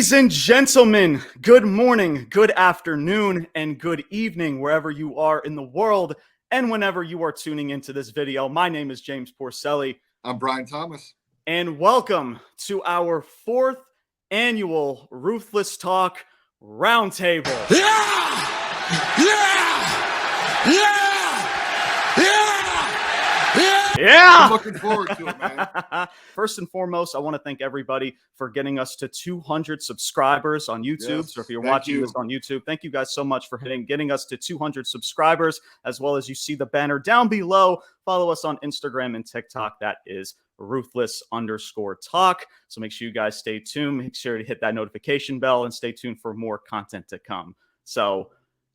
Ladies and gentlemen, good morning, good afternoon, and good evening, wherever you are in the world and whenever you are tuning into this video. My name is James Porcelli. I'm Brian Thomas. And welcome to our 4th annual Ruthless Talk Roundtable. Yeah! Yeah! Yeah! Yeah! I'm looking forward to it, man. First and foremost, I want to thank everybody for getting us to 200 subscribers on YouTube. Yes, So if you're watching this on YouTube, thank you guys so much for getting us to 200 subscribers, as well as you see the banner down below. Follow us on Instagram and TikTok. That is ruthless_talk. So make sure you guys stay tuned. Make sure to hit that notification bell and stay tuned for more content to come. So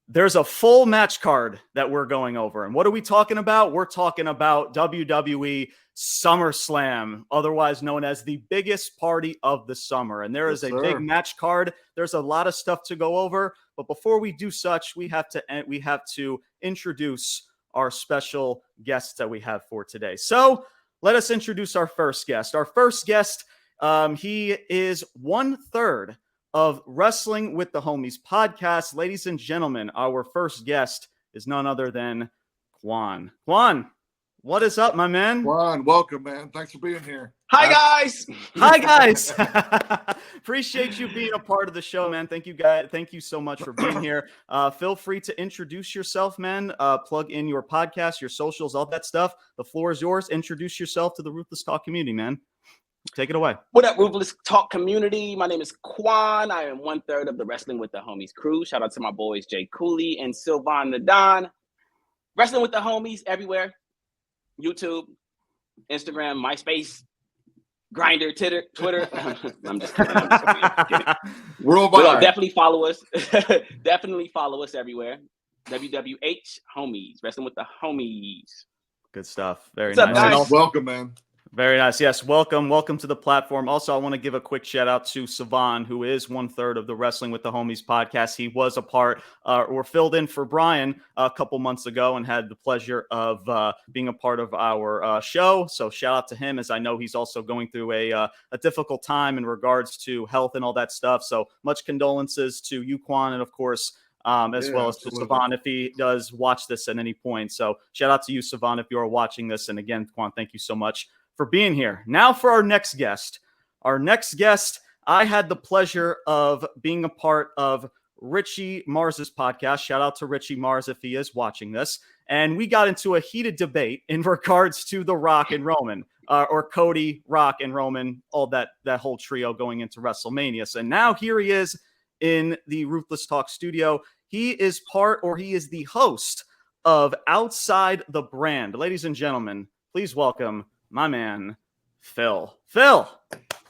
there's a full match card that we're going over. And what are we talking about? We're talking about WWE SummerSlam, otherwise known as the biggest party of the summer. And there is a big match card. There's a lot of stuff to go over. But before we do such, we have to introduce our special guests that we have for today. So let us introduce our first guest. Our first guest, he is 1/3 of Wrestling with the Homies podcast. Ladies and gentlemen, our first guest is none other than Quan. Quan, what is up, my man? Quan, welcome, man. Thanks for being here. Hi, guys. Hi, guys. Appreciate you being a part of the show, man. Thank you, guys. Thank you so much for being here. Feel free to introduce yourself, man. Plug in your podcast, your socials, all that stuff. The floor is yours. Introduce yourself to the Ruthless Talk community, man. Take it away. What up, Ruthless Talk community? My name is Quan. I am 1/3 of the Wrestling with the Homies crew. Shout out to my boys Jay Cooley and Sylvan the Don. Wrestling with the Homies everywhere. YouTube, Instagram, MySpace, Grindr, Twitter. I'm just kidding. Worldwide. Definitely follow us. Definitely follow us everywhere. WWH Homies. Wrestling with the Homies. Good stuff. Very What's up, nice. guys? Welcome, man. Very nice. Yes, welcome to the platform. Also, I want to give a quick shout out to Savan, who is 1/3 of the Wrestling with the Homies podcast. He was a part or filled in for Brian a couple months ago and had the pleasure of being a part of our show. So shout out to him, as I know he's also going through a difficult time in regards to health and all that stuff. So much condolences to you, Quan, and of course, as well as to Savan if he does watch this at any point. So shout out to you, Savan, if you are watching this. And again, Quan, thank you so much for being here. Now for our next guest. Our next guest, I had the pleasure of being a part of Richie Mars's podcast. Shout out to Richie Mars if he is watching this. And we got into a heated debate in regards to The Rock and Roman, or Cody, Rock, and Roman, all that whole trio going into WrestleMania. So now here he is in the Ruthless Talk studio. He is the host of Outside the Brand. Ladies and gentlemen, please welcome my man, Phil. Phil,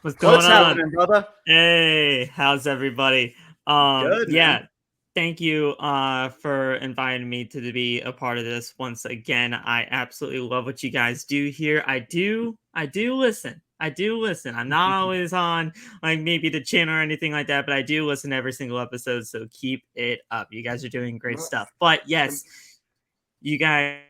what's going on, happening, brother? Hey, how's everybody? Good, yeah, man. Thank you for inviting me to be a part of this once again. I absolutely love what you guys do here. I do listen. I'm not always on like maybe the channel or anything like that, but I do listen to every single episode. So keep it up. You guys are doing great stuff. But yes, you guys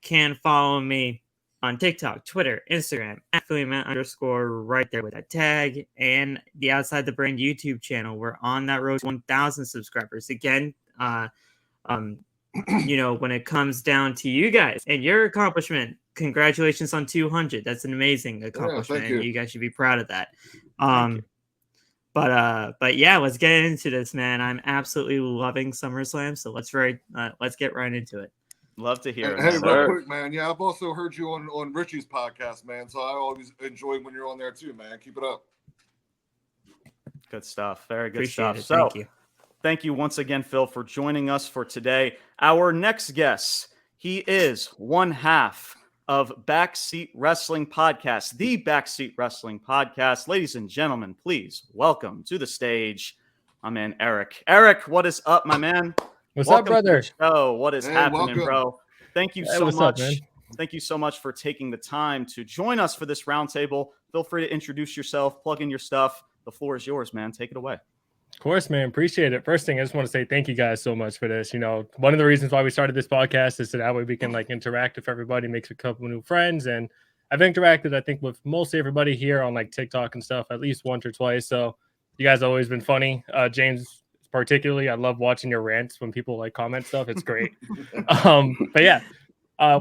can follow me on TikTok, Twitter, Instagram, @FillyMan_ right there with that tag, and the Outside the Brand YouTube channel. We're on that road to 1,000 subscribers. Again, when it comes down to you guys and your accomplishment, congratulations on 200. That's an amazing accomplishment. Thank you. You guys should be proud of that. But yeah, let's get into this, man. I'm absolutely loving SummerSlam, so let's get right into it. Love to hear it. Hey, real quick, man. Yeah, I've also heard you on Richie's podcast, man. So I always enjoy when you're on there too, man. Keep it up. Good stuff. Very good Appreciate stuff. it. So, Thank you. Thank you once again, Phil, for joining us for today. Our next guest, he is one half of Backseat Wrestling Podcast, the Backseat Wrestling Podcast. Ladies and gentlemen, please welcome to the stage my man, Eric. Eric, what is up, my man? What's Welcome up, brother? Oh, what is happening, welcome. bro? Thank you so what's much. up, man? Thank you so much for taking the time to join us for this roundtable. Feel free to introduce yourself, plug in your stuff. The floor is yours, man. Take it away. Of course, man. Appreciate it. First thing, I just want to say thank you guys so much for this. You know, one of the reasons why we started this podcast is so that way we can like interact with everybody, make a couple new friends, and I've interacted, I think, with mostly everybody here on like TikTok and stuff at least once or twice. So you guys have always been funny. James, particularly, I love watching your rants when people like comment stuff. It's great. But yeah,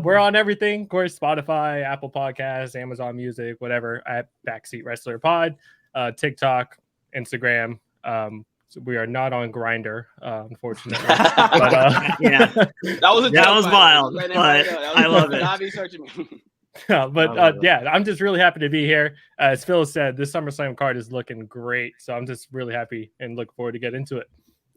we're on everything. Of course, Spotify, Apple Podcasts, Amazon Music, whatever, at Backseat Wrestler Pod, TikTok, Instagram. So we are not on Grinder, unfortunately. But, yeah, That was a that joke, was by the way. wild, Just letting but everybody know. That was I a love joke. it. Not be searching me. but I'm just really happy to be here. As Phil said, this SummerSlam card is looking great. So I'm just really happy and look forward to get into it.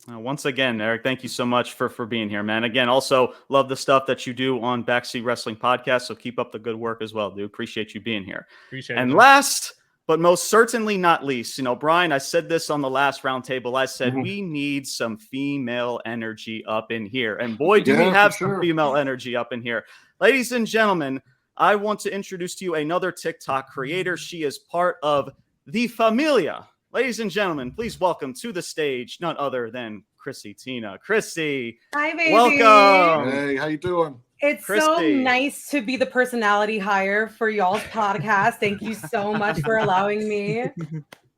Once again, Eric, thank you so much for being here, man. Again, also love the stuff that you do on Backseat Wrestling Podcast. So keep up the good work as well, dude. Appreciate you being here. Appreciate it. And Man. last, but most certainly not least, Brian, I said this on the last roundtable. I said we need some female energy up in here. And boy, do we have some female energy up in here. Ladies and gentlemen, I want to introduce to you another TikTok creator. She is part of the Familia. Ladies and gentlemen, please welcome to the stage none other than Chrissy Tina. Chrissy, hi, baby. Welcome. Hey, how you doing? It's Christy. so nice to be the personality hire for y'all's podcast. Thank you so much for allowing me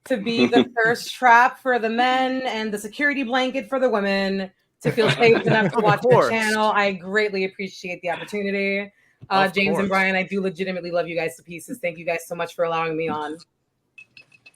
to be the thirst trap for the men and the security blanket for the women to feel safe enough to watch the channel. I greatly appreciate the opportunity. James and Brian, I do legitimately love you guys to pieces. Thank you guys so much for allowing me on.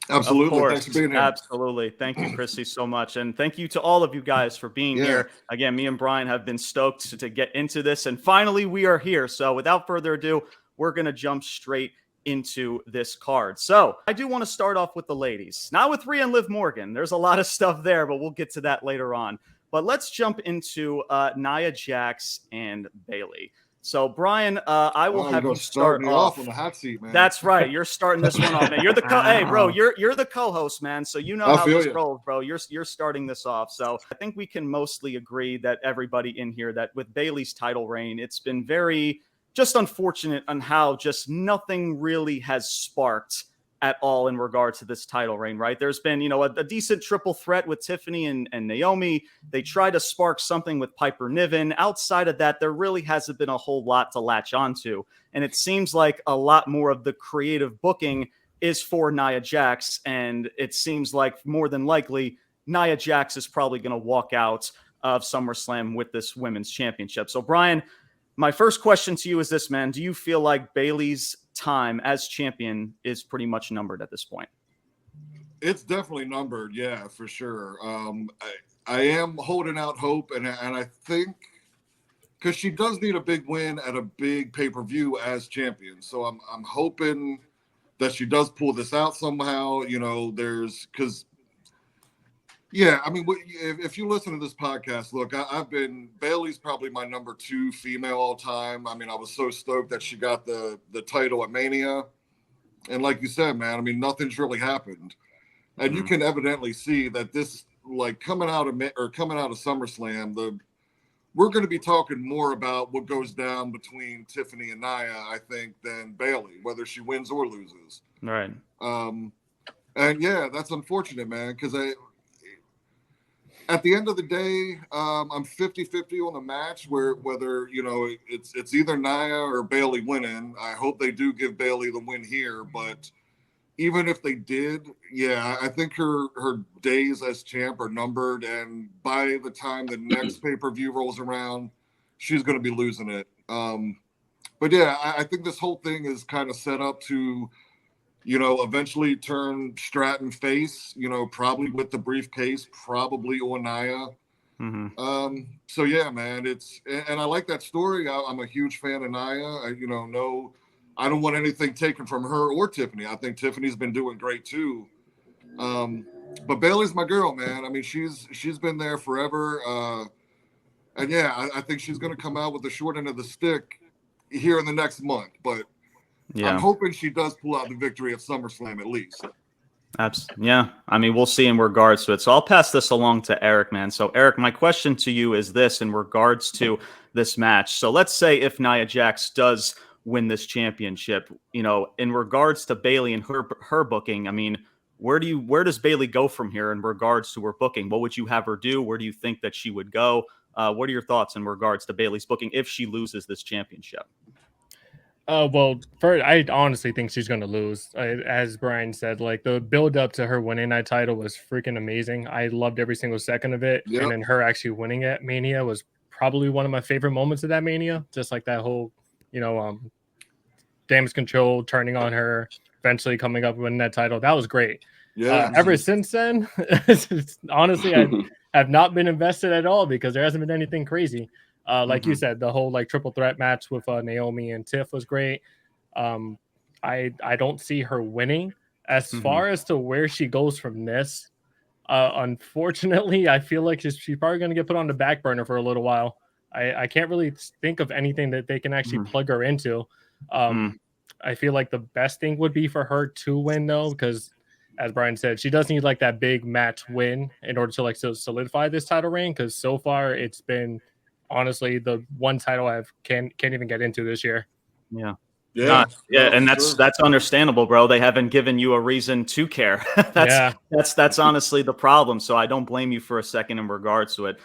Absolutely. Thanks for being here. Absolutely. Thank you, Chrissy, so much. And thank you to all of you guys for being here. Again, me and Brian have been stoked to get into this. And finally, we are here. So without further ado, we're going to jump straight into this card. So I do want to start off with the ladies. Not with Rhea and Liv Morgan. There's a lot of stuff there, but we'll get to that later on. But let's jump into Nia Jax and Bayley. So, Brian, I will have you start off on the hot seat, man. That's right. You're starting this one off, man. You're the hey, bro. You're the co-host, man. So you know how this rolls, bro. You're starting this off. So I think we can mostly agree that everybody in here that with Bayley's title reign, it's been very just unfortunate on how just nothing really has sparked at all in regard to this title reign, right? There's been, a decent triple threat with Tiffany and Naomi. They tried to spark something with Piper Niven. Outside of that, there really hasn't been a whole lot to latch onto. And it seems like a lot more of the creative booking is for Nia Jax. And it seems like more than likely, Nia Jax is probably going to walk out of SummerSlam with this women's championship. So, Brian, my first question to you is this, man. Do you feel like Bayley's time as champion is pretty much numbered at this point? It's definitely numbered, yeah, for sure. I am holding out hope, and I think because she does need a big win at a big pay-per-view as champion. So I'm hoping that she does pull this out somehow. Yeah, I mean, if you listen to this podcast, look, Bayley's probably my number 2 female all time. I mean, I was so stoked that she got the title at Mania. And like you said, man, I mean, nothing's really happened. And you can evidently see that this, like, coming out of SummerSlam, we're going to be talking more about what goes down between Tiffany and Nia, I think, than Bayley, whether she wins or loses. Right. And yeah, that's unfortunate, man, because at the end of the day, I'm 50-50 on the match whether, it's either Nia or Bayley winning. I hope they do give Bayley the win here, but even if they did, yeah, I think her days as champ are numbered, and by the time the next pay-per-view rolls around, she's going to be losing it. But yeah, I think this whole thing is kind of set up to, eventually turn Stratton face, probably with the briefcase, probably on Nia. Mm-hmm. So yeah, man, and I like that story. I'm a huge fan of Nia. I don't want anything taken from her or Tiffany. I think Tiffany's been doing great too. But Bayley's my girl, man. I mean, she's been there forever. And yeah, I think she's going to come out with the short end of the stick here in the next month, but yeah, I'm hoping she does pull out the victory at SummerSlam at least. Yeah, I mean, we'll see in regards to it. So I'll pass this along to Eric, man. So Eric, my question to you is this in regards to this match. So let's say if Nia Jax does win this championship, in regards to Bayley and her booking, I mean, where does Bayley go from here in regards to her booking? What would you have her do? Where do you think that she would go? What are your thoughts in regards to Bayley's booking if she loses this championship? Well, first, I honestly think she's going to lose. As Brian said, like the build up to her winning that title was freaking amazing. I loved every single second of it. Yep. And then her actually winning at Mania was probably one of my favorite moments of that Mania. Just like that whole, damage control turning on her, eventually coming up and winning that title. That was great. Yeah. Ever since then, honestly, I have not been invested at all because there hasn't been anything crazy. Like you said, the whole like triple threat match with Naomi and Tiff was great. I don't see her winning. As far as to where she goes from this, unfortunately, I feel like she's probably going to get put on the back burner for a little while. I can't really think of anything that they can actually plug her into. I feel like the best thing would be for her to win, though, because as Brian said, she does need like that big match win in order to like solidify this title reign. Because so far, it's been honestly the one title I can't even get into this year. Yeah. Yeah, and that's understandable, bro. They haven't given you a reason to care. That's honestly the problem. So I don't blame you for a second in regards to it.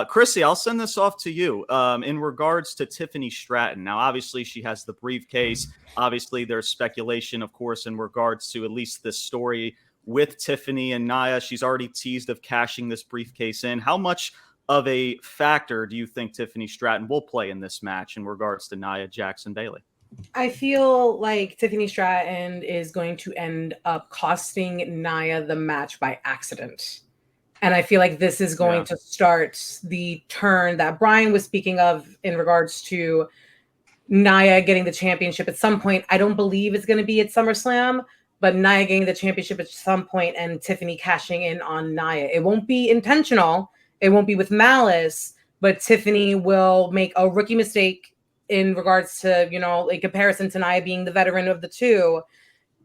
Chrissy, I'll send this off to you. In regards to Tiffany Stratton, now obviously she has the briefcase. Obviously, there's speculation, of course, in regards to at least this story with Tiffany and Nia. She's already teased of cashing this briefcase in. How much of a factor do you think Tiffany Stratton will play in this match in regards to Nia Jax and Bayley? I feel like Tiffany Stratton is going to end up costing Nia the match by accident. And I feel like this is going to start the turn that Brian was speaking of in regards to Nia getting the championship at some point. I don't believe it's going to be at SummerSlam, but Nia getting the championship at some point and Tiffany cashing in on Nia. It won't be intentional. It won't be with malice, but Tiffany will make a rookie mistake in regards to, in comparison to Nia being the veteran of the two,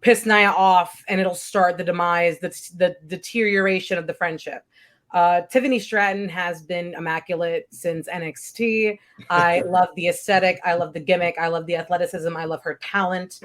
piss Nia off, and it'll start the demise, the deterioration of the friendship. Tiffany Stratton has been immaculate since NXT. I love the aesthetic. I love the gimmick. I love the athleticism. I love her talent.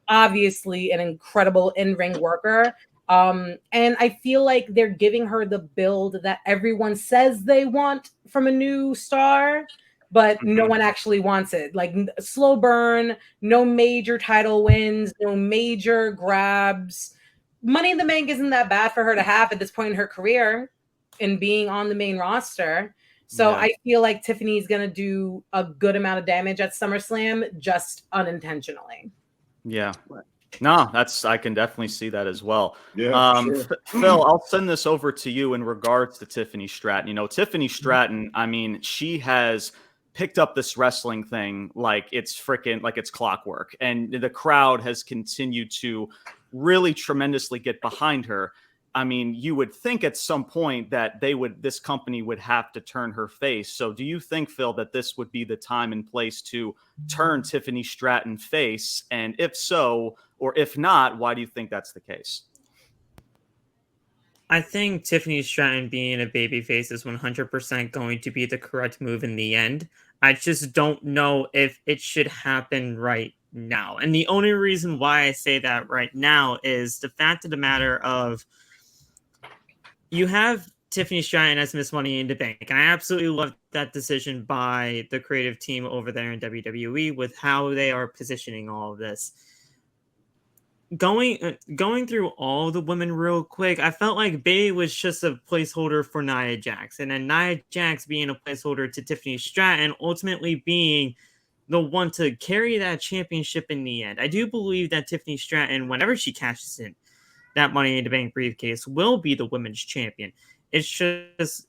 Obviously an incredible in-ring worker. And I feel like they're giving her the build that everyone says they want from a new star, but no one actually wants it. Like slow burn, no major title wins, no major grabs. Money in the Bank isn't that bad for her to have at this point in her career and being on the main roster. So I feel like Tiffany's going to do a good amount of damage at SummerSlam, just unintentionally. Yeah. No, I can definitely see that as well. Yeah, sure. Phil, I'll send this over to you in regards to Tiffany Stratton. Tiffany Stratton, I mean, she has picked up this wrestling thing like it's clockwork, and the crowd has continued to really tremendously get behind her. I mean, you would think at some point that this company would have to turn her face. So do you think, Phil, that this would be the time and place to turn Tiffany Stratton face? And if so, or if not, why do you think that's the case? I think Tiffany Stratton being a babyface is 100% going to be the correct move in the end. I just don't know if it should happen right now. And the only reason why I say that right now is the fact of the matter of you have Tiffany Stratton as Miss Money in the Bank. And I absolutely love that decision by the creative team over there in WWE with how they are positioning all of this. Going through all the women real quick, I felt like Bayley was just a placeholder for Nia Jax, and then Nia Jax being a placeholder to Tiffany Stratton, ultimately being the one to carry that championship in the end. I do believe that Tiffany Stratton, whenever she cashes in that Money in the Bank briefcase, will be the women's champion. It's just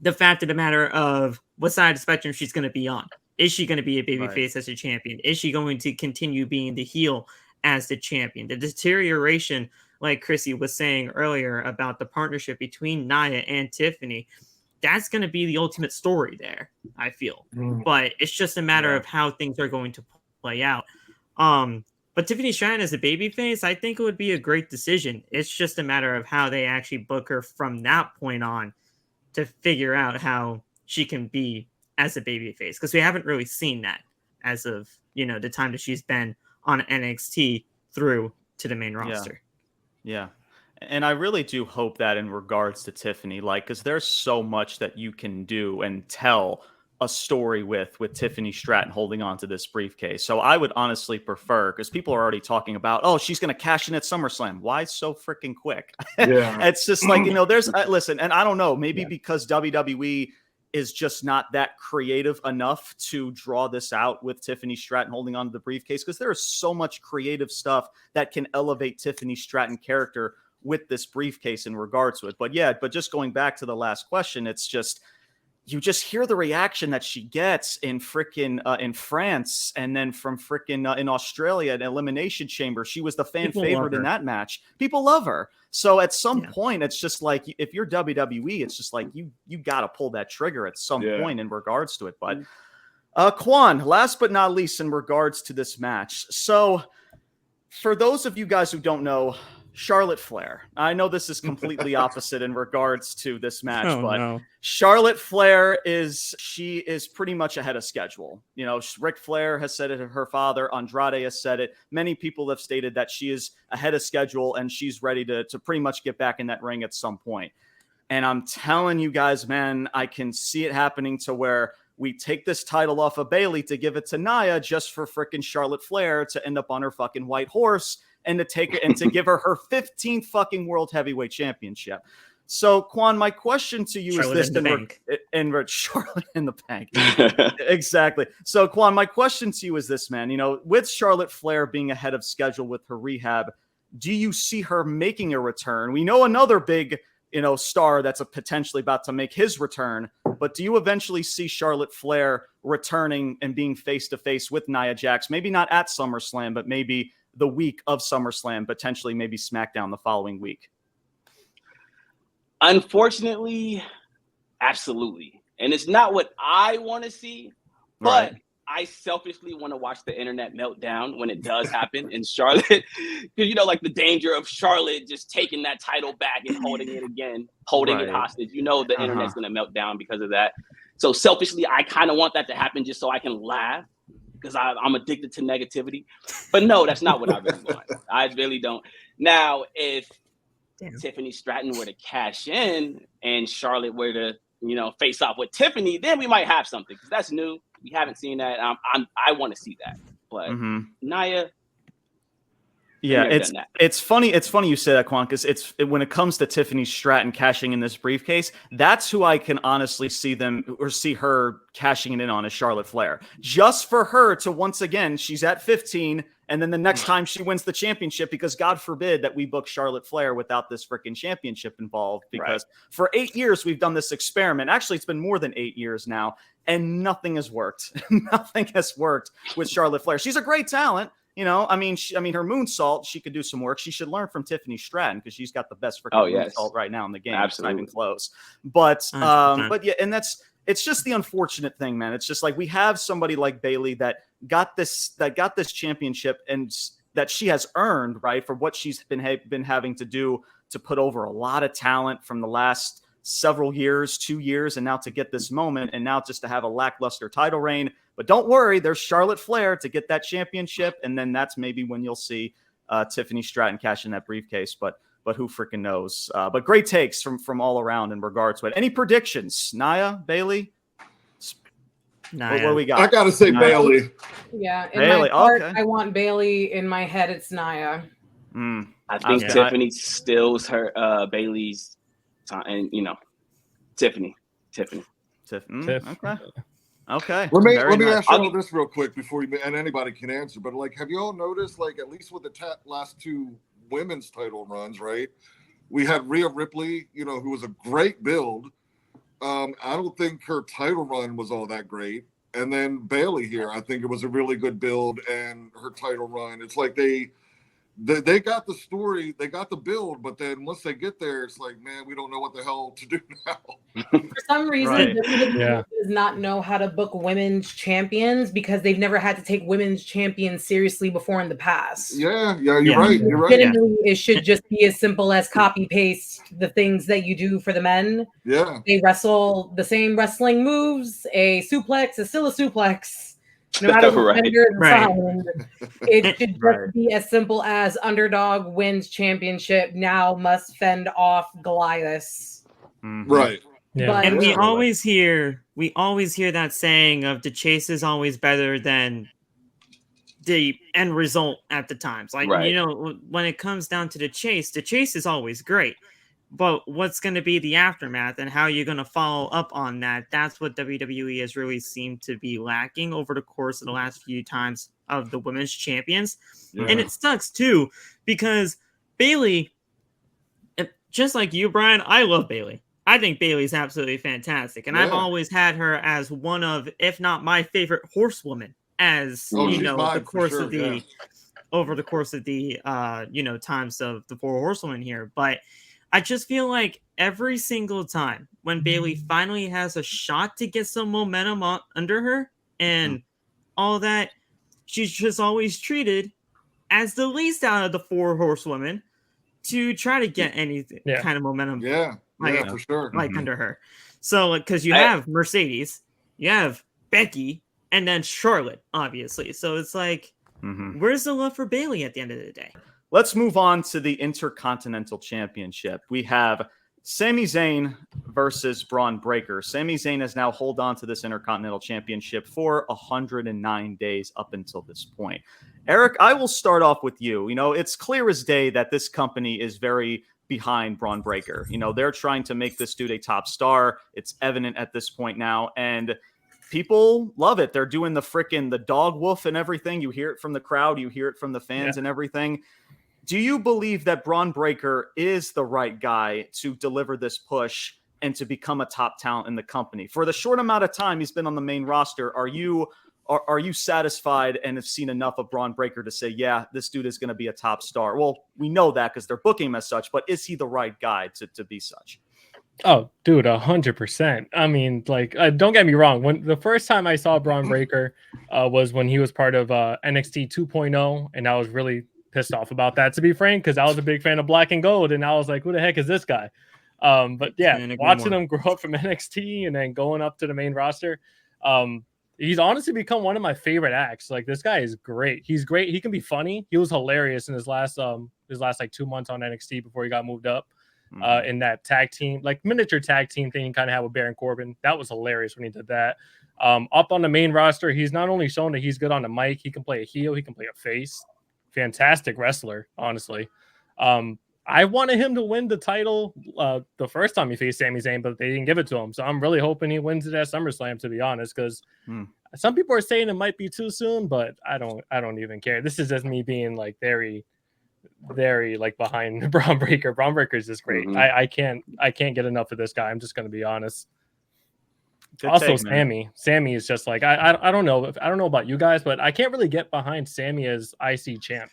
the fact of the matter of what side of the spectrum she's going to be on. Is she going to be a babyface as a champion? Is she going to continue being the heel as the champion? The deterioration, like Chrissy was saying earlier about the partnership between Nia and Tiffany, that's going to be the ultimate story there, I feel. But it's just a matter of how things are going to play out. But Tiffany Stratton as a babyface, I think it would be a great decision. It's just a matter of how they actually book her from that point on to figure out how she can be as a babyface, because we haven't really seen that as of, the time that she's been on NXT through to the main roster. Yeah. And I really do hope that in regards to Tiffany, because there's so much that you can do and tell a story with Tiffany Stratton holding on to this briefcase. So I would honestly prefer, because people are already talking about, oh, she's going to cash in at SummerSlam. Why so freaking quick? Yeah. It's just like, there's listen, and I don't know, maybe because WWE is just not that creative enough to draw this out with Tiffany Stratton holding on to the briefcase, because there is so much creative stuff that can elevate Tiffany Stratton character with this briefcase in regards to it. But just going back to the last question, it's just, you just hear the reaction that she gets in frickin' in France, and then from frickin' in Australia, an Elimination Chamber. She was the fan favorite in that match. People love her. So at some point, it's just like, if you're WWE, it's just like you got to pull that trigger at some point in regards to it. But Quan, last but not least, in regards to this match. So for those of you guys who don't know, Charlotte Flair. I know this is completely opposite in regards to this match, Charlotte Flair is pretty much ahead of schedule. Ric Flair has said it, her father, Andrade has said it. Many people have stated that she is ahead of schedule and she's ready to pretty much get back in that ring at some point. And I'm telling you guys, man, I can see it happening to where we take this title off of Bayley to give it to Nia just for frickin' Charlotte Flair to end up on her fucking white horse and to take it and to give her 15th fucking World Heavyweight Championship. So, Quan, my question to you Charlotte is this: Charlotte in the bank, exactly. So, Quan, my question to you is this, man. With Charlotte Flair being ahead of schedule with her rehab, do you see her making a return? We know another big, star that's potentially about to make his return. But do you eventually see Charlotte Flair returning and being face to face with Nia Jax? Maybe not at SummerSlam, but maybe the week of SummerSlam, potentially maybe SmackDown the following week. Unfortunately, absolutely. And it's not what I want to see, but I selfishly want to watch the internet meltdown when it does happen in Charlotte. Because, like the danger of Charlotte just taking that title back and holding it again, holding it hostage. The internet's going to melt down because of that. So selfishly, I kind of want that to happen just so I can laugh, because I'm addicted to negativity. But no, that's not what I really want. I really don't. Now, if Tiffany Stratton were to cash in and Charlotte were to, face off with Tiffany, then we might have something, because that's new. We haven't seen that. I want to see that. But Nia, yeah, it's funny. It's funny you say that, Quan, because when it comes to Tiffany Stratton cashing in this briefcase, that's who I can honestly see her cashing it in on, is Charlotte Flair. Just for her to, once again, she's at 15, and then the next time she wins the championship, because God forbid that we book Charlotte Flair without this freaking championship involved, because for 8 years we've done this experiment. Actually, it's been more than 8 years now, and nothing has worked. Nothing has worked with Charlotte Flair. She's a great talent. Her moonsault, she could do some work. She should learn from Tiffany Stratton, because she's got the best freaking moonsault right now in the game. Absolutely. It's not even close. But yeah, and it's just the unfortunate thing, man. It's just like we have somebody like Bayley that got this championship, and that she has earned, right, for what she's been having to do to put over a lot of talent from the last several years, 2 years, and now to get this moment, and now just to have a lackluster title reign. But don't worry, there's Charlotte Flair to get that championship, and then that's maybe when you'll see Tiffany Stratton cash in that briefcase. But who freaking knows? But great takes from all around in regards to it. Any predictions? Nia, Bayley? What do we got? I gotta say Nia. Bayley. Yeah, in Bayley. My heart, I want Bayley. In my head, it's Nia. I think Tiffany steals her Bayley's time, and Tiffany. Okay. Let me ask you all this real quick before and anybody can answer. But have you all noticed, at least with the last two women's title runs, right? We had Rhea Ripley, who was a great build. I don't think her title run was all that great. And then Bayley here, I think it was a really good build, and her title run. It's like they got the story, they got the build, but then once they get there, it's like, man, we don't know what the hell to do now. For some reason, WWE does not know how to book women's champions, because they've never had to take women's champions seriously before in the past. Yeah, you're right. It should just be as simple as copy paste the things that you do for the men. Yeah, they wrestle the same wrestling moves. A suplex is still a suplex. No matter what it should just be as simple as underdog wins championship, now must fend off Goliath. Right. Yeah. And we always hear we always hear that saying of the chase is always better than the end result at the times. Like, Right. you know, when it comes down to the chase is always great. But what's going to be the aftermath and how you're going to follow up on that? That's what WWE has really seemed to be lacking over the course of the last few times of the women's champions. Yeah. And it sucks too, because Bayley, just like you, Brian, I love Bayley. I think Bayley's absolutely fantastic. And I've always had her as one of, if not my favorite horsewoman, as you know, over the course of the times of the four horsewomen here. But I just feel like every single time when Bayley finally has a shot to get some momentum under her and all that, she's just always treated as the least out of the four horsewomen to try to get any kind of momentum. For sure. Under her. So, because you have Mercedes, you have Becky, and then Charlotte, obviously. So it's like, where's the love for Bayley at the end of the day? Let's move on to the Intercontinental Championship. We have Sami Zayn versus Bron Breakker. Sami Zayn has now held on to this Intercontinental Championship for 109 days up until this point. Eric, I will start off with you. You know, it's clear as day that this company is very behind Bron Breakker. You know, they're trying to make this dude a top star. It's evident at this point now. And people love it. They're doing the dog woof and everything. You hear it from the crowd. You hear it from the fans and everything. Do you believe that Bron Breakker is the right guy to deliver this push and to become a top talent in the company? For the short amount of time he's been on the main roster, are you satisfied and have seen enough of Bron Breakker to say, yeah, this dude is going to be a top star? Well, we know that because they're booking him as such, but is he the right guy to be such? Oh, dude, 100%. I mean, like, don't get me wrong. When the first time I saw Bron Breakker was when he was part of NXT 2.0, and I was really pissed off about that, to be frank, because I was a big fan of Black and Gold, and I was like, who the heck is this guy? But yeah, watching him grow up from NXT and then going up to the main roster, he's honestly become one of my favorite acts. Like, this guy is great. He's great. He can be funny. He was hilarious in his last like 2 months on NXT before he got moved up in that tag team, like miniature tag team thing he kind of had with Baron Corbin. That was hilarious when he did that. Up on the main roster, he's not only shown that he's good on the mic, he can play a heel, he can play a face. Fantastic wrestler, honestly. I wanted him to win the title the first time he faced Sami Zayn, but they didn't give it to him. So I'm really hoping he wins it at SummerSlam, to be honest, because some people are saying it might be too soon, but I don't even care. This is just me being like very, very like behind Bron Breakker. Bron Breakker is just great. I can't get enough of this guy. I'm just going to be honest. Good also, take, Sami is just like I don't know about you guys, but I can't really get behind Sami as IC champ.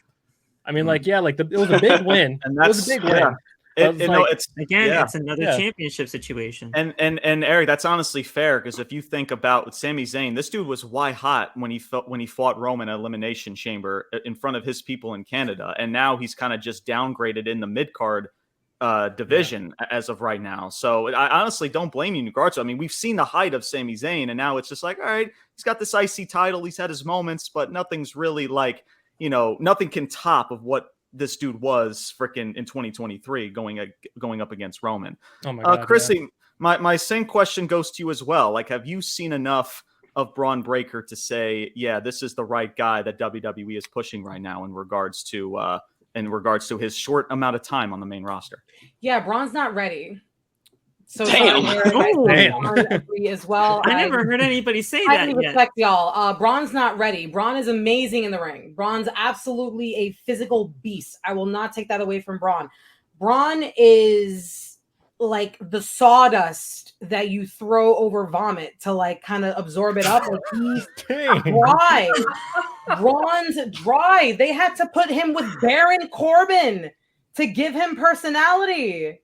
I mean, like, yeah, like it was a big win. And that's, it was a big win. It's another championship situation. And Eric, that's honestly fair, because if you think about Sami Zayn, this dude was white hot when he fought Roman at Elimination Chamber in front of his people in Canada, and now he's kind of just downgraded in the mid card division as of right now. So I honestly don't blame you in regards to. I mean, we've seen the height of Sami Zayn, and now it's just like, all right, he's got this IC title, he's had his moments, but nothing's really like, you know, nothing can top of what this dude was freaking in 2023 going up against Roman. Oh my God, Chrissy, my same question goes to you as well. Like, have you seen enough of Bron Breakker to say, yeah, this is the right guy that WWE is pushing right now in regards to his short amount of time on the main roster? Yeah, Bron's not ready. So Damn. as well. I never heard anybody say I that really yet. respect y'all. Bron's not ready. Bron is amazing in the ring. Bron's absolutely a physical beast. I will not take that away from Bron. Bron is like the sawdust that you throw over vomit to like kind of absorb it up. Like, he's dry. Bron's dry. They had to put him with Baron Corbin to give him personality.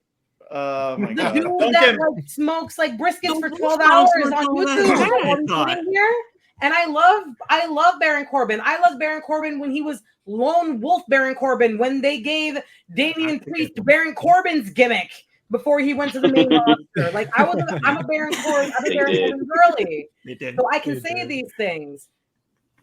Oh my The God. dude that like smokes like briskets for 12 hours on YouTube. Here. And I love Baron Corbin. I love Baron Corbin when he was Lone Wolf Baron Corbin, when they gave Damian Priest Baron Corbin's gimmick before he went to the main roster. Like I'm a Baron Corbin girly. So I can say these things.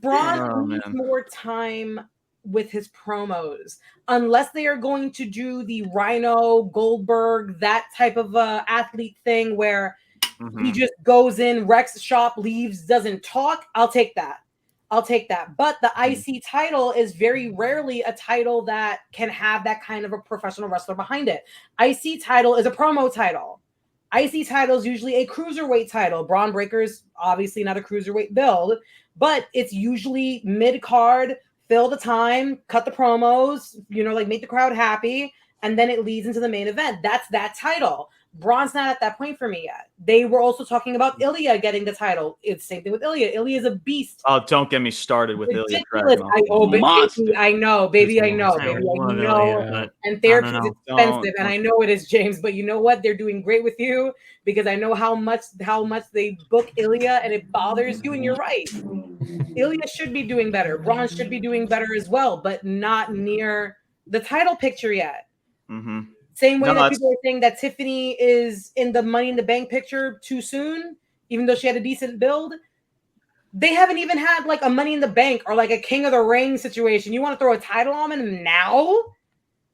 Bron needs more time with his promos, unless they are going to do the Rhino Goldberg, that type of athlete thing where He just goes in, wrecks shop, leaves, doesn't talk. I'll take that. But the IC title is very rarely a title that can have that kind of a professional wrestler behind it. IC title is a promo title. IC title is usually a cruiserweight title. Braun Breaker's obviously not a cruiserweight build, but it's usually mid-card, fill the time, cut the promos, like make the crowd happy, and then it leads into the main event. That's that title. Braun's not at that point for me yet. They were also talking about Ilya getting the title. It's the same thing with Ilya. Ilya's a beast. Oh, don't get me started with Ridiculous. Ilya. I know, baby. I know. And therapy is expensive, and I know it is, James. But you know what? They're doing great with you because I know how much they book Ilya, and it bothers you. And you're right. Ilya should be doing better. Braun should be doing better as well, but not near the title picture yet. Mm-hmm. Same way that people are saying that Tiffany is in the Money in the Bank picture too soon, even though she had a decent build. They haven't even had like a Money in the Bank or like a King of the Ring situation. You want to throw a title on him now?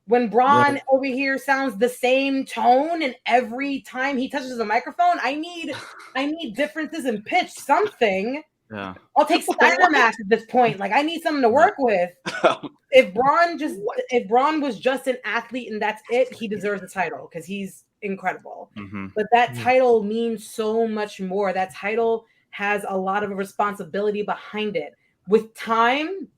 When Braun over here sounds the same tone, and every time he touches the microphone, I need differences in pitch, something. Yeah. I'll take Steiner Max at this point. Like, I need something to work with. If Braun was just an athlete and that's it, he deserves the title because he's incredible. Mm-hmm. But that title means so much more. That title has a lot of responsibility behind it. With time,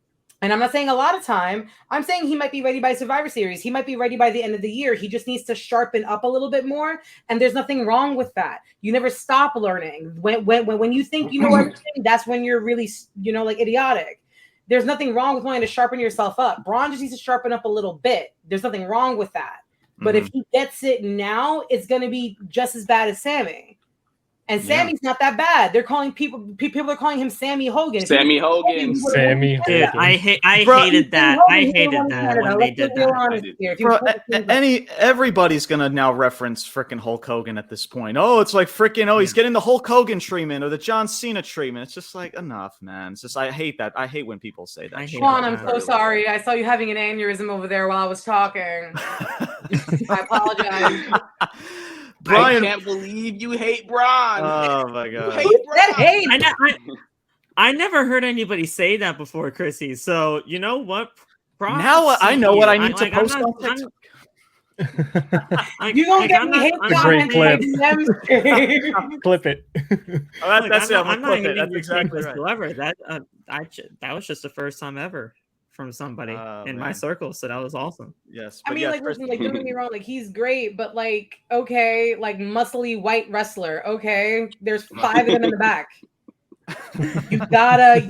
and I'm not saying a lot of time, I'm saying he might be ready by Survivor Series. He might be ready by the end of the year. He just needs to sharpen up a little bit more, and there's nothing wrong with that. You never stop learning. When you think you know everything, that's when you're really, like idiotic. There's nothing wrong with wanting to sharpen yourself up. Braun just needs to sharpen up a little bit. There's nothing wrong with that. But if he gets it now, it's going to be just as bad as Sami. And Sammy's not that bad. They're calling people are calling him Sammy Hogan. Sammy Hogan. Dude, I hated that. I hated that when they did that. Everybody's gonna now reference freaking Hulk Hogan at this point. Oh, it's like freaking he's getting the Hulk Hogan treatment or the John Cena treatment. It's just like enough, man. It's just I hate that. I hate when people say that. Sean, I'm so sorry. I saw you having an aneurysm over there while I was talking. I apologize. Brian, I can't believe you hate Bron. Oh my god! I never heard anybody say that before, Chrissy. So you know what? Now I know what I need to post on TikTok. You don't get me hate comment. Clip it. I'm not even that's exactly right. That was just the first time ever from somebody in my circle, so that was awesome. Yes, I mean, listen, don't get me wrong, he's great, but okay, muscly white wrestler. Okay, there's 5 of them in the back. You gotta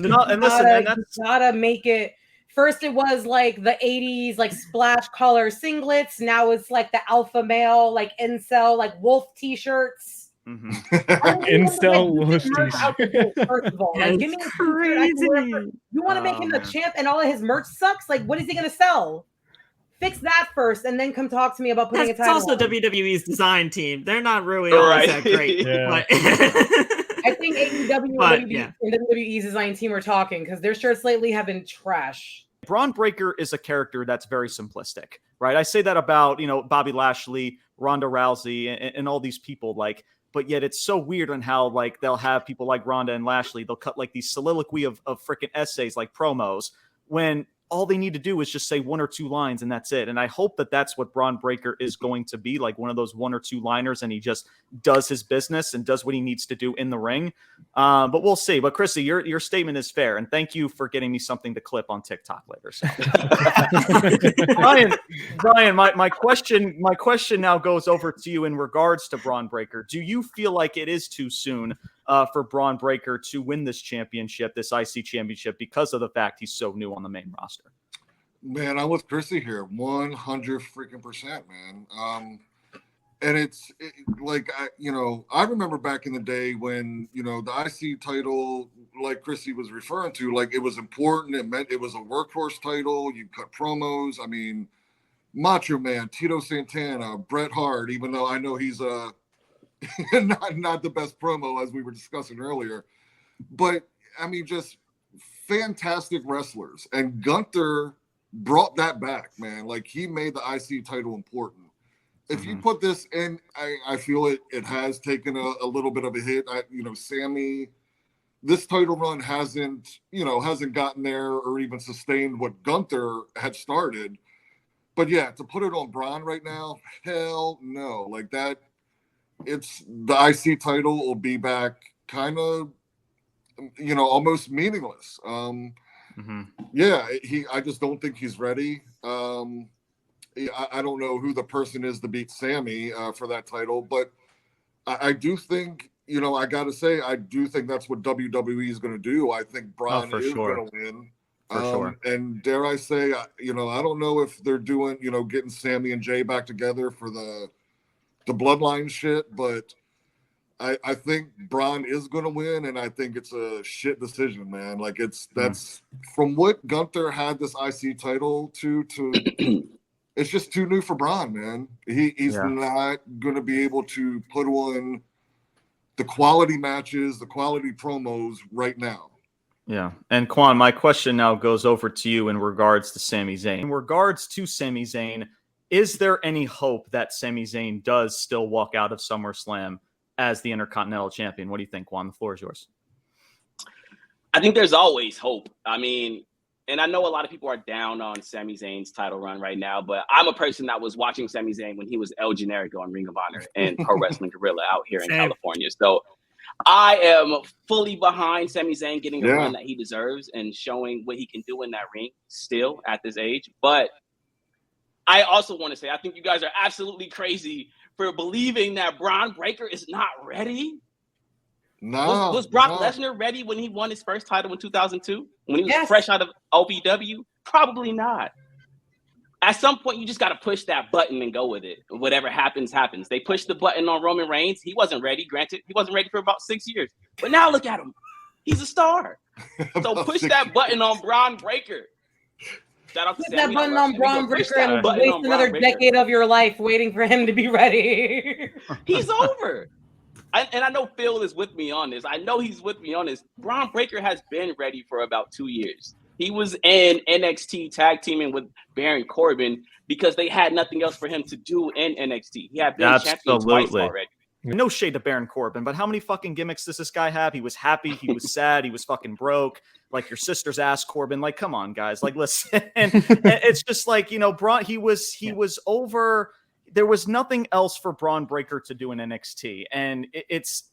make it. First, it was the 80s, splash color singlets. Now it's the alpha male, incel, wolf t-shirts. Incel wolf t-shirt. First of all, give me crazy. You want to make him a champ and all of his merch sucks? What is he going to sell? Fix that first, and then come talk to me about putting a title. It's also WWE's design team. They're not really always that great. But I think AEW and WWE's design team are talking because their shirts lately have been trash. Bron Breakker is a character that's very simplistic, right? I say that about, Bobby Lashley, Ronda Rousey, and all these people, but yet it's so weird on how, they'll have people like Ronda and Lashley, they'll cut, these soliloquy of freaking essays, promos, when all they need to do is just say 1 or 2 lines and that's it. And I hope that that's what Bron Breakker is going to be, one of those 1 or 2 liners, and he just does his business and does what he needs to do in the ring. But we'll see. But Chrissy, your statement is fair, and thank you for getting me something to clip on TikTok later. So. Brian, my question now goes over to you in regards to Bron Breakker. Do you feel like it is too soon for Bron Breakker to win this championship, this IC championship, because of the fact he's so new on the main roster? Man, I'm with Chrissy here, 100%, man. And I remember back in the day when, the IC title, like Chrissy was referring to, it was important. It meant it was a workhorse title. You cut promos. I mean, Macho Man, Tito Santana, Bret Hart, even though I know he's not the best promo, as we were discussing earlier. But, I mean, just fantastic wrestlers. And Gunther brought that back, man. He made the IC title important. if you put this in, I feel it has taken a little bit of a hit. Sami, this title run hasn't gotten there or even sustained what Gunther had started. But yeah, to put it on Bron right now, hell no. Like that, it's the IC title will be back kind of, almost meaningless. Yeah, I just don't think he's ready. I don't know who the person is to beat Sami for that title, but I do think, I got to say, I do think that's what WWE is going to do. I think Bron is going to win. For sure. And dare I say, I don't know if they're doing, getting Sami and Jay back together for the bloodline shit, but I think Bron is going to win, and I think it's a shit decision, man. Like that's from what Gunther had this IC title to it's just too new for Bron, man. He's not going to be able to put on the quality matches, the quality promos right now. Yeah. And Quan, my question now goes over to you in regards to Sami Zayn. In regards to Sami Zayn, is there any hope that Sami Zayn does still walk out of SummerSlam as the Intercontinental Champion? What do you think, Quan? The floor is yours. I think there's always hope. I mean, and I know a lot of people are down on Sami Zayn's title run right now, but I'm a person that was watching Sami Zayn when he was El Generico on Ring of Honor and Pro Wrestling Guerrilla out here in California. So I am fully behind Sami Zayn getting a run that he deserves and showing what he can do in that ring still at this age. But I also want to say, I think you guys are absolutely crazy for believing that Bron Breakker is not ready. No. Was Brock Lesnar ready when he won his first title in 2002? When he was fresh out of OVW? Probably not. At some point, you just got to push that button and go with it. Whatever happens, happens. They pushed the button on Roman Reigns. He wasn't ready. Granted, he wasn't ready for about 6 years. But now look at him. He's a star. So push that button on Bron Breakker. Shout out to Put that button on Bron Breakker and waste another decade of your life waiting for him to be ready. He's over. And I know Phil is with me on this. I know he's with me on this. Bron Breakker has been ready for about 2 years. He was in NXT tag teaming with Baron Corbin because they had nothing else for him to do in NXT. He had been champion twice already. No shade to Baron Corbin, but how many fucking gimmicks does this guy have? He was happy, he was sad, he was fucking broke. Like your sister's ass, Corbin. Like, come on, guys. Like, listen. And it's just like, Bron. He was over. There was nothing else for Bron Breakker to do in NXT, and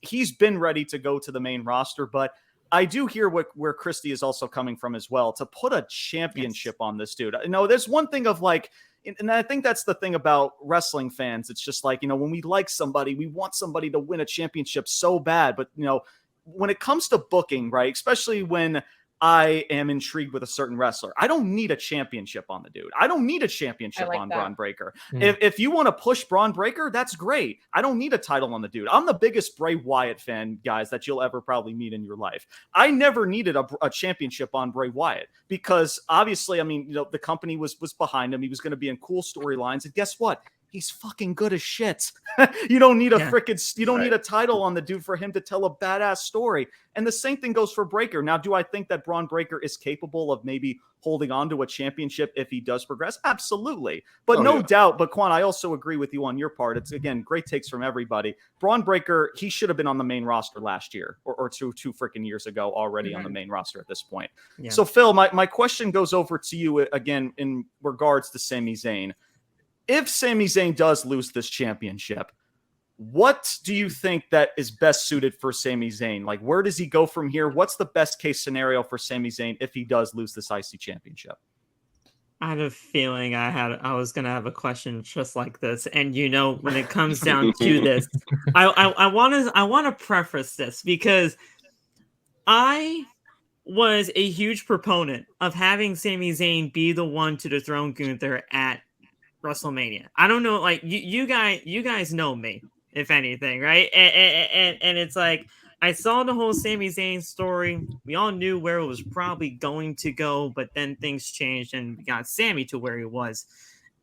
he's been ready to go to the main roster. But I do hear where Christy is also coming from as well, to put a championship on this dude. There's one thing of like, and I think that's the thing about wrestling fans. It's just like, when we like somebody, we want somebody to win a championship so bad. But, when it comes to booking, right, especially when I am intrigued with a certain wrestler, I don't need a championship on the dude. I don't need a championship on Bron Breakker. If you want to push Bron Breakker, that's great. I don't need a title on the dude. I'm the biggest Bray Wyatt fan, guys, that you'll ever probably meet in your life. I never needed a championship on Bray Wyatt because obviously, the company was behind him. He was going to be in cool storylines. And guess what? He's fucking good as shit. You don't need need a title on the dude for him to tell a badass story. And the same thing goes for Breakker. Now, do I think that Bron Breakker is capable of maybe holding on to a championship if he does progress? Absolutely. But no doubt. But Quan, I also agree with you on your part. It's, again, great takes from everybody. Bron Breakker, he should have been on the main roster last year or two freaking years ago already on the main roster at this point. Yeah. So, Phil, my question goes over to you again in regards to Sami Zayn. If Sami Zayn does lose this championship, what do you think that is best suited for Sami Zayn? Like, where does he go from here? What's the best case scenario for Sami Zayn if he does lose this IC championship? I had a feeling I was gonna have a question just like this, and when it comes down to this, I want to preface this because I was a huge proponent of having Sami Zayn be the one to dethrone Gunther at WrestleMania. I don't know, like you guys know me, if anything, right? And it's like I saw the whole Sami Zayn story. We all knew where it was probably going to go, but then things changed and we got Sami to where he was.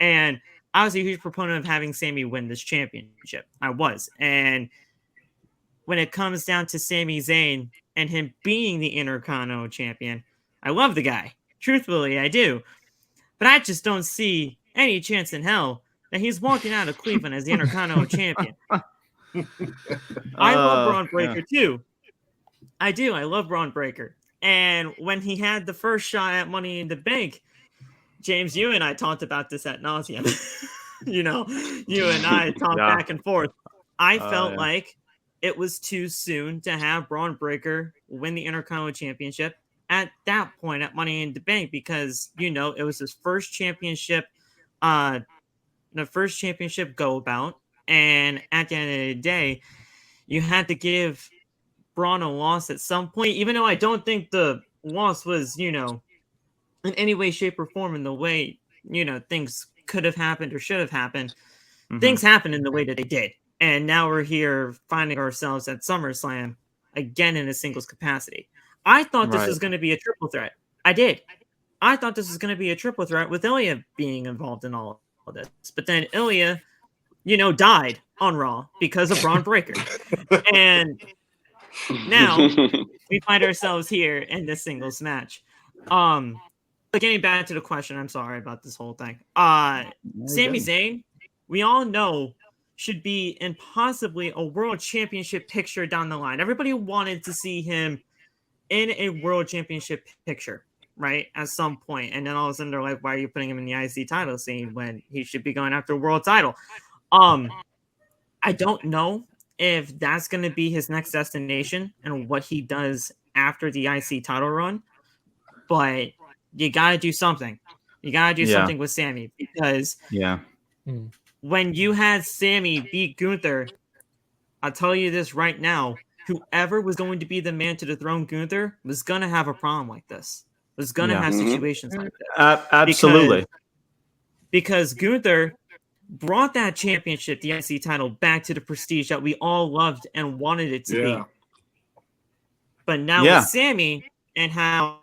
And I was a huge proponent of having Sami win this championship. I was. And when it comes down to Sami Zayn and him being the Intercontinental champion, I love the guy. Truthfully, I do. But I just don't see any chance in hell that he's walking out of Cleveland as the Intercontinental champion. I love Braun Breaker too. I do. I love Braun Breaker. And when he had the first shot at Money in the Bank, James, you and I talked about this ad nauseum. You and I talked back and forth. I felt like it was too soon to have Braun Breaker win the Intercontinental Championship at that point at Money in the Bank because, it was his first championship, go about. And at the end of the day, you had to give Braun a loss at some point, even though I don't think the loss was, in any way, shape, or form in the way, things could have happened or should have happened. Mm-hmm. Things happened in the way that they did. And now we're here finding ourselves at SummerSlam again in a singles capacity. I thought this was going to be a triple threat. I did. I thought this was going to be a triple threat with Ilya being involved in all of this. But then Ilya, died on Raw because of Braun Breaker. And now we find ourselves here in this singles match. But getting back to the question, I'm sorry about this whole thing. Sami Zayn, we all know, should be in possibly a world championship picture down the line. Everybody wanted to see him in a world championship picture, right? At some point. And then all of a sudden they're like, why are you putting him in the IC title scene when he should be going after a world title? I don't know if that's going to be his next destination and what he does after the IC title run, but you got to do something. You got to do something with Sami because when you had Sami beat Gunther, I'll tell you this right now, whoever was going to be the man to dethrone Gunther was going to have a problem like this. Was going to have situations like this. Absolutely. Because Gunther brought that championship, the IC title, back to the prestige that we all loved and wanted it to be. But now with Sami and how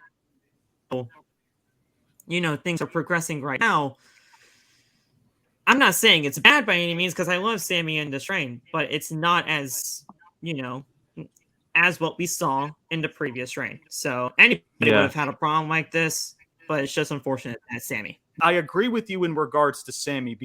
things are progressing right now, I'm not saying it's bad by any means because I love Sami in this reign, but it's not as as what we saw in the previous reign. So anybody would have had a problem like this, but it's just unfortunate that Sami. I agree with you in regards to Sami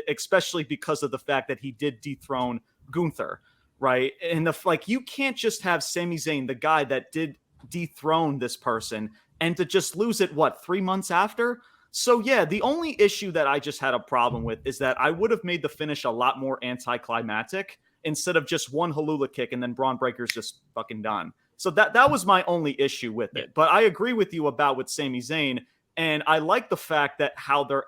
especially because of the fact that he did dethrone Gunther, right? And you can't just have Sami Zayn, the guy that did dethrone this person, and to just lose it 3 months after. So the only issue that I just had a problem with is that I would have made the finish a lot more anticlimactic instead of just one Halula kick and then Braun Breaker's just fucking done. So that was my only issue with it. But I agree with you about with Sami Zayn. And I like the fact that how they're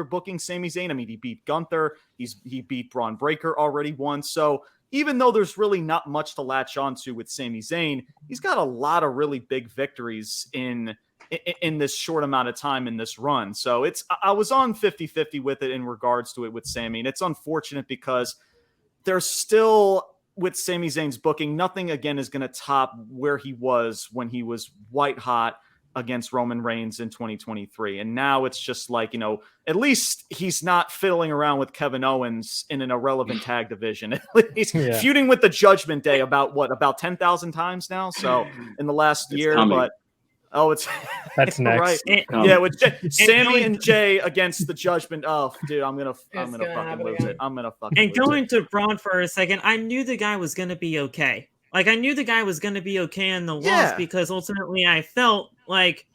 booking Sami Zayn. I mean, he beat Gunther. He beat Braun Breaker already once. So even though there's really not much to latch onto with Sami Zayn, he's got a lot of really big victories in this short amount of time in this run. So I was on 50-50 with it in regards to it with Sami. And it's unfortunate because there's still, with Sami Zayn's booking, nothing again is going to top where he was when he was white hot against Roman Reigns in 2023. And now it's just at least he's not fiddling around with Kevin Owens in an irrelevant tag division. He's feuding with the Judgment Day about 10,000 times now. So in the last year, coming. That's next. Right. With Sami and Jay against the Judgment. Oh, dude, I'm gonna fucking lose it. I'm gonna fucking. And going to Braun for a second, I knew the guy was gonna be okay. I knew the guy was gonna be okay in the loss because ultimately I felt like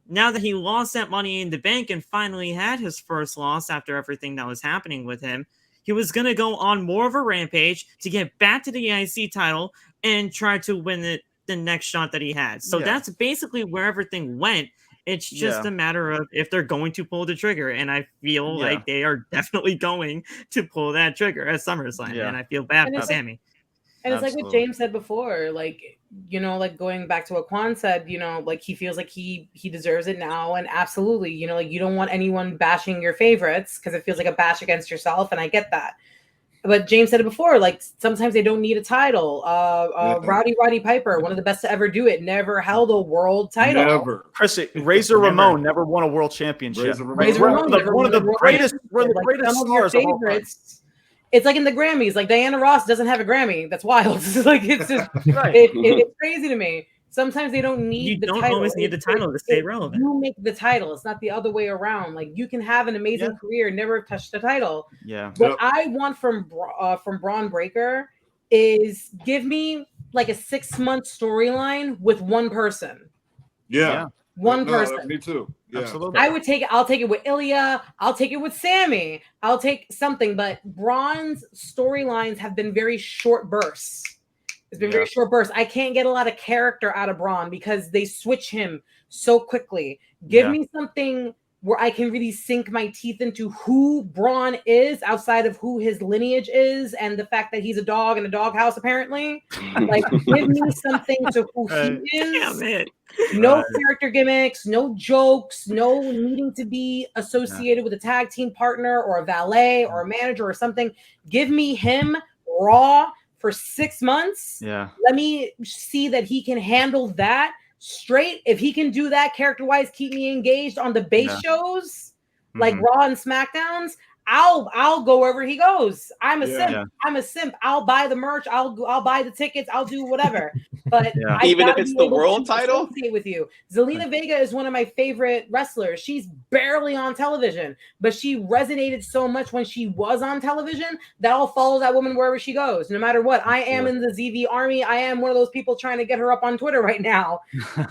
now that he lost that Money in the Bank and finally had his first loss after everything that was happening with him, he was gonna go on more of a rampage to get back to the IC title and try to win it the next shot that he had. So that's basically where everything went. It's just a matter of if they're going to pull the trigger, and I feel like they are definitely going to pull that trigger at SummerSlam, and I feel bad for Sami. And it's like what James said before, going back to what Quan said, he feels like he deserves it now, and absolutely, you don't want anyone bashing your favorites because it feels like a bash against yourself, and I get that. But James said it before, sometimes they don't need a title. Roddy Piper, one of the best to ever do it, never held a world title. Never. Chris, Razor Ramon never won a world championship. Razor Ramon, one of the greatest stars of all time. It's like in the Grammys, Diana Ross doesn't have a Grammy. That's wild. It's just, it's crazy to me. Sometimes they don't need You the don't title. always need the title to stay relevant. You make the title. It's not the other way around. Like you can have an amazing career, never touch the title. Yeah. What I want from Bron Breakker is give me like a 6-month storyline with one person. Yeah. One person. Me too. Yeah. Absolutely. I would take it. I'll take it with Ilya. I'll take it with Sami. I'll take something. But Bron's storylines have been very short bursts. It's been very short bursts. I can't get a lot of character out of Bron because they switch him so quickly. Give me something where I can really sink my teeth into who Bron is outside of who his lineage is and the fact that he's a dog in a doghouse, apparently. Like, give me something to who he is. Damn it. No character gimmicks, no jokes, no needing to be associated with a tag team partner or a valet or a manager or something. Give me him raw for 6 months. Yeah. Let me see that he can handle that straight. If he can do that character-wise, keep me engaged on the base shows, like Raw and SmackDowns, I'll go wherever he goes. I'm a simp. Yeah. I'm a simp. I'll buy the merch. I'll buy the tickets. I'll do whatever. But even if it's the world title, with you, Zelina Vega is one of my favorite wrestlers. She's barely on television, but she resonated so much when she was on television that I'll follow that woman wherever she goes, no matter what. I am in the ZV army. I am one of those people trying to get her up on Twitter right now.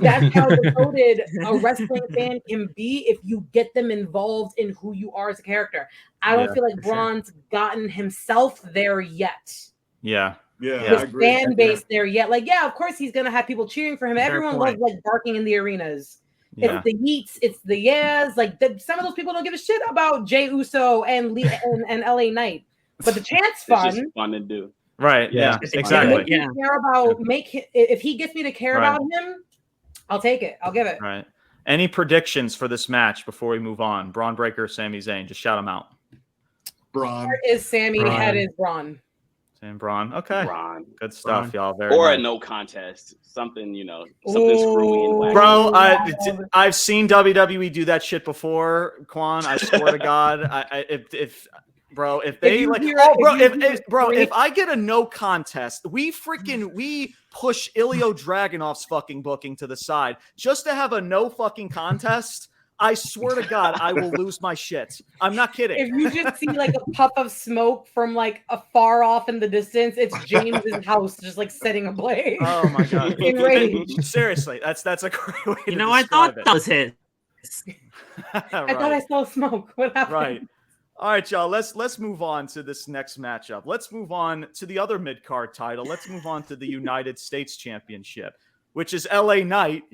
That's how devoted a wrestling fan can be if you get them involved in who you are as a character. I don't feel like Bron's gotten himself there yet. Yeah. His fan base there yet. Like, of course he's gonna have people cheering for him. Everyone loves like barking in the arenas. It's the yeets, it's the yes. Like some of those people don't give a shit about Jey Uso and LA Knight, but the chant's fun. It's just fun to do. Right. Yeah. Exactly. Care about if he gets me to care about him, I'll take it. I'll give it. Right. Any predictions for this match before we move on? Bron Breakker, Sami Zayn. Just shout them out. Bron. Heart is Sami. Head is Bron. Same Bron. Okay. Bron. Good stuff, y'all. Very or nice. a no contest. Something, something screwy and wacky. Bro, I've seen WWE do that shit before, Quan. I swear to God. If I get a no contest, we push Ilya Dragunov's fucking booking to the side just to have a no fucking contest. I swear to God, I will lose my shit. I'm not kidding. If you just see like a puff of smoke from like a far off in the distance, it's James's house just like setting ablaze. Oh my God. Seriously, that's a great way to describe I thought it. that was his. I thought I saw smoke. What happened? Right. All right, y'all. Let's move on to this next matchup. Let's move on to the other mid-card title. Let's move on to the United States Championship, which is LA Knight,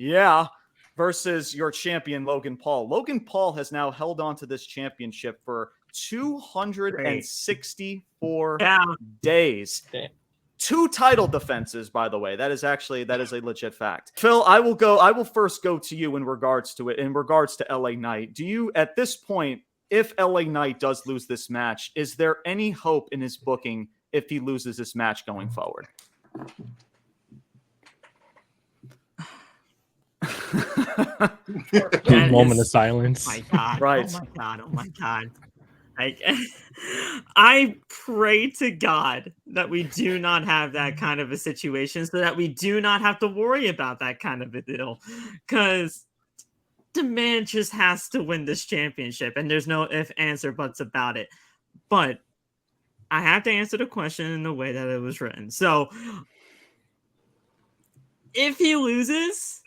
versus your champion Logan Paul. Logan Paul has now held on to this championship for 264 days. Damn. 2 title defenses, by the way. That is a legit fact. Phil, I will first go to you in regards to it. In regards to LA Knight, do you at this point, if LA Knight does lose this match, is there any hope in his booking if he loses this match going forward? Moment of silence. My God. Right. Oh my God. I pray to God that we do not have that kind of a situation so that we do not have to worry about that kind of a deal. Because the man just has to win this championship, and there's no if, ands, or buts about it. But I have to answer the question in the way that it was written. So if he loses,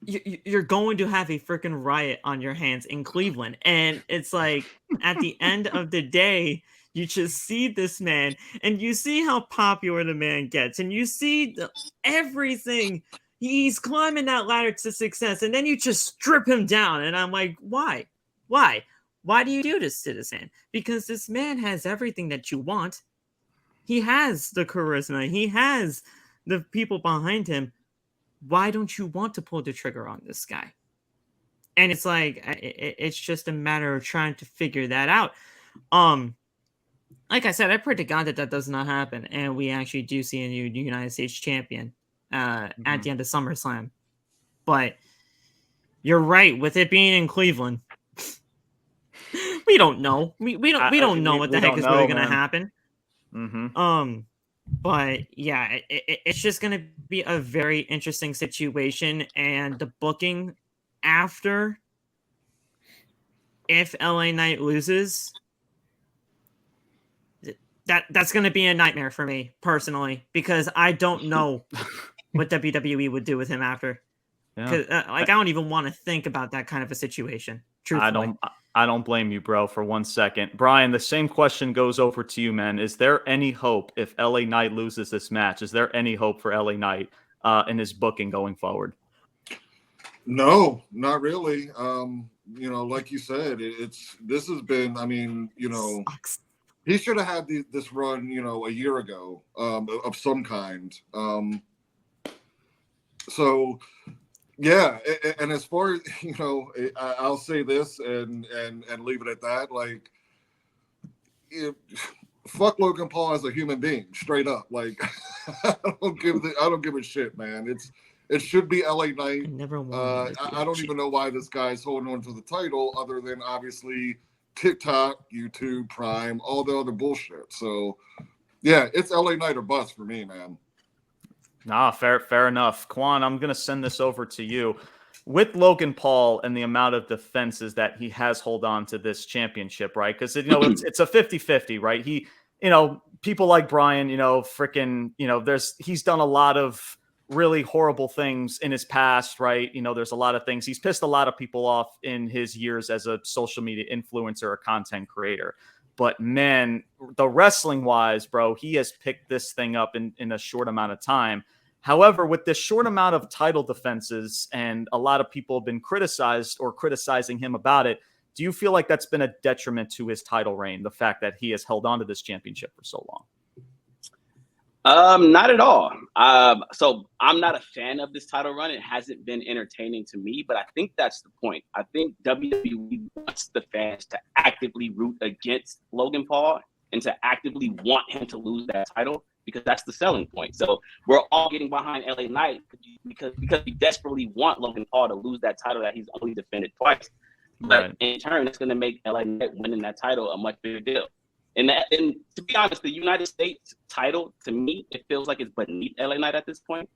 you're going to have a freaking riot on your hands in Cleveland. And it's like, at the end of the day, you just see this man and you see how popular the man gets. And you see everything. He's climbing that ladder to success. And then you just strip him down. And I'm like, why? Why do you do this to this man? Because this man has everything that you want. He has the charisma. He has the people behind him. Why don't you want to pull the trigger on this guy? And it's like, it's just a matter of trying to figure that out. Like I said, I pray to God that does not happen. And we actually do see a new United States champion at the end of SummerSlam. But you're right. With it being in Cleveland, we don't know. We don't know what the heck is really going to happen. But yeah, it's just going to be a very interesting situation. And the booking after, if LA Knight loses, that's going to be a nightmare for me personally, because I don't know what WWE would do with him after. Because I don't even want to think about that kind of a situation. Truthfully. I don't blame you, bro, for 1 second. Brian, the same question goes over to you, man. Is there any hope if LA Knight loses this match? Is there any hope for LA Knight in his booking going forward? No, not really. Like you said, this has been, Sucks. he should have had this run, a year ago, of some kind. So yeah, and as far as I'll say this and leave it at that. Like, fuck Logan Paul as a human being, straight up. Like, I don't give a shit, man. It should be LA Knight. I don't even know why this guy's holding on to the title, other than obviously TikTok, YouTube, Prime, all the other bullshit. So yeah, it's LA Knight or bust for me, man. Nah, fair enough. Quan, I'm going to send this over to you. With Logan Paul and the amount of defenses that he has hold on to this championship, right? Because, it's a 50-50, right? He, people like Brian, he's done a lot of really horrible things in his past, right? There's a lot of things. He's pissed a lot of people off in his years as a social media influencer or content creator. But man, the wrestling wise, bro, he has picked this thing up in a short amount of time. However, with this short amount of title defenses, and a lot of people have been criticizing him about it, do you feel like that's been a detriment to his title reign, the fact that he has held on to this championship for so long? Not at all. So I'm not a fan of this title run. It hasn't been entertaining to me, but I think that's the point. I think WWE wants the fans to actively root against Logan Paul and to actively want him to lose that title, because that's the selling point. So we're all getting behind LA Knight because we desperately want Logan Paul to lose that title that he's only defended twice. But in turn, it's going to make LA Knight winning that title a much bigger deal. And to be honest, the United States title, to me, it feels like it's beneath LA Knight at this point.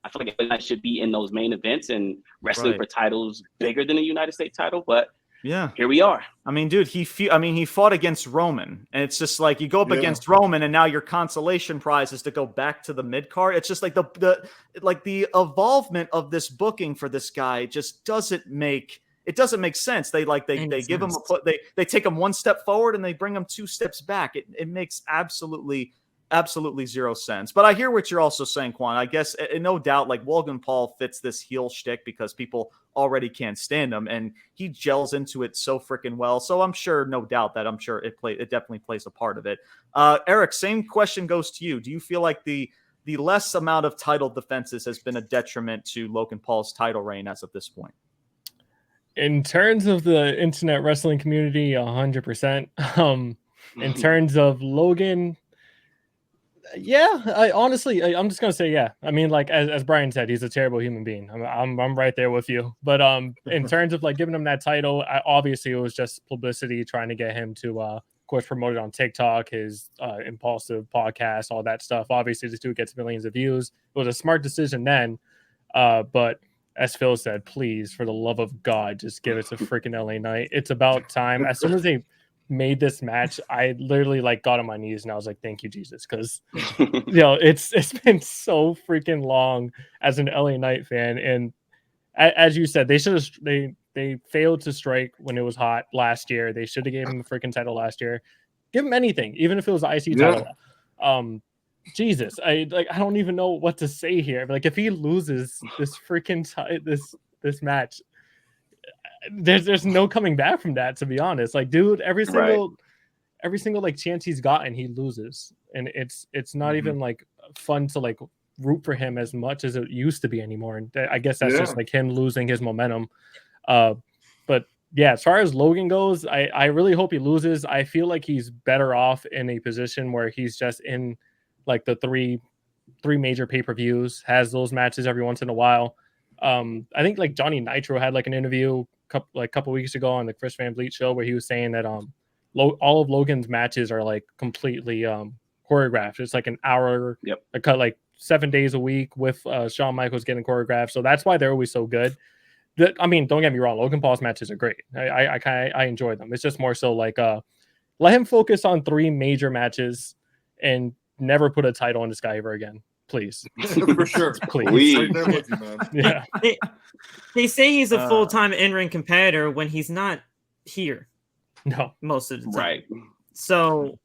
I feel like LA Knight should be in those main events and wrestling for titles bigger than the United States title. But yeah, here we are. I mean, dude, he fought against Roman, and it's just like you go up against Roman, and now your consolation prize is to go back to the mid card. It's just like the evolvement of this booking for this guy just doesn't make. It doesn't make sense. They give him they take him one step forward and they bring him 2 steps back. It makes absolutely zero sense. But I hear what you're also saying, Quan. I guess no doubt, like, Logan Paul fits this heel shtick because people already can't stand him, and he gels into it so freaking well. So I'm sure, no doubt that it definitely plays a part of it. Eric, same question goes to you. Do you feel like the less amount of title defenses has been a detriment to Logan Paul's title reign as of this point? In terms of the internet wrestling community, 100%. In terms of Logan, I'm just gonna say yeah. I mean, like as Brian said, he's a terrible human being. I'm right there with you. But in terms of like giving him that title, obviously it was just publicity, trying to get him to, of course, promote it on TikTok, his impulsive podcast, all that stuff. Obviously, this dude gets millions of views. It was a smart decision then, but as Phil said, please, for the love of God, just give it to freaking LA Knight. It's about time. As soon as they made this match, I literally got on my knees and I was like, thank you, Jesus. Because, it's been so freaking long as an LA Knight fan. And as you said, they failed to strike when it was hot last year. They should have gave him the freaking title last year. Give him anything, even if it was the IC title. Jesus, I don't even know what to say here. Like, if he loses this freaking this match, there's no coming back from that. To be honest, like, dude, every single like chance he's gotten, he loses, and it's not even like fun to like root for him as much as it used to be anymore. And I guess that's just like him losing his momentum. But yeah, as far as Logan goes, I really hope he loses. I feel like he's better off in a position where he's just in like the three major pay-per-views, has those matches every once in a while. I think like Johnny Nitro had like an interview a couple weeks ago on the Chris Van Vliet show where he was saying that all of Logan's matches are like completely choreographed. It's like an hour, a cut like 7 days a week with Shawn Michaels getting choreographed. So that's why they're always so good. I mean, don't get me wrong, Logan Paul's matches are great. I enjoy them. It's just more so like let him focus on 3 major matches and never put a title on this guy ever again. Please. For sure. Please. Right there with you, man. Yeah. They say he's a full-time in-ring competitor when he's not here. No. Most of the time. Right. So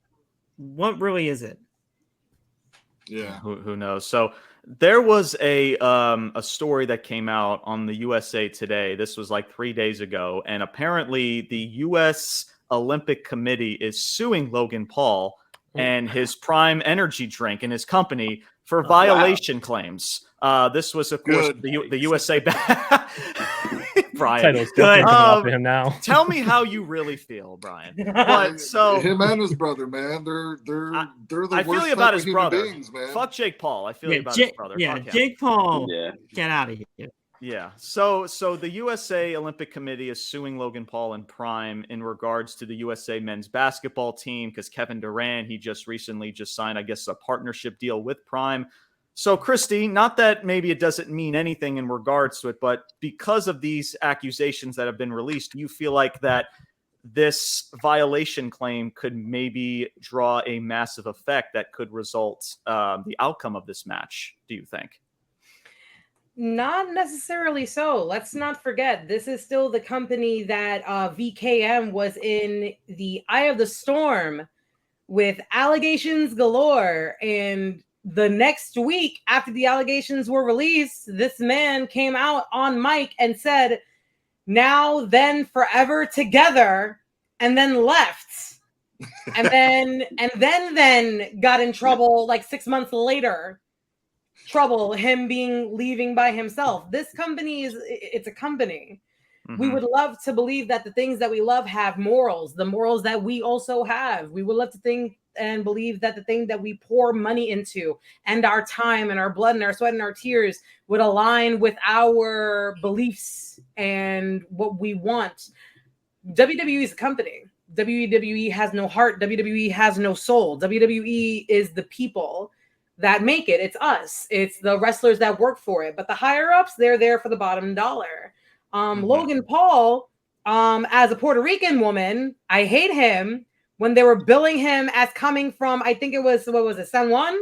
what really is it? Yeah. Who knows? So there was a story that came out on the USA Today. This was like 3 days ago, and apparently the U.S. Olympic Committee is suing Logan Paul and his Prime Energy drink and his company for violation claims. This was, of course, the USA. Brian, Title's definitely coming off of him now. Tell me how you really feel, Brian. But so him and his brother, man, they're the I worst feel you about type his of human brother. beings, man. Fuck Jake Paul. I feel you about his brother. Yeah, Fuck him. Jake Paul. Yeah. Get out of here. Yeah. So the USA Olympic Committee is suing Logan Paul and Prime in regards to the USA men's basketball team because Kevin Durant, he just recently signed, I guess, a partnership deal with Prime. So, Christy, not that maybe it doesn't mean anything in regards to it, but because of these accusations that have been released, do you feel like that this violation claim could maybe draw a massive effect that could result the outcome of this match, do you think? Not necessarily so. Let's not forget, this is still the company that VKM was in the eye of the storm with allegations galore. And the next week after the allegations were released, this man came out on mic and said, now, then, forever together, and then left. And then got in trouble like 6 months later. Him leaving by himself. This company it's a company. Mm-hmm. We would love to believe that the things that we love have morals, the morals that we also have. We would love to think and believe that the thing that we pour money into and our time and our blood and our sweat and our tears would align with our beliefs and what we want. WWE is a company. WWE has no heart. WWE has no soul. WWE is the people that make it. It's us. It's the wrestlers that work for it. But the higher ups, they're there for the bottom dollar. Logan Paul, as a Puerto Rican woman, I hate him when they were billing him as coming from, I think it was, what was it, San Juan?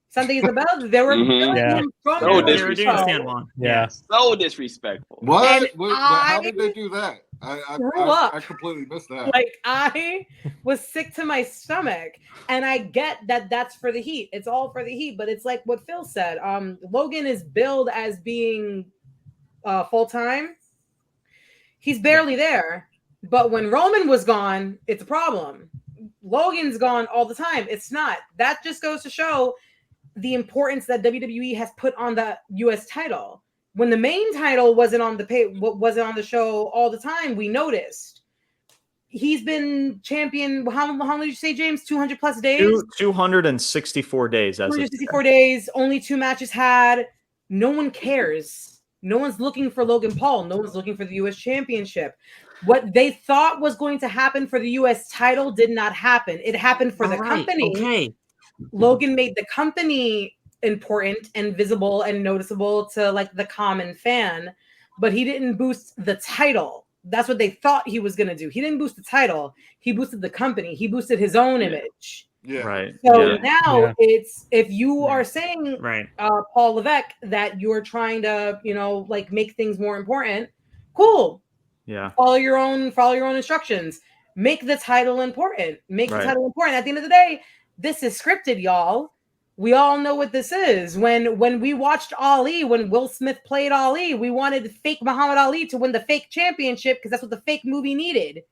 Santa Isabel? They were billing him from so disrespectful. San Juan. Yeah. So disrespectful. What? How did they do that? I completely missed that. Like, I was sick to my stomach, and I get that that's for the heat. It's all for the heat, but it's like what Phil said. Logan is billed as being full-time. He's barely there, but when Roman was gone, it's a problem. Logan's gone all the time. It's not. That just goes to show the importance that WWE has put on the U.S. title. When the main title wasn't on the show all the time, we noticed. He's been champion. How long did you say, James? 200 plus days? 264 days. 264 days. Only 2 matches had. No one cares. No one's looking for Logan Paul. No one's looking for the U.S. Championship. What they thought was going to happen for the U.S. title did not happen. It happened for the company. Okay. Logan made the company important and visible and noticeable to like the common fan, but he didn't boost the title. That's what they thought he was going to do. He didn't boost the title. He boosted the company. He boosted his own image. Yeah. Right. So now it's, if you are saying, right, Paul Levesque, that you're trying to, like make things more important, cool. Yeah. Follow your own instructions. Make the title important. Make the title important. At the end of the day, this is scripted, y'all. We all know what this is. When we watched Ali, when Will Smith played Ali, we wanted fake Muhammad Ali to win the fake championship because that's what the fake movie needed.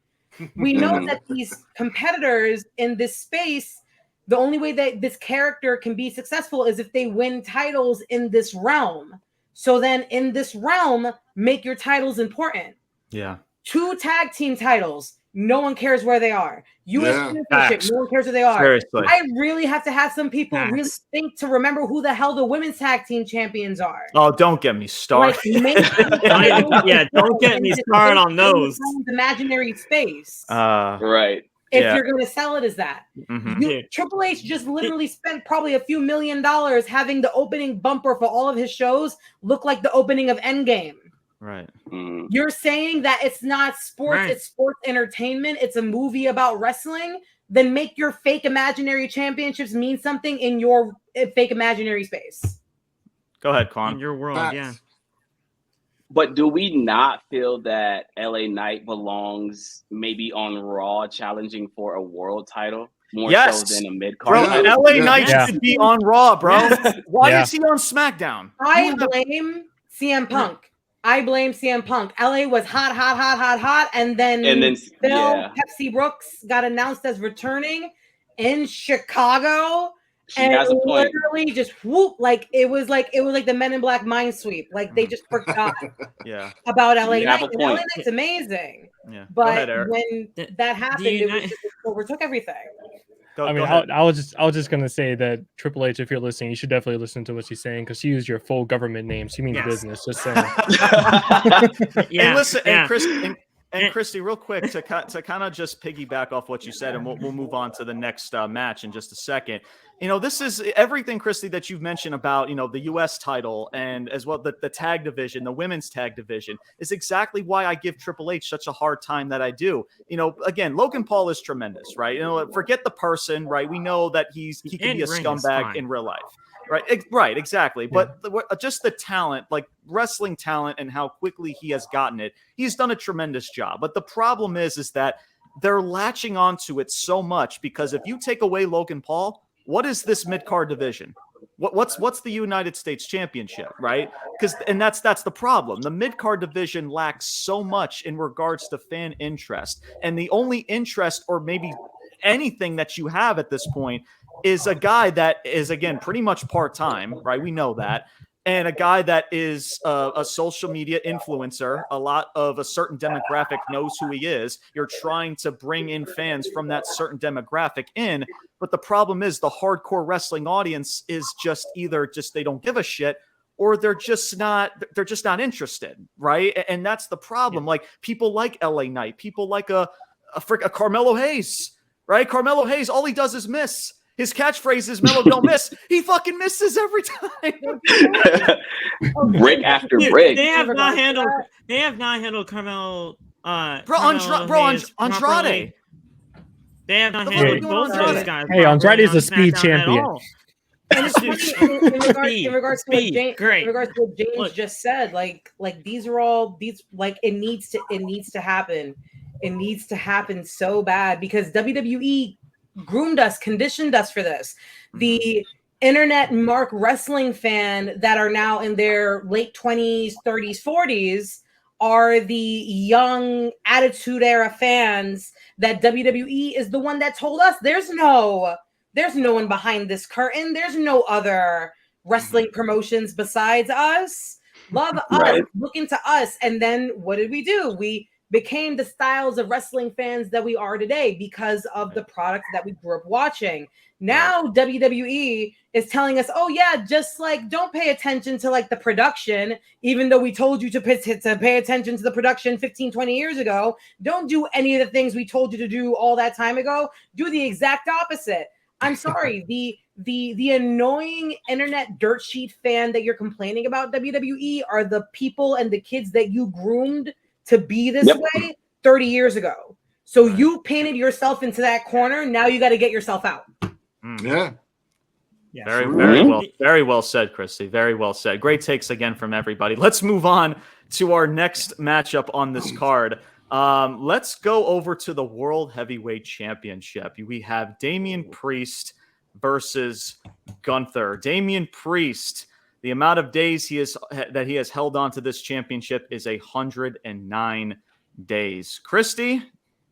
We know that these competitors in this space, the only way that this character can be successful is if they win titles in this realm. So then in this realm, make your titles important. Yeah. 2 tag team titles. No one cares where they are. U.S. Championship, no one cares where they are. Seriously. I really have to have some people really think to remember who the hell the women's tag team champions are. Oh, don't get me started. Don't get me started on those. Imaginary space. Right. if you're going to sell it as that. Mm-hmm. Triple H just literally spent probably a few $1 million having the opening bumper for all of his shows look like the opening of Endgame. Right. You're saying that it's not sports, it's sports entertainment, it's a movie about wrestling, then make your fake imaginary championships mean something in your fake imaginary space. Go ahead, Quan. In your world, yeah. But do we not feel that LA Knight belongs maybe on Raw challenging for a world title more so than a mid-card title? LA Knight should be on Raw, bro. Why is he on SmackDown? I blame CM Punk. LA was hot, and then Phil Pepsi Brooks got announced as returning in Chicago. And literally just whoop, like it was like the Men in Black mind sweep. Like they just forgot about LA Knight. LA Knight's amazing. Yeah. But when that happened, it just overtook everything. I was just gonna say that Triple H, if you're listening, you should definitely listen to what she's saying because she used your full government name. She means business. Just saying. And listen, and Christy, real quick to kind of just piggyback off what you said, and we'll move on to the next match in just a second. This is everything, Christy, that you've mentioned about, the U.S. title and as well the tag division, the women's tag division is exactly why I give Triple H such a hard time that I do. Again, Logan Paul is tremendous, right? Forget the person, right? We know that he can be a scumbag in real life. Right, exactly. But just the talent, like wrestling talent and how quickly he has gotten it, he's done a tremendous job. But the problem is that they're latching onto it so much because if you take away Logan Paul, what is this mid-card division? What's the United States Championship, right? And that's the problem. The mid-card division lacks so much in regards to fan interest. And the only interest or maybe anything that you have at this point is a guy that is, again, pretty much part-time, right? We know that. And a guy that is a social media influencer. A lot of a certain demographic knows who he is. You're trying to bring in fans from that certain demographic in. But the problem is the hardcore wrestling audience is just either they don't give a shit or they're just not interested, right? And that's the problem. Like people like LA Knight, people like a Carmelo Hayes, right? Carmelo Hayes, all he does is miss. His catchphrase is "Melo don't miss." He fucking misses every time. Brick after brick. They have not handled Carmelo. Andrade. They have not handled both of those guys. Hey, Andrade's a speed champion. And it's funny in regards to what James just said. Like these are all it needs to happen. It needs to happen so bad because WWE groomed us, conditioned us for this. The internet mark wrestling fan that are now in their late 20s, 30s, 40s are the young attitude era fans that WWE is the one that told us there's no one behind this curtain. There's no other wrestling promotions besides us. Love us, look into us. And then what did we do? We became the styles of wrestling fans that we are today because of the products that we grew up watching. Now WWE is telling us, oh yeah, just don't pay attention to the production, even though we told you to pay attention to the production 15, 20 years ago. Don't do any of the things we told you to do all that time ago. Do the exact opposite. I'm sorry, the annoying internet dirt sheet fan that you're complaining about WWE are the people and the kids that you groomed to be this way 30 years ago. So you painted yourself into that corner. Now you got to get yourself out. Yeah. Very well said, Christy. Very well said. Great takes again from everybody. Let's move on to our next matchup on this card. Let's go over to the World Heavyweight Championship. We have Damian Priest versus Gunther. Damian Priest, the amount of days he has held on to this championship is 109 days. Christy,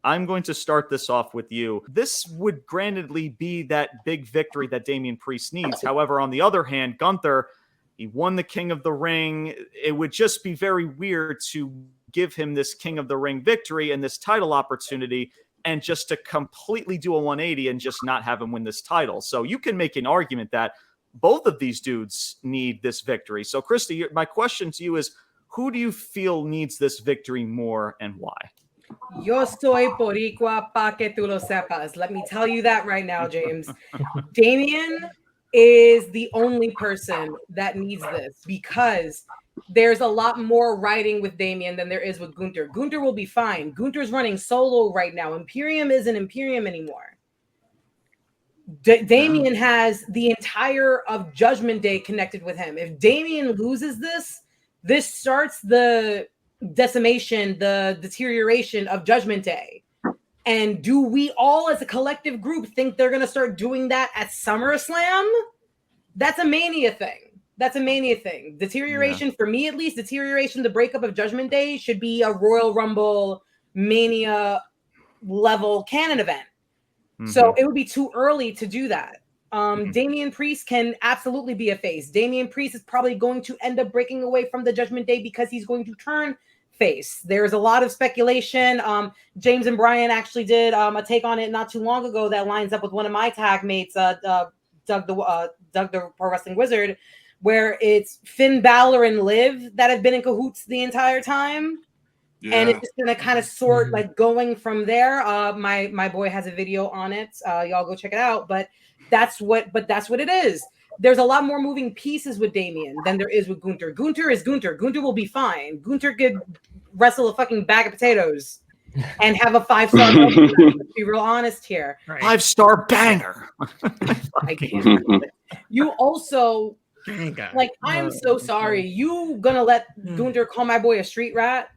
I'm going to start this off with you. This would grantedly be that big victory that Damian Priest needs. However, on the other hand, Gunther, he won the King of the Ring. It would just be very weird to give him this King of the Ring victory and this title opportunity and just to completely do a 180 and just not have him win this title. So you can make an argument that both of these dudes need this victory. So, Christy, my question to you is, who do you feel needs this victory more and why? Yo soy Boricua pa que tú lo sepas. Let me tell you that right now, James. Damian is the only person that needs this because there's a lot more riding with Damian than there is with Gunther. Gunther will be fine. Gunther's running solo right now. Imperium isn't Imperium anymore. Damian has the entire of Judgment Day connected with him. If Damian loses this starts the decimation, the deterioration of Judgment Day. And do we all as a collective group think they're going to start doing that at SummerSlam? That's a Mania thing. Deterioration, for me at least, the breakup of Judgment Day should be a Royal Rumble Mania level canon event. So it would be too early to do that. Damian Priest can absolutely be a face. Damian Priest is probably going to end up breaking away from the Judgment Day because he's going to turn face. There's a lot of speculation. James and Brian actually did a take on it not too long ago that lines up with one of my tag mates, Doug the Pro Wrestling Wizard, where it's Finn Balor and Liv that have been in cahoots the entire time. Yeah. And it's just gonna kind of sort like going from there. My boy has a video on it. Y'all go check it out. But that's what it is. There's a lot more moving pieces with Damian than there is with Gunther. Gunther is Gunther. Gunther will be fine. Gunther could wrestle a fucking bag of potatoes and have a 5-star. Let's be real honest here. Right. 5-star banger. I can't. You also like. I'm so sorry. You gonna let Gunther call my boy a street rat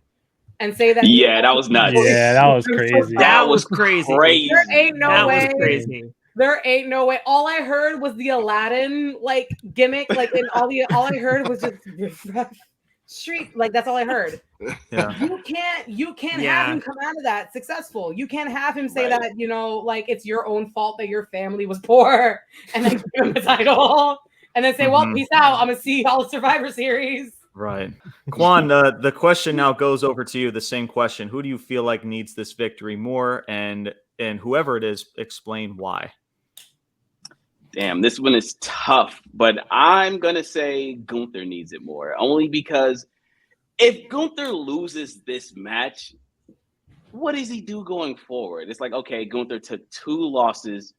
and say that? Yeah, that was nuts. Yeah, that was crazy. That was crazy. There ain't no way. Was crazy. There ain't no way. All I heard was the Aladdin like gimmick, like, and all I heard was just street. Like, that's all I heard. Yeah. You can't have him come out of that successful. You can't have him say that, like it's your own fault that your family was poor, and then give him the title, and then say, well, peace out. I'm gonna see y'all Survivor Series. Right. Quan, the question now goes over to you. The same question. Who do you feel like needs this victory more? And whoever it is, explain why. Damn, this one is tough, but I'm going to say Gunther needs it more. Only because if Gunther loses this match, what does he do going forward? It's like, okay, Gunther took 2 losses,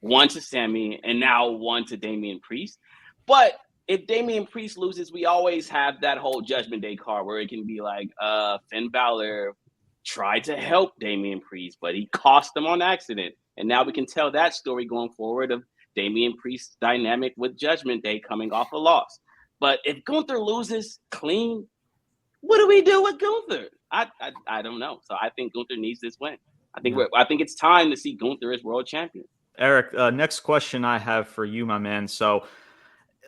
1 to Sami, and now 1 to Damian Priest. But if Damian Priest loses, we always have that whole Judgment Day card where it can be like Finn Balor tried to help Damian Priest, but he cost him on accident. And now we can tell that story going forward of Damian Priest's dynamic with Judgment Day coming off a loss. But if Gunther loses clean, what do we do with Gunther? I don't know. So I think Gunther needs this win. I think it's time to see Gunther as world champion. Eric, next question I have for you, my man. So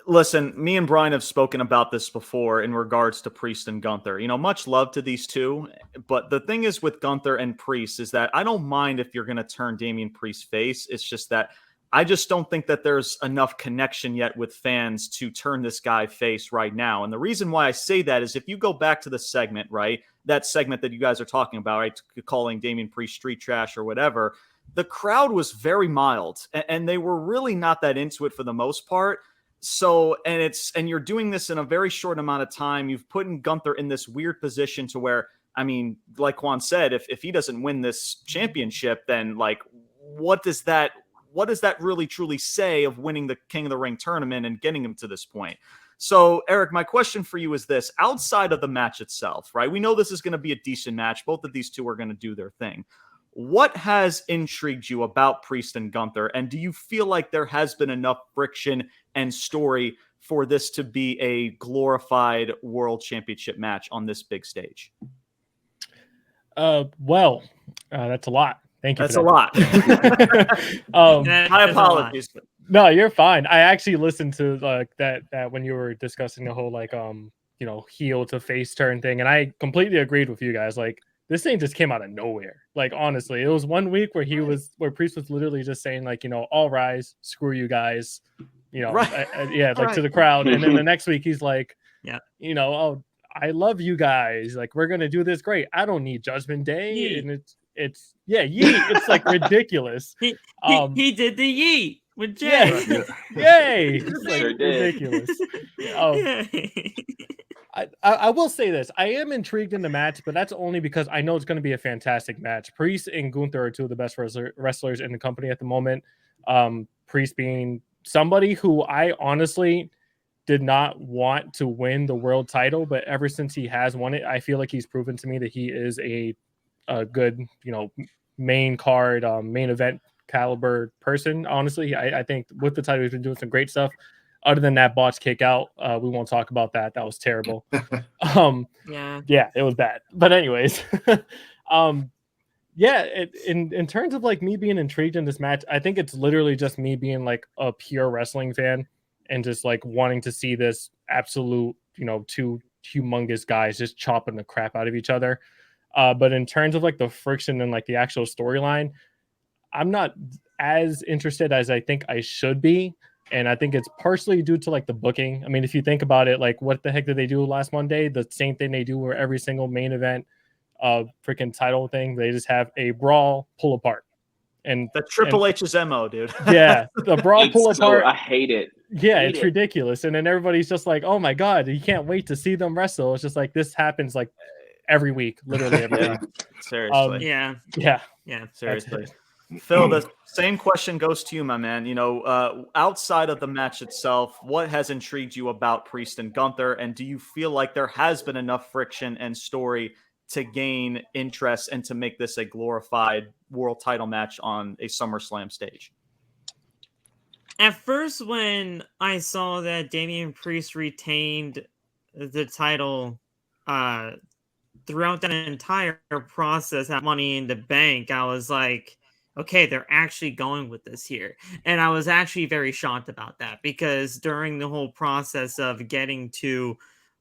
listen, me and Brian have spoken about this before in regards to Priest and Gunther. Much love to these two. But the thing is with Gunther and Priest is that I don't mind if you're going to turn Damian Priest face. It's just that I just don't think that there's enough connection yet with fans to turn this guy face right now. And the reason why I say that is if you go back to the segment, right, that segment that you guys are talking about, right, calling Damian Priest street trash or whatever, the crowd was very mild and they were really not that into it for the most part. So, and you're doing this in a very short amount of time. You've put Gunther in this weird position to where, I mean, like Juan said, if he doesn't win this championship, then like, what does that really truly say of winning the King of the Ring tournament and getting him to this point? So, Eric, my question for you is this: outside of the match itself, right? We know this is going to be a decent match. Both of these two are going to do their thing. What has intrigued you about Priest and Gunther? And do you feel like there has been enough friction and story for this to be a glorified world championship match on this big stage? That's a lot. Thank you. That's a lot. My apologies. No, you're fine. I actually listened to that when you were discussing the whole heel to face turn thing, and I completely agreed with you guys. Like, this thing just came out of nowhere. Like, honestly, it was one week where Priest was literally just saying all rise, screw you guys, right. To the crowd, and then the next week he's like, oh, I love you guys. Like, we're gonna do this great. I don't need Judgment Day, yeet. And it's yeet. It's like ridiculous. He did the yeet with Jay. Yeah. Yay! It's like ridiculous. I will say this. I am intrigued in the match, but that's only because I know it's going to be a fantastic match. Priest and Gunther are two of the best wrestlers in the company at the moment. Priest being somebody who I honestly did not want to win the world title, but ever since he has won it, I feel like he's proven to me that he is a good, main card, main event caliber person. Honestly, I think with the title, he's been doing some great stuff. Other than that botch kick out, we won't talk about that. That was terrible. Yeah, it was bad. But anyways, in terms of like me being intrigued in this match, I think it's literally just me being like a pure wrestling fan and just like wanting to see this absolute, two humongous guys just chopping the crap out of each other. But in terms of like the friction and like the actual storyline, I'm not as interested as I think I should be. And I think it's partially due to like the booking. I mean, if you think about it, like what the heck did they do last Monday? The same thing they do where every single main event freaking title thing, they just have a brawl pull apart. And the Triple H's MO, dude. Yeah, the brawl pull apart. I hate it. Yeah, it's ridiculous. And then everybody's just like, oh my God, you can't wait to see them wrestle. It's just like this happens like every week, literally every week. Seriously. Yeah. Seriously. Phil, the same question goes to you, my man. Outside of the match itself, what has intrigued you about Priest and Gunther? And do you feel like there has been enough friction and story to gain interest and to make this a glorified world title match on a SummerSlam stage? At first, when I saw that Damian Priest retained the title throughout that entire process at Money in the Bank, I was like, okay, they're actually going with this here. And I was actually very shocked about that because during the whole process of getting to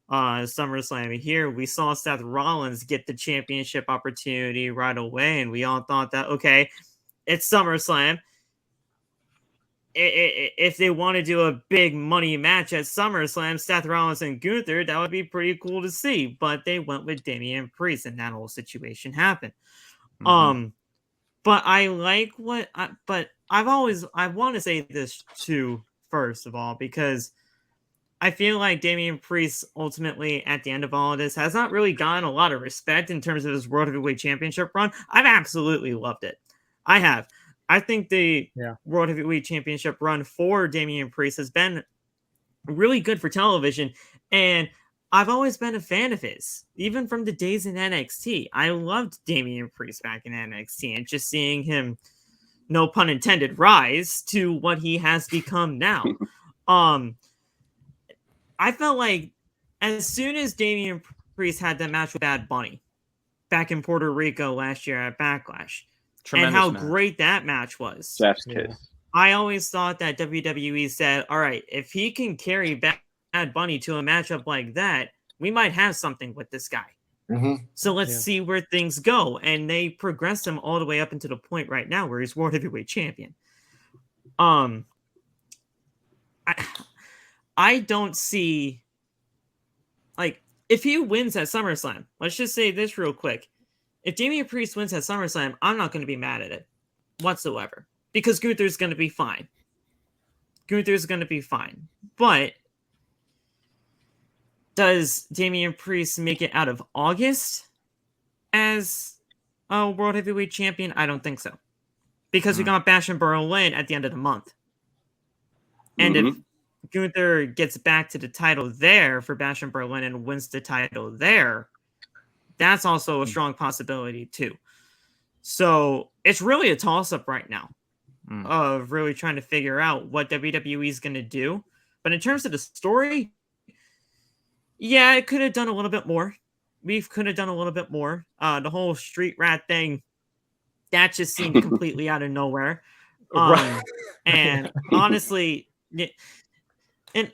SummerSlam here, we saw Seth Rollins get the championship opportunity right away. And we all thought that, okay, it's SummerSlam. If they want to do a big money match at SummerSlam, Seth Rollins and Gunther, that would be pretty cool to see. But they went with Damian Priest and that whole situation happened. Mm-hmm. But I like but I want to say this too, first of all, because I feel like Damian Priest ultimately at the end of all of this has not really gotten a lot of respect in terms of his World Heavyweight Championship run. I've absolutely loved it. I have. I think the World Heavyweight Championship run for Damian Priest has been really good for television. And I've always been a fan of his, even from the days in NXT. I loved Damian Priest back in NXT and just seeing him, no pun intended, rise to what he has become now. I felt like as soon as Damian Priest had that match with Bad Bunny back in Puerto Rico last year at Backlash, and how great that match was. Chef's kiss. I always thought that WWE said, all right, if he can carry Bad Bunny to a matchup like that, we might have something with this guy. Mm-hmm. So let's see where things go. And they progressed him all the way up into the point right now where he's World Heavyweight Champion. I don't see, like, if he wins at SummerSlam, let's just say this real quick. If Damian Priest wins at SummerSlam, I'm not going to be mad at it whatsoever because Gunther's going to be fine. But does Damian Priest make it out of August as a World Heavyweight Champion? I don't think so. Because we got Bash in Berlin at the end of the month. And if Gunther gets back to the title there for Bash in Berlin and wins the title there, that's also a strong possibility too. So it's really a toss-up right now of really trying to figure out what WWE is going to do. But in terms of the story, yeah, it could have done a little bit more. We could have done a little bit more. The whole street rat thing, that just seemed completely out of nowhere. And honestly, and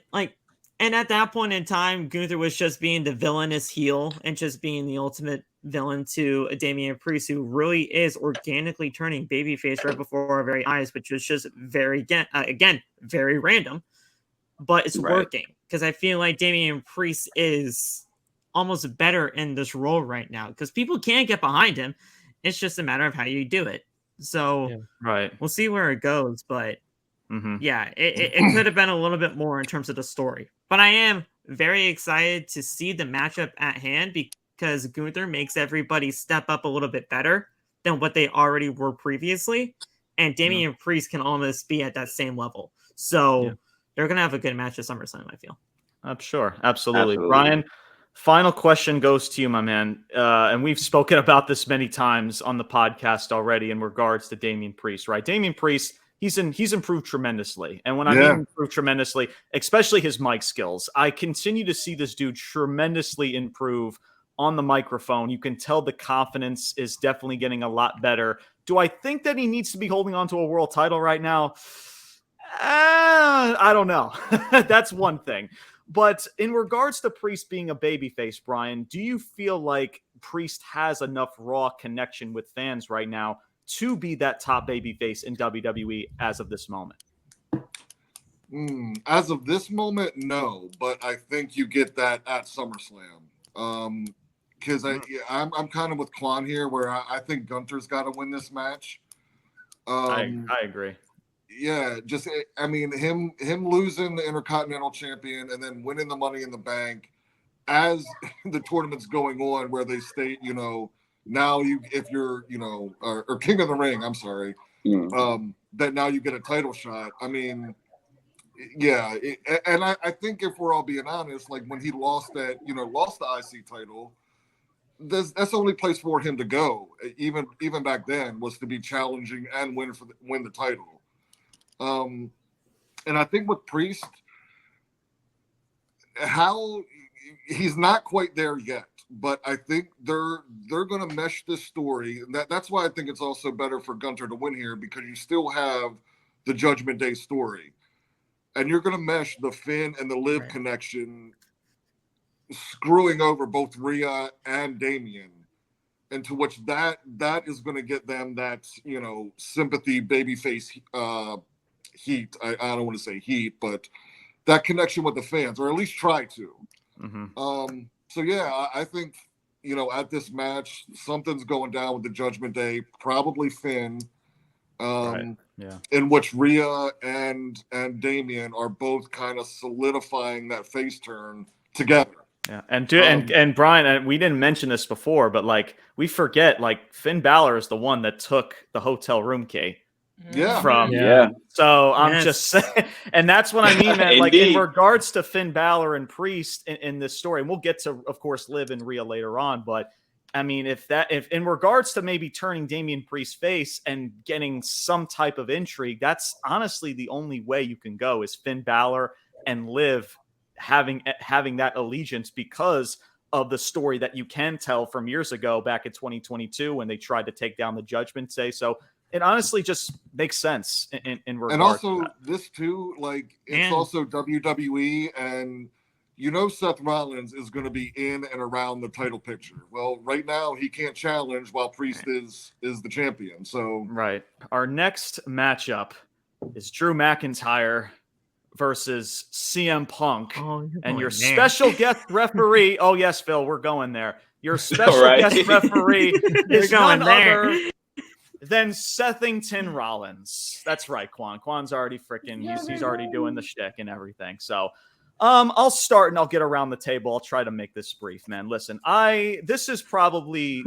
at that point in time, Gunther was just being the villainous heel and just being the ultimate villain to a Damian Priest, who really is organically turning babyface right before our very eyes, which was just very, again, very random, but it's working because I feel like Damian Priest is almost better in this role right now because people can't get behind him. It's just a matter of how you do it. So we'll see where it goes, but it could have been a little bit more in terms of the story. But I am very excited to see the matchup at hand because Gunther makes everybody step up a little bit better than what they already were previously. And Damian Priest can almost be at that same level. So they're going to have a good match at SummerSlam, I feel. I'm sure. Absolutely. Brian, final question goes to you, my man. And we've spoken about this many times on the podcast already in regards to Damian Priest, right? Damian Priest, he's improved tremendously. And when I mean improved tremendously, especially his mic skills, I continue to see this dude tremendously improve on the microphone. You can tell the confidence is definitely getting a lot better. Do I think that he needs to be holding on to a world title right now? I don't know. That's one thing. But in regards to Priest being a babyface, Brian, do you feel like Priest has enough raw connection with fans right now to be that top babyface in WWE as of this moment? As of this moment, no. But I think you get that at SummerSlam. Because I'm kind of with Quan here, where I think Gunther's got to win this match. I agree. Yeah, just I mean him losing the Intercontinental Champion and then winning the Money in the Bank as the tournament's going on, where they state, now if you're or King of the Ring, I'm sorry, that now you get a title shot. I mean, yeah, and I think if we're all being honest, like when he lost the IC title, that's the only place for him to go. Even back then was to be challenging and win the title. And I think with Priest, he's not quite there yet, but I think they're going to mesh this story. And that's why I think it's also better for Gunther to win here, because you still have the Judgment Day story, and you're going to mesh the Finn and the Liv connection, screwing over both Rhea and Damian, into which that is going to get them that sympathy babyface heat. I don't want to say heat, but that connection with the fans, or at least try to. So yeah, I think at this match something's going down with the Judgment Day, probably Finn, in which Rhea and Damian are both kind of solidifying that face turn together. Yeah, and Brian, and we didn't mention this before, but like we forget, like Finn Balor is the one that took the hotel room key. So I'm just saying, and that's what I mean, man. Like in regards to Finn Balor and Priest in this story, and we'll get to, of course, Liv and Rhea later on, but I mean, if in regards to maybe turning Damian Priest's face and getting some type of intrigue, that's honestly the only way you can go, is Finn Balor and Liv having that allegiance, because of the story that you can tell from years ago back in 2022 when they tried to take down the Judgment Day. So it honestly just makes sense in regards. And also to that. This too, like it's also WWE, and Seth Rollins is going to be in and around the title picture. Well, right now he can't challenge while Priest is the champion. So our next matchup is Drew McIntyre versus CM Punk, and your special guest referee. Oh yes, Phil, we're going there. Your special guest referee is none other than Sethington Rollins. That's right, Quan. Quan's already he's already doing the shtick and everything. So I'll start and I'll get around the table. I'll try to make this brief, man. Listen, this is probably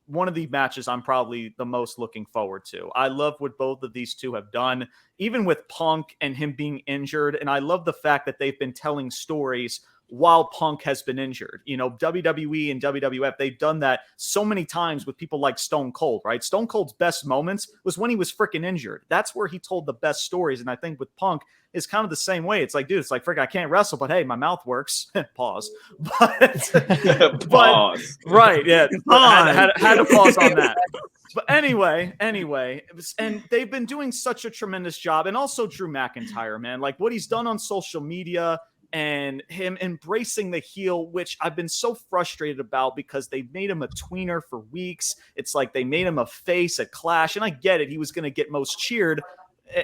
one of the matches I'm probably the most looking forward to. I love what both of these two have done, even with Punk and him being injured. And I love the fact that they've been telling stories while Punk has been injured. WWE and WWF, they've done that so many times with people like Stone Cold, right? Stone Cold's best moments was when he was freaking injured. That's where he told the best stories. And I think with Punk, it's kind of the same way. It's like, dude, it's like, frick, I can't wrestle, but hey, my mouth works. Pause. Pause. Right, yeah. Had to pause on that. But anyway, and they've been doing such a tremendous job. And also Drew McIntyre, man, like what he's done on social media, and him embracing the heel, which I've been so frustrated about because they made him a tweener for weeks. It's like they made him a face at Clash, and I get it. He was going to get most cheered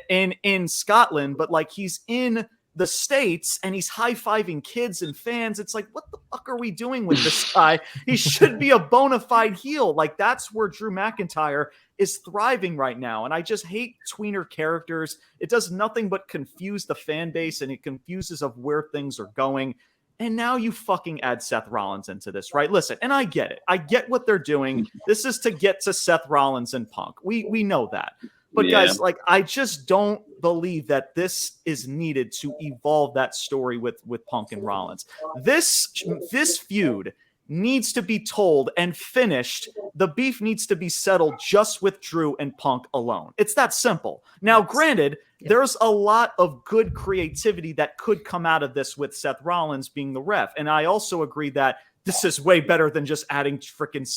in Scotland, but like he's in the States and he's high-fiving kids and fans. It's like, what the fuck are we doing with this guy? He should be a bona fide heel. Like, that's where Drew McIntyre is thriving right now. And I just hate tweener characters. It does nothing but confuse the fan base, and it confuses of where things are going. And now you fucking add Seth Rollins into this, right? Listen, and I get it. I get what they're doing. This is to get to Seth Rollins and Punk. We know that. But guys, like, I just don't believe that this is needed to evolve that story with Punk and Rollins. This feud needs to be told and finished. The beef needs to be settled just with Drew and Punk alone. It's that simple. Now, granted, there's a lot of good creativity that could come out of this with Seth Rollins being the ref. And I also agree that this is way better than just adding frickin'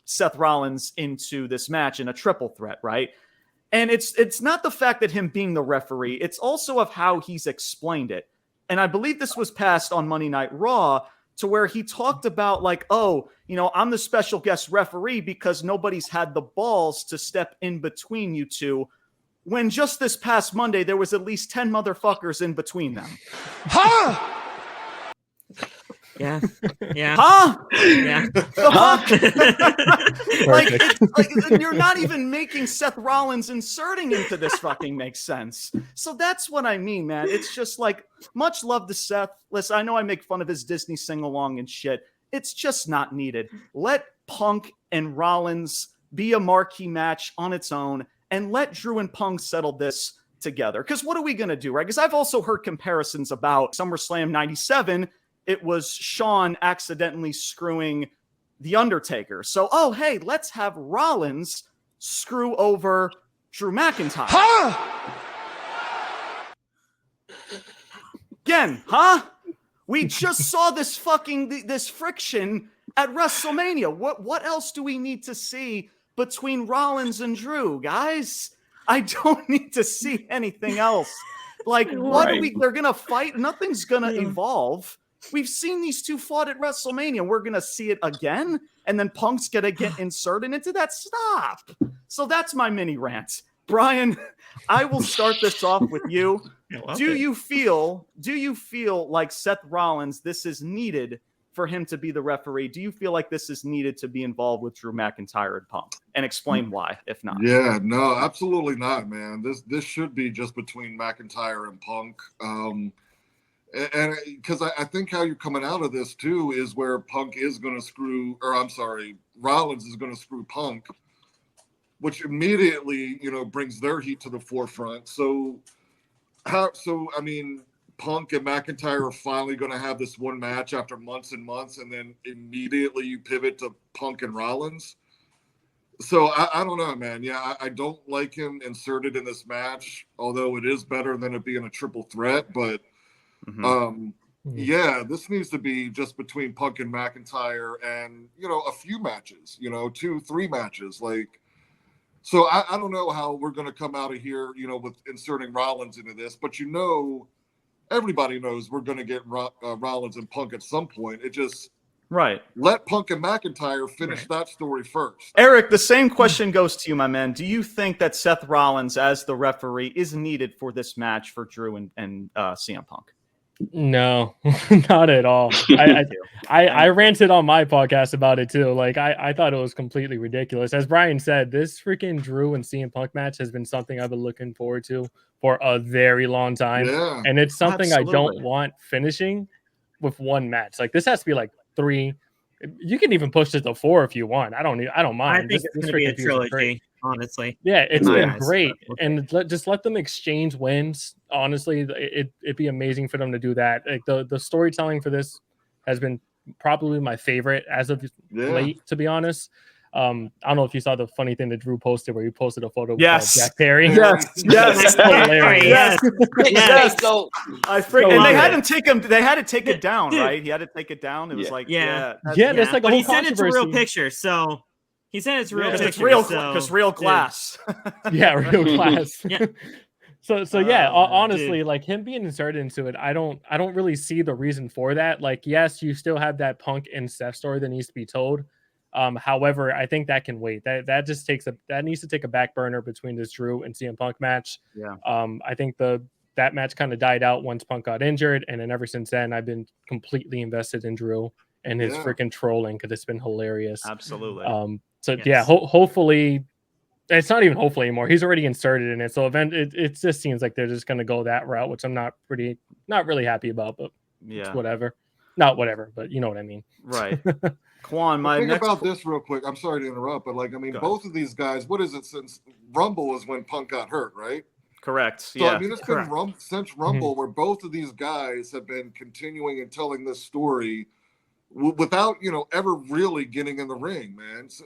Seth Rollins into this match in a triple threat, right? And it's not the fact that him being the referee, it's also of how he's explained it. And I believe this was passed on Monday Night Raw, to where he talked about like, oh, you know, I'm the special guest referee because nobody's had the balls to step in between you two, when just this past Monday, there was at least 10 motherfuckers in between them. Huh? Yeah. Yeah. Huh? Yeah. The fuck? like, you're not even making Seth Rollins inserting into this fucking makes sense. So that's what I mean, man. It's just like, much love to Seth. Listen, I know I make fun of his Disney sing-along and shit. It's just not needed. Let Punk and Rollins be a marquee match on its own, and let Drew and Punk settle this together. Because what are we going to do, right? Because I've also heard comparisons about SummerSlam 97. It was Shawn accidentally screwing The Undertaker. So, oh, hey, let's have Rollins screw over Drew McIntyre. Huh? Again, huh? We just saw this this friction at WrestleMania. What else do we need to see between Rollins and Drew, guys? I don't need to see anything else. Like, what are they're going to fight? Nothing's going to evolve. We've seen these two fought at WrestleMania. We're going to see it again, and then Punk's going to get inserted into that. Stop. So that's my mini rant. Brian, I will start this off with you. Do you feel like Seth Rollins, this is needed for him to be the referee? Do you feel like this is needed to be involved with Drew McIntyre and Punk? And explain why, if not. Yeah, no, absolutely not, man. This should be just between McIntyre and Punk. And because I think how you're coming out of this too is where Punk is going to Rollins is going to screw Punk, which immediately, brings their heat to the forefront. So I mean, Punk and McIntyre are finally going to have this one match after months and months, and then immediately you pivot to Punk and Rollins. So I don't know, man. Yeah, I don't like him inserted in this match, although it is better than it being a triple threat, but yeah, this needs to be just between Punk and McIntyre, and a few matches, 2-3 matches. Like, so I don't know how we're going to come out of here, with inserting Rollins into this, but everybody knows we're going to get Rollins and Punk at some point. It just let Punk and McIntyre finish that story first. Eric, the same question goes to you, my man. Do you think that Seth Rollins as the referee is needed for this match for Drew and CM Punk? No, not at all. I ranted on my podcast about it too. Like, I thought it was completely ridiculous. As Brian said, this freaking Drew and CM Punk match has been something I've been looking forward to for a very long time. Yeah, and it's something I don't want finishing with one match. Like, this has to be like 3. You can even push it to 4 if you want. I don't mind. I think it's going to be a trilogy, honestly. Yeah, it's been great. And just let them exchange wins. Honestly, it'd be amazing for them to do that. Like, the storytelling for this has been probably my favorite as of late, to be honest. I don't know if you saw the funny thing that Drew posted, where he posted a photo of Jack Perry. Yes. Hilarious. Yes. So I freaking, and they had to take it down, right? He had to take it down. It was like, that's like but a he whole sent it to controversy. real picture, so he sent it to real picture. Because real glass. Yeah, real glass. Yeah. So yeah, honestly, like, him being inserted into it, I don't really see the reason for that. Like, yes, you still have that Punk and Seth story that needs to be told. However, I think that can wait. That just needs to take a back burner between this Drew and CM Punk match. Yeah. I think the that match kind of died out once Punk got injured, and then ever since then, I've been completely invested in Drew and his freaking trolling because it's been hilarious. Absolutely. Hopefully, it's not even hopefully anymore. He's already inserted in it, so it just seems like they're just going to go that route, which I'm not really happy about. But it's whatever. Not whatever, but you know what I mean. Right. Quan, about this real quick. I'm sorry to interrupt, but both of these guys, what is it since Rumble was when Punk got hurt, right? Correct. So I mean, it's been since Rumble where both of these guys have been continuing and telling this story without ever really getting in the ring, man. So,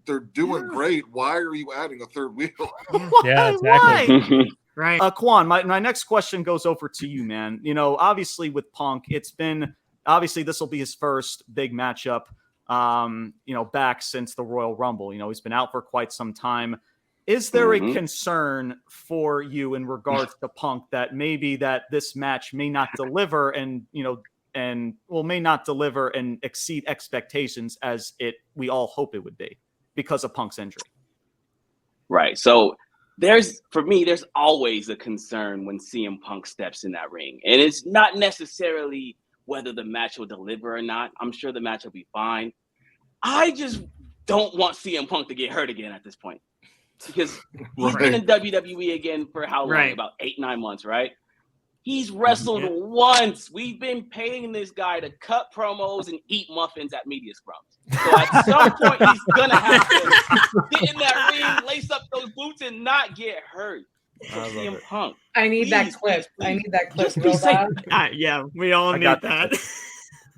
they're doing great. Why are you adding a third wheel? Yeah, exactly. Right. Quan, my next question goes over to you, man. Obviously with Punk, it's been obviously this will be his first big matchup, back since the Royal Rumble. He's been out for quite some time. Is there a concern for you in regards to Punk that maybe that this match may not deliver and may not deliver and exceed expectations as we all hope it would be because of Punk's injury? Right. So there's always a concern when CM Punk steps in that ring. And it's not necessarily whether the match will deliver or not. I'm sure the match will be fine. I just don't want CM Punk to get hurt again at this point. Because he's been in WWE again for how long? Right. About 8-9 months, right? He's wrestled once. We've been paying this guy to cut promos and eat muffins at media scrums. So at some point, he's going to have to get in that ring, lace up those boots, and not get hurt. So CM Punk. I need that clip. I need that clip. Just be safe. Yeah, we all need that.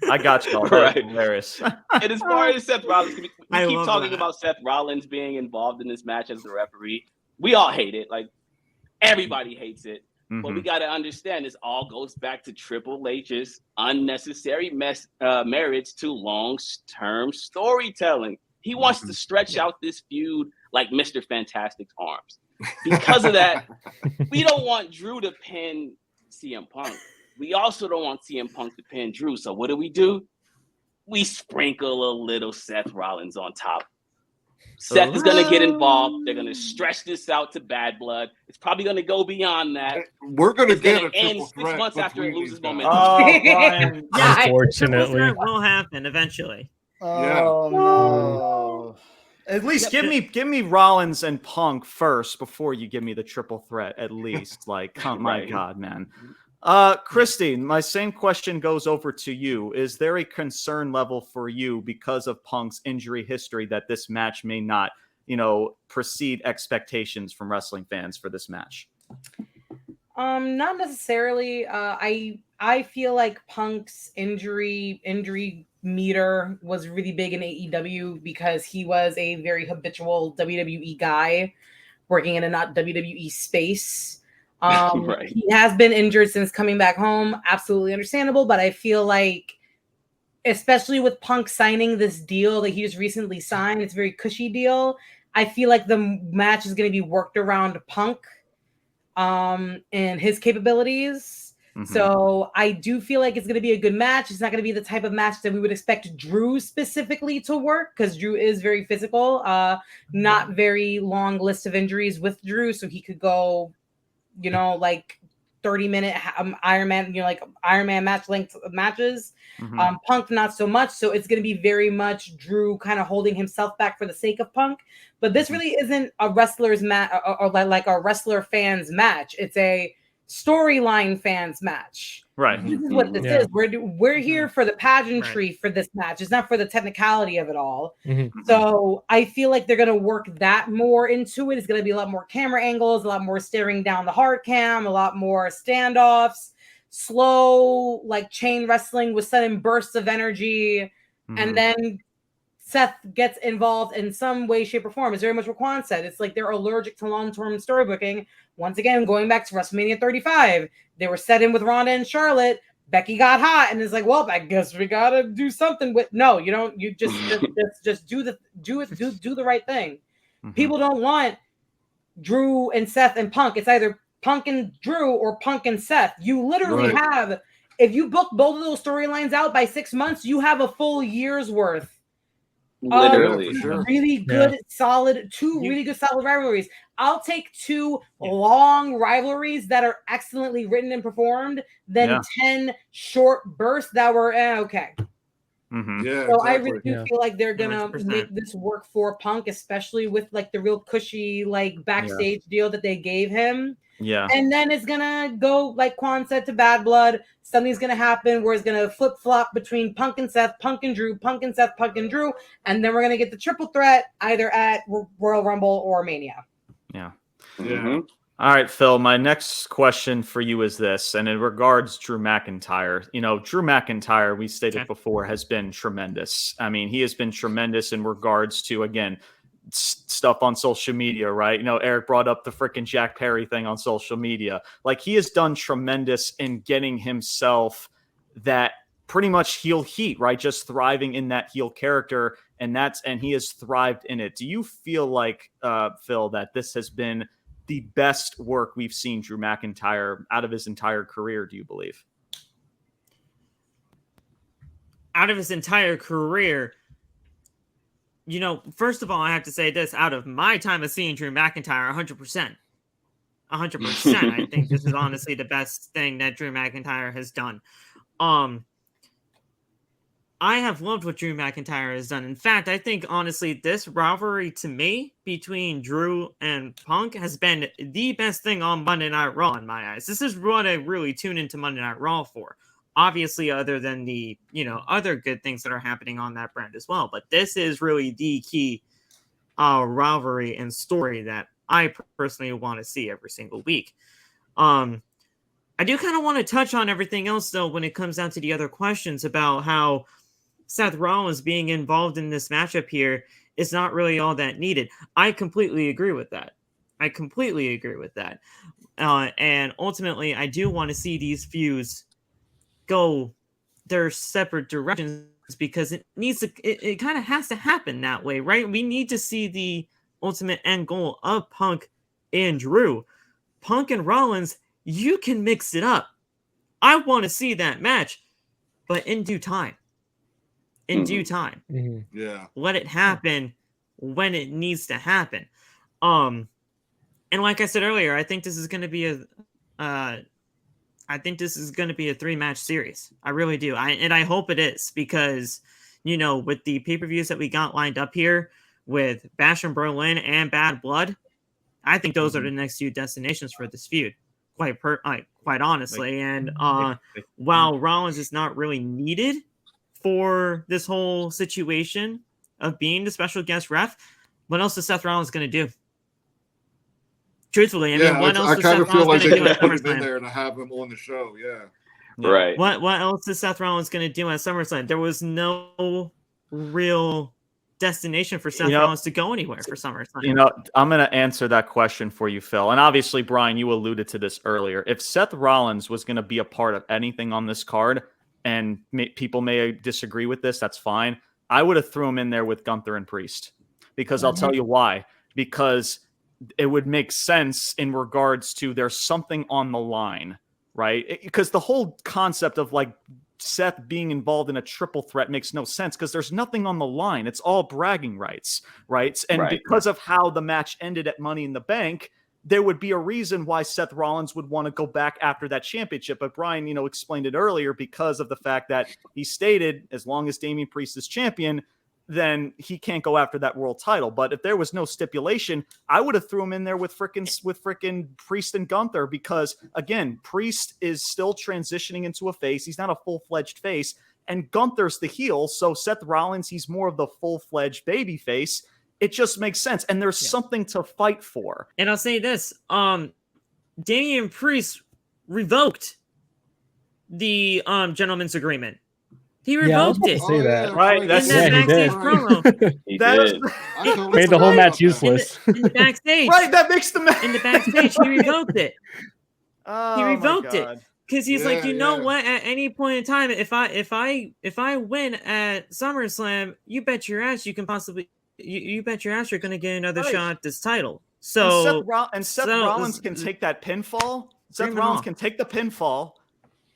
I got you. Right. Hilarious. And as far as Seth Rollins, we keep talking that. about Seth Rollins being involved in this match as the referee. We all hate it. Everybody hates it. But we got to understand this all goes back to Triple H's unnecessary marriage to long-term storytelling. He wants to stretch out this feud like Mr. Fantastic's arms. Because of that, we don't want Drew to pin CM Punk. We also don't want CM Punk to pin Drew. So what do? We sprinkle a little Seth Rollins on top. Seth is going to get involved. They're going to stretch this out to Bad Blood. It's probably going to go beyond that. We're going to get a end triple 6 threat months after it loses momentum. Oh, Brian. Unfortunately, It will happen eventually. Oh no! At least give me Rollins and Punk first before you give me the triple threat. At least, my God, man. Christine, my same question goes over to you. Is there a concern level for you because of Punk's injury history that this match may not, precede expectations from wrestling fans for this match? Not necessarily. I feel like Punk's injury meter was really big in AEW because he was a very habitual WWE guy working in a not WWE space. Right. He has been injured since coming back home. Absolutely understandable. But I feel like, especially with Punk signing this deal that he just recently signed, it's a very cushy deal. I feel like the match is going to be worked around Punk and his capabilities. So I do feel like it's going to be a good match. It's not going to be the type of match that we would expect Drew specifically to work because Drew is very physical. Not very long list of injuries with Drew. So he could go 30-minute Iron Man match length matches. Punk not so much. So it's going to be very much Drew kind of holding himself back for the sake of Punk. But this really isn't a wrestler's match or like a wrestler fans match. It's a storyline fans match. Right. This is what this is. We're here for the pageantry for this match. It's not for the technicality of it all. So I feel like they're going to work that more into it. It's going to be a lot more camera angles, a lot more staring down the hard cam, a lot more standoffs, slow, chain wrestling with sudden bursts of energy. And then Seth gets involved in some way, shape, or form. It's very much what Quan said. It's like they're allergic to long-term story booking. Once again, going back to WrestleMania 35, they were set in with Ronda and Charlotte. Becky got hot, and it's like, well, I guess we gotta do something with. No, you don't. You just do the right thing. People don't want Drew and Seth and Punk. It's either Punk and Drew or Punk and Seth. You literally have. If you book both of those storylines out by 6 months, you have a full year's worth Literally. for sure. Really good, solid, really good, solid rivalries. I'll take two long rivalries that are excellently written and performed than 10 short bursts that were okay. Mm-hmm. Yeah, So exactly. I really do feel like they're gonna 100%. make this work for Punk, especially with like the real cushy like backstage deal that they gave him. Yeah. And then it's gonna go, like Quan said, to Bad Blood. Something's gonna happen where it's gonna flip flop between Punk and Seth, Punk and Drew, Punk and Seth, Punk and Drew, and then we're gonna get the triple threat either at Royal Rumble or Mania. Yeah. Yeah. All right, Phil, my next question for you is this, and it regards Drew McIntyre. You know, Drew McIntyre, we stated before, has been tremendous. I mean, he has been tremendous in regards to, again, stuff on social media, right? You know, Eric brought up the freaking Jack Perry thing on social media. Like, he has done tremendous in getting himself that pretty much heel heat, right? Just thriving in that heel character, and he has thrived in it. Do you feel like, Phil, that this has been the best work we've seen Drew McIntyre out of his entire career, do you believe? Out of his entire career, you know, first of all, I have to say this, out of my time of seeing Drew McIntyre, 100%. 100%. I think this is honestly the best thing that Drew McIntyre has done. I have loved what Drew McIntyre has done. In fact, I think, honestly, this rivalry to me between Drew and Punk has been the best thing on Monday Night Raw in my eyes. This is what I really tune into Monday Night Raw for. Obviously, other than the, you know, other good things that are happening on that brand as well. But this is really the key rivalry and story that I personally want to see every single week. I do kind of want to touch on everything else, though, when it comes down to the other questions about how Seth Rollins being involved in this matchup here is not really all that needed. I completely agree with that. And ultimately, I do want to see these feuds go their separate directions because it kind of has to happen that way, right? We need to see the ultimate end goal of Punk and Drew. Punk and Rollins, you can mix it up. I want to see that match, but in due time. Due time. Yeah. Let it happen when it needs to happen. And like I said earlier, I think this is going to be a 3-match series. I really do. I hope it is because, you know, with the pay-per-views that we got lined up here with Bash in Berlin and Bad Blood, I think those are the next two destinations for this feud. Quite honestly. And while Rollins is not really needed for this whole situation of being the special guest ref, what else is Seth Rollins going to do? Truthfully, I mean, what else is Seth Rollins going to do at put him in SummerSlam? there to have him on the show, Right. What else is Seth Rollins going to do at SummerSlam? There was no real destination for Seth Rollins to go anywhere for SummerSlam. You know, I'm going to answer that question for you, Phil. And obviously, Brian, you alluded to this earlier. If Seth Rollins was going to be a part of anything on this card, and people may disagree with this, that's fine. I would have threw him in there with Gunther and Priest because I'll tell you why. Because it would make sense in regards to there's something on the line, right? Because the whole concept of like Seth being involved in a triple threat makes no sense because there's nothing on the line. It's all bragging rights, right? And because of how the match ended at Money in the Bank, there would be a reason why Seth Rollins would want to go back after that championship. But Brian, you know, explained it earlier because of the fact that he stated as long as Damian Priest is champion, then he can't go after that world title. But if there was no stipulation, I would have threw him in there with frickin' Priest and Gunther because, again, Priest is still transitioning into a face. He's not a full-fledged face. And Gunther's the heel. So Seth Rollins, he's more of the full-fledged baby face. It just makes sense. And there's something to fight for. And I'll say this. Damian Priest revoked the gentleman's agreement. He revoked it. Say that. Right. That's that backstage promo. He did. Made the whole match useless. In the backstage. Right, that makes the match. In the backstage, he revoked it. Oh, He revoked my it. God. Because he's like, you know yeah. what? At any point in time, if I win at SummerSlam, you bet your ass you can possibly you bet your ass you're going to get another shot at this title. So Seth Rollins can take that pinfall. Seth Rollins can take the pinfall.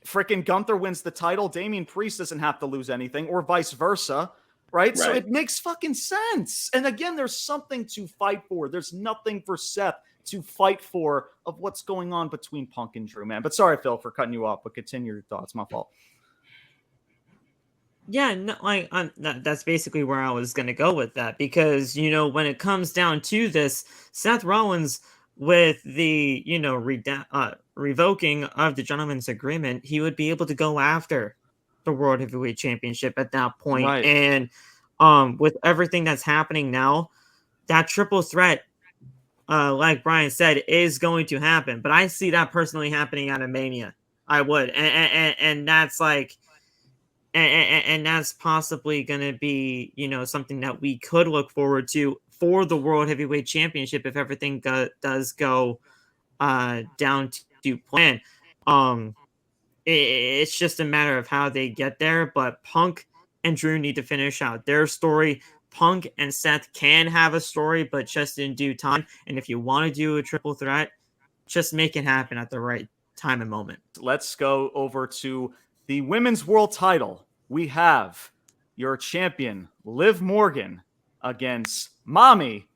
Freaking Gunther wins the title. Damian Priest doesn't have to lose anything, or vice versa, right? So it makes fucking sense. And again, there's something to fight for. There's nothing for Seth to fight for of what's going on between Punk and Drew, man. But sorry, Phil, for cutting you off, but continue your thoughts. My fault. Yeah, no, like that's basically where I was going to go with that, because, you know, when it comes down to this, Seth Rollins, with the, you know, revoking of the gentleman's agreement, he would be able to go after the World Heavyweight Championship at that point. Right. And with everything that's happening now, that triple threat, like Brian said, is going to happen. But I see that personally happening at a Mania. I would, and that's like. And that's possibly going to be, you know, something that we could look forward to for the World Heavyweight Championship if everything does go down to plan. It's just a matter of how they get there. But Punk and Drew need to finish out their story. Punk and Seth can have a story, but just in due time. And if you want to do a triple threat, just make it happen at the right time and moment. Let's go over to the women's world title. We have your champion, Liv Morgan, against Mommy,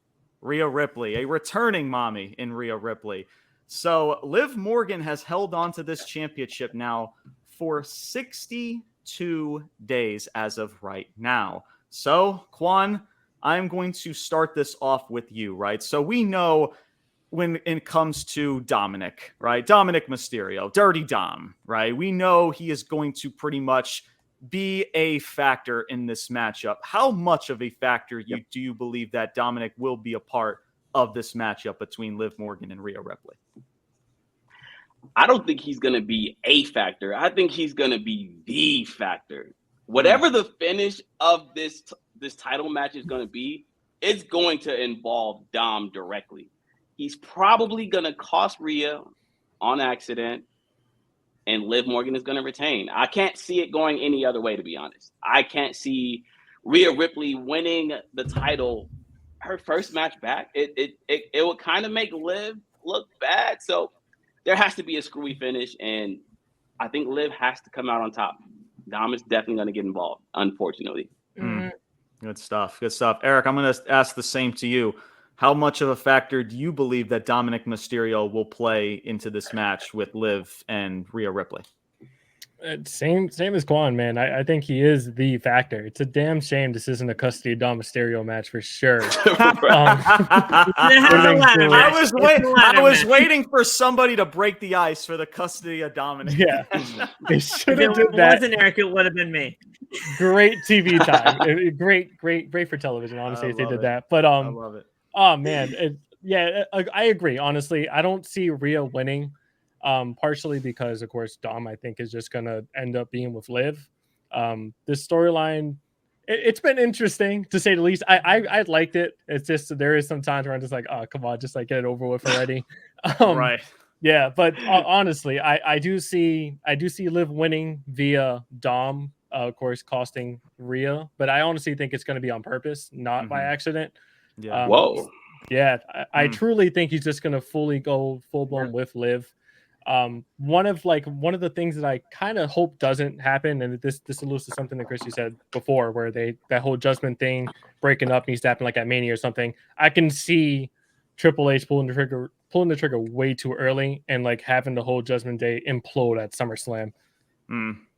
Rhea Ripley, a returning Mommy in Rhea Ripley. So Liv Morgan has held on to this championship now for 62 days as of right now. So, Quan, I'm going to start this off with you, right? So we know when it comes to Dominic, right? Dominic Mysterio, Dirty Dom, right? We know he is going to pretty much be a factor in this matchup. How much of a factor do you believe that Dominic will be a part of this matchup between Liv Morgan and Rhea Ripley? I don't think he's going to be a factor. I think he's going to be the factor. Whatever the finish of this title match is going to be, it's going to involve Dom directly. He's probably going to cost Rhea on accident, and Liv Morgan is going to retain. I can't see it going any other way, to be honest. I can't see Rhea Ripley winning the title her first match back. It would kind of make Liv look bad. So there has to be a screwy finish, and I think Liv has to come out on top. Dom is definitely going to get involved, unfortunately. Good stuff. Good stuff. Eric, I'm going to ask the same to you. How much of a factor do you believe that Dominic Mysterio will play into this match with Liv and Rhea Ripley? Same as Quan, man. I think he is the factor. It's a damn shame this isn't a custody Dom Mysterio match for sure. I was waiting for somebody to break the ice for the custody of Dominic. Yeah, they should have did that. If it wasn't Eric, it would have been me. Great TV time. Great for television. Honestly, if they did that. But I love it. Oh man, I agree. Honestly, I don't see Rhea winning. Partially because, of course, Dom, I think, is just gonna end up being with Liv. This storyline, it's been interesting to say the least. I liked it. It's just there is some times where I'm just like, oh, come on, just like get it over with already. Right. Yeah, but honestly, I do see Liv winning via Dom, of course, costing Rhea. But I honestly think it's going to be on purpose, not by accident. Yeah. Whoa. Yeah, I truly think he's just going to fully go full blown with Liv. One of the things that I kind of hope doesn't happen, and this alludes to something that Christy said before, where that whole Judgment thing breaking up needs to happen like at Mania or something. I can see Triple H pulling the trigger way too early and like having the whole Judgment Day implode at SummerSlam.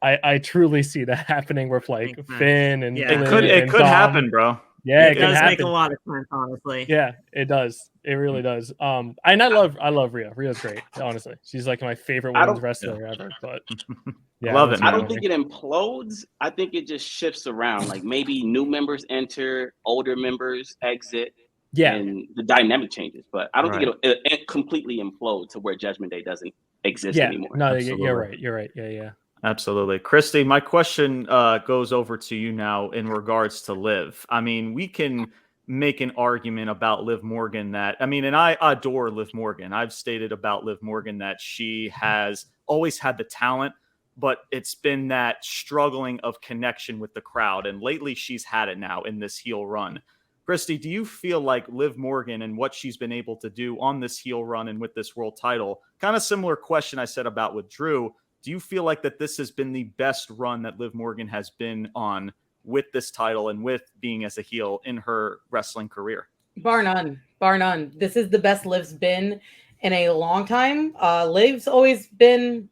I truly see that happening with like Finn and it could happen, bro. Yeah, it does make a lot of sense, honestly. Yeah, it does. It really does. And I love Rhea. Rhea's great, honestly. She's like my favorite women's wrestler ever. But yeah, love it. I don't think it implodes. I think it just shifts around. Like maybe new members enter, older members exit. Yeah, and the dynamic changes. But I don't think it completely implode to where Judgment Day doesn't exist anymore. No, you're right. Yeah. Absolutely. Christy, my question goes over to you now in regards to Liv. I mean, we can make an argument about Liv Morgan and I adore Liv Morgan. I've stated about Liv Morgan that she has always had the talent, but it's been that struggling of connection with the crowd. And lately she's had it now in this heel run. Christy, do you feel like Liv Morgan and what she's been able to do on this heel run and with this world title, kind of similar question I said about with Drew, do you feel like that this has been the best run that Liv Morgan has been on with this title and with being as a heel in her wrestling career. Bar none. Bar none. This is the best Liv's been in a long time. Liv's always been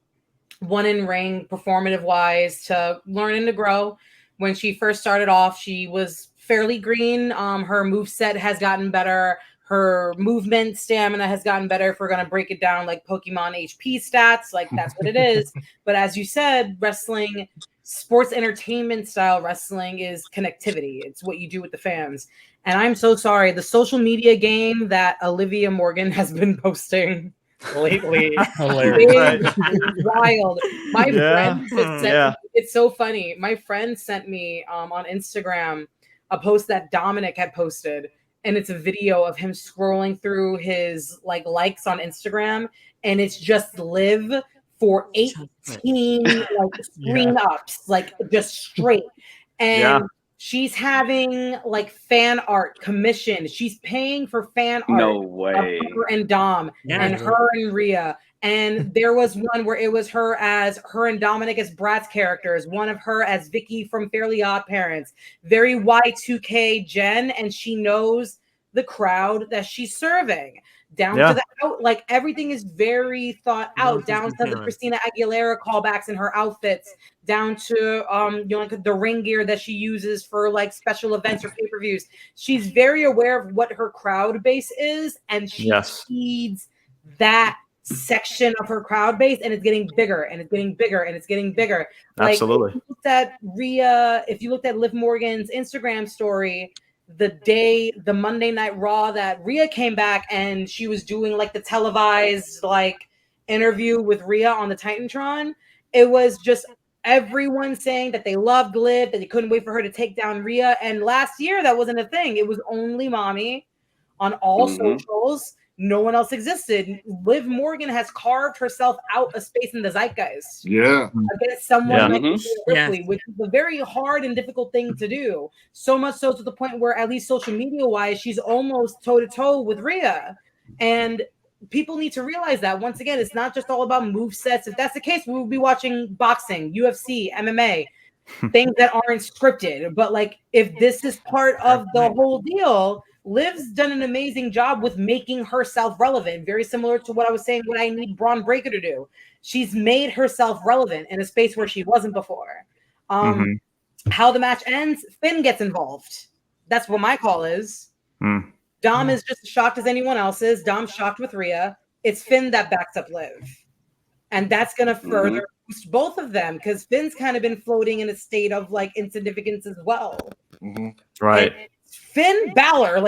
one in ring, performative wise, to learn and to grow. When she first started off, she was fairly green. Her moveset has gotten better. Her movement stamina has gotten better. If we're going to break it down like Pokemon HP stats, like that's what it is. But as you said, wrestling, sports entertainment style wrestling is connectivity. It's what you do with the fans. And I'm so sorry. The social media game that Olivia Morgan has been posting lately is wild. My friend just sent me, it's so funny. My friend sent me on Instagram a post that Dominic had posted, and it's a video of him scrolling through his likes on Instagram, and it's just Liv for 18 screen ups, just straight. And she's having fan art commissioned. She's paying for fan art. No way. Of her and Dom and her and Rhea. And there was one where it was her and Dominic as Brat's characters, one of her as Vicky from Fairly Odd Parents, very Y2K Jen, and she knows the crowd that she's serving. Down to the out, everything is very thought out, down to the Christina Aguilera callbacks in her outfits, down to the ring gear that she uses for special events or pay-per-views. She's very aware of what her crowd base is, and she feeds that section of her crowd base, and it's getting bigger and it's getting bigger and it's getting bigger. Absolutely. If you looked at Rhea, if you looked at Liv Morgan's Instagram story, the Monday Night Raw that Rhea came back and she was doing the televised interview with Rhea on the Titantron, it was just everyone saying that they loved Liv, that they couldn't wait for her to take down Rhea. And last year that wasn't a thing. It was only Mommy on all socials. No one else existed. Liv Morgan has carved herself out a space in the zeitgeist. Yeah. Against someone like Ripley, which is a very hard and difficult thing to do. So much so to the point where, at least social media-wise, she's almost toe-to-toe with Rhea. And people need to realize that, once again, it's not just all about movesets. If that's the case, we would be watching boxing, UFC, MMA, things that aren't scripted. But if this is part of the whole deal, Liv's done an amazing job with making herself relevant. Very similar to what I was saying when I need Bron Breakker to do. She's made herself relevant in a space where she wasn't before. How the match ends, Finn gets involved. That's what my call is. Dom is just as shocked as anyone else is. Dom's shocked with Rhea. It's Finn that backs up Liv. And that's going to further boost both of them, because Finn's kind of been floating in a state of insignificance as well. Right. And Finn Balor,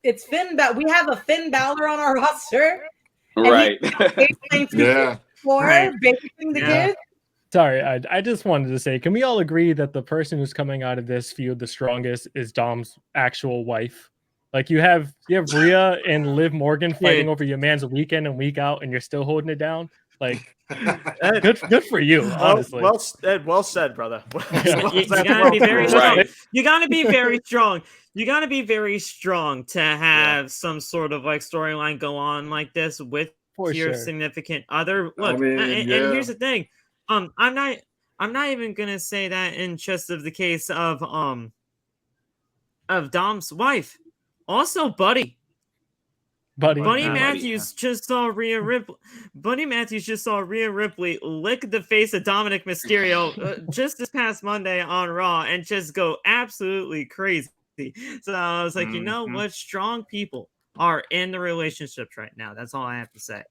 it's Finn Balor. We have a Finn Balor on our roster. Right. Babysitting the kid. Sorry, I just wanted to say, can we all agree that the person who's coming out of this feud the strongest is Dom's actual wife? You have Rhea and Liv Morgan fighting over your man's week in and week out, and you're still holding it down. Good for you, honestly. Well said, brother. You gotta be very strong. You gotta be very strong. You gotta be very strong to have some sort of storyline go on like this with your significant other. Look, and here's the thing. I'm not even gonna say that in just of the case of Dom's wife. Also, Buddy Matthews just saw Rhea Ripley. Buddy Matthews just saw Rhea Ripley lick the face of Dominic Mysterio just this past Monday on Raw and just go absolutely crazy. So I was like, you know what? Strong people are in the relationships right now. That's all I have to say.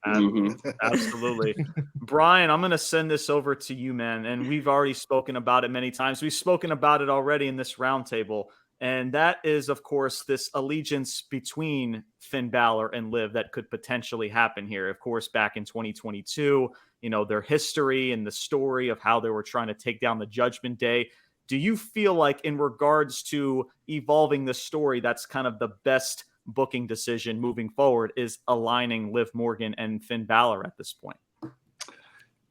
Absolutely. Brian, I'm going to send this over to you, man. And we've already spoken about it many times. We've spoken about it already in this roundtable. And that is, of course, this allegiance between Finn Balor and Liv that could potentially happen here. Of course, back in 2022, their history and the story of how they were trying to take down the Judgment Day. Do you feel like, in regards to evolving the story, that's kind of the best booking decision moving forward, is aligning Liv Morgan and Finn Balor at this point?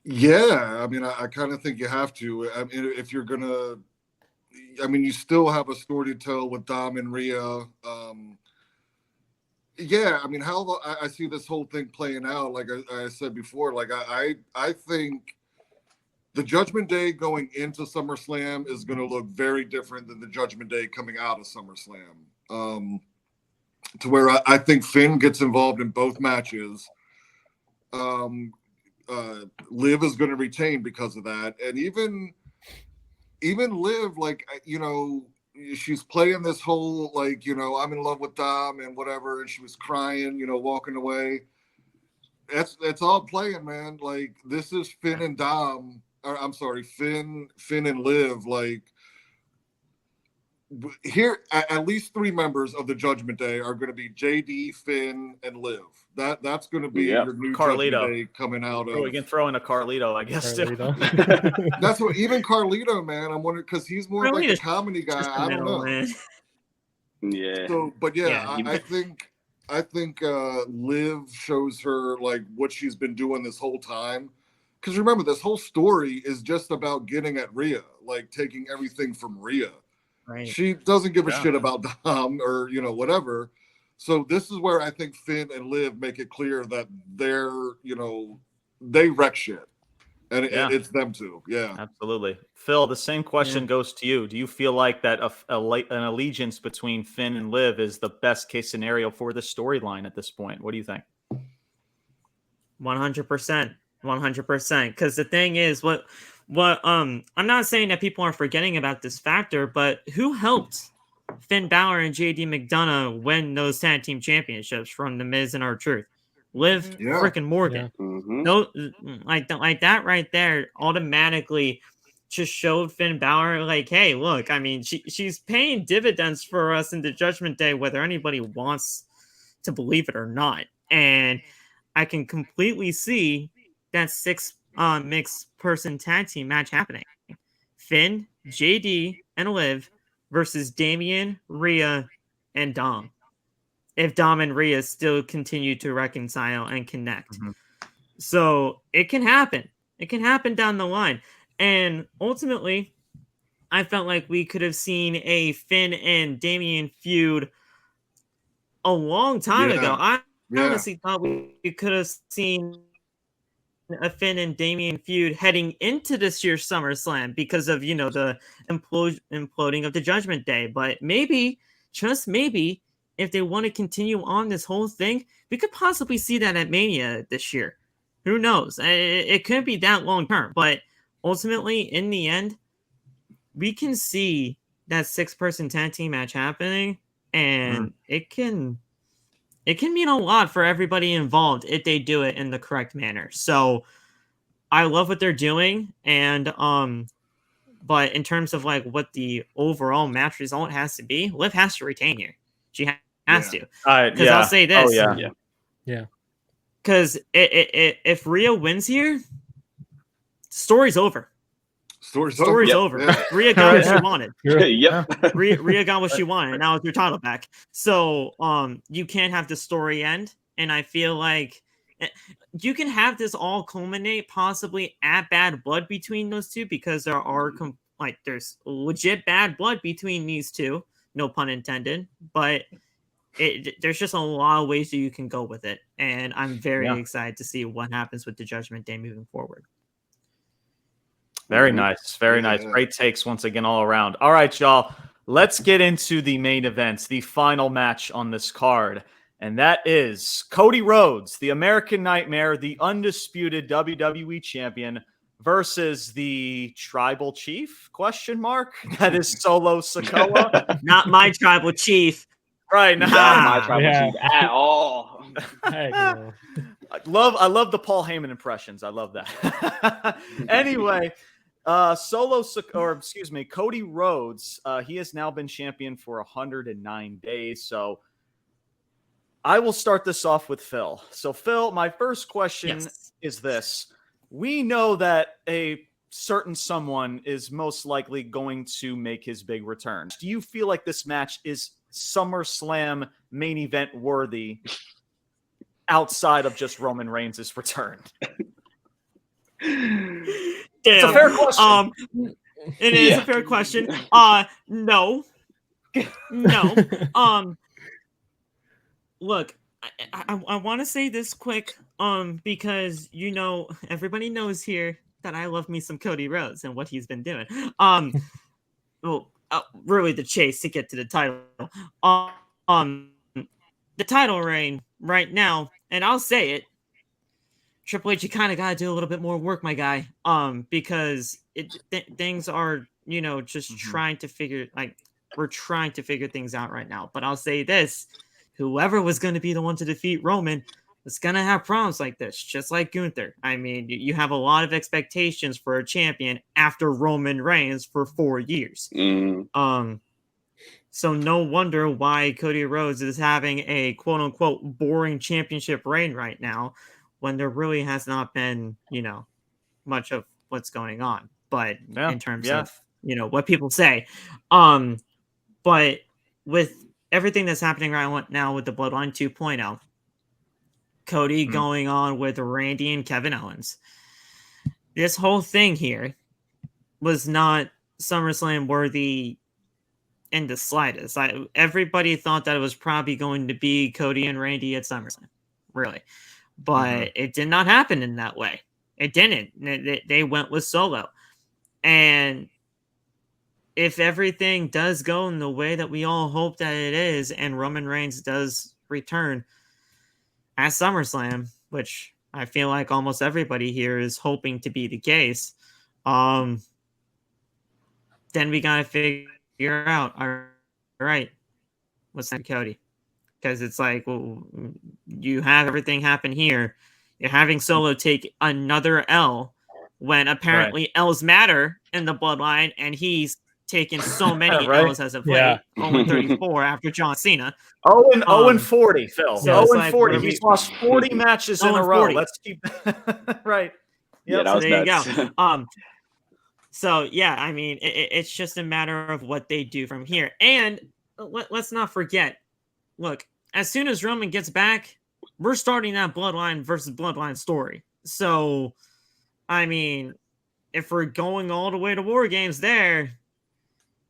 Yeah, I kind of think you have to. If you're going to, you still have a story to tell with Dom and Rhea. How I see this whole thing playing out, like I said before, I think the Judgment Day going into SummerSlam is going to look very different than the Judgment Day coming out of SummerSlam. To where I think Finn gets involved in both matches. Liv is going to retain because of that, and even Liv, like, you know, she's playing this whole, like, you know, I'm in love with Dom and whatever, and she was crying, you know, walking away. That's all playing, man. Like, this is Finn and Dom, or I'm sorry, Finn and Liv. Like, here, at least 3 members of the Judgment Day are going to be JD, Finn, and Liv. That's going to be your new Carlito. Judgment Day coming out of. We can throw in a Carlito, I guess. Carlito. That's what, even Carlito, man. I'm wondering, because he's more like a comedy guy. I don't know. Man. Yeah. So, but yeah, Yeah, I think Liv shows her like what she's been doing this whole time. Because remember, this whole story is just about getting at Rhea, like taking everything from Rhea. Right. She doesn't give a shit about Dom or, you know, whatever. So this is where I think Finn and Liv make it clear that they're, you know, they wreck shit. And it's them too. Yeah. Absolutely. Phil, the same question goes to you. Do you feel like that an allegiance between Finn and Liv is the best case scenario for the storyline at this point? What do you think? 100%. 100%. Because the thing is, what I'm not saying that people are forgetting about this factor, but who helped Finn Balor and JD McDonough win those tag team championships from The Miz and R-Truth? Liv freaking Morgan. Yeah. Mm-hmm. No, like that right there automatically just showed Finn Balor, like, hey, look, I mean, she's paying dividends for us in the Judgment Day, whether anybody wants to believe it or not. And I can completely see that 6 mixed person tag team match happening. Finn, JD, and Liv versus Damian, Rhea, and Dom. If Dom and Rhea still continue to reconcile and connect. Mm-hmm. So it can happen. It can happen down the line. And ultimately, I felt like we could have seen a Finn and Damian feud a long time ago. I honestly thought we could have seen a Finn and Damian feud heading into this year's SummerSlam because of, you know, the imploding of the Judgment Day. But maybe, just maybe, if they want to continue on this whole thing, we could possibly see that at Mania this year. Who knows? It could be that long term, but ultimately, in the end, we can see that 6-person tag team match happening, and it can mean a lot for everybody involved if they do it in the correct manner. So I love what they're doing, and but in terms of like what the overall match result has to be, Liv has to retain here. She has to. Because I'll say this. Oh, yeah. Because if Rhea wins here, story's over. Story's over. Yeah. Rhea got what she wanted. Rhea got what she wanted, and now it's your title back. So you can't have the story end. And I feel like you can have this all culminate possibly at Bad Blood between those two, because there are there's legit bad blood between these two. No pun intended. But there's just a lot of ways that you can go with it. And I'm very excited to see what happens with the Judgment Day moving forward. Very nice. Very nice. Great takes once again all around. All right, y'all. Let's get into the main events, the final match on this card. And that is Cody Rhodes, the American Nightmare, the undisputed WWE champion, versus the tribal chief, ? That is Solo Sikoa. Not my tribal chief. Right. Not my tribal chief at all. I love the Paul Heyman impressions. I love that. Anyway, Cody Rhodes, he has now been champion for 109 days. So I will start this off with Phil. So Phil, my first question is this. We know that a certain someone is most likely going to make his big return. Do you feel like this match is SummerSlam main event worthy outside of just Roman Reigns' return? It's a fair question. It is a fair question. No. Look, I want to say this quick, because, you know, everybody knows here that I love me some Cody Rhodes and what he's been doing. Really the chase to get to the title. The title reign right now, and I'll say it, Triple H, you kind of got to do a little bit more work, my guy. Because things are, just trying to figure, we're trying to figure things out right now. But I'll say this, whoever was going to be the one to defeat Roman was going to have problems like this, just like Gunther. I mean, you have a lot of expectations for a champion after Roman reigns for 4 years. So no wonder why Cody Rhodes is having a quote unquote boring championship reign right now, when there really has not been, much of what's going on. But in terms of, what people say. But with everything that's happening right now with the Bloodline 2.0, Cody going on with Randy and Kevin Owens, this whole thing here was not SummerSlam worthy in the slightest. Everybody thought that it was probably going to be Cody and Randy at SummerSlam, really. But it did not happen in that way. It didn't. They went with Solo. And if everything does go in the way that we all hope that it is, and Roman Reigns does return at SummerSlam, which I feel like almost everybody here is hoping to be the case, then we got to figure out, all right, what's that, Cody? Because it's like, well, you have everything happen here. You're having Solo take another L when apparently L's matter in the Bloodline, and he's taken so many L's as of late. 0-34 after John Cena. 0-40, Phil. So 0-40. He's lost 40 matches in a row. Let's keep right. Yep. Yeah, that was there nuts. You go. So yeah, I mean, it's just a matter of what they do from here. And let's not forget, look, as soon as Roman gets back, we're starting that Bloodline versus Bloodline story. So, I mean, if we're going all the way to War Games there,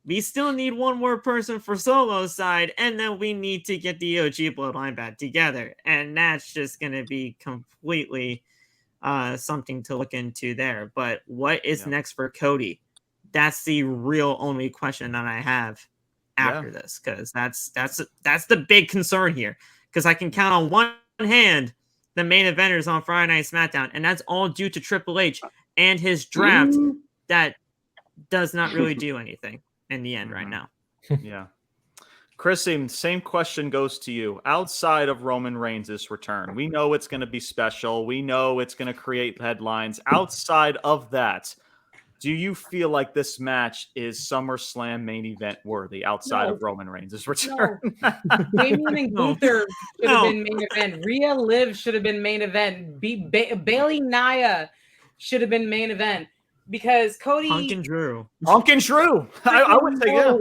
we still need one more person for Solo's side, and then we need to get the OG Bloodline back together. And that's just going to be completely something to look into there. But what is next for Cody? That's the real only question that I have after this, because that's the big concern here, because I can count on one hand the main eventers on Friday Night SmackDown, and that's all due to Triple H and his draft that does not really do anything in the end right now. Yeah. Chrissy, same question goes to you. Outside of Roman Reigns' return, we know it's going to be special. We know it's going to create headlines. Outside of that, do you feel like this match is SummerSlam main event worthy outside of Roman Reigns' return? No. Damian and Gunther should have been main event. Rhea Liv should have been main event. Bayley Nia should have been main event, because Cody... Punk and Drew. I would say,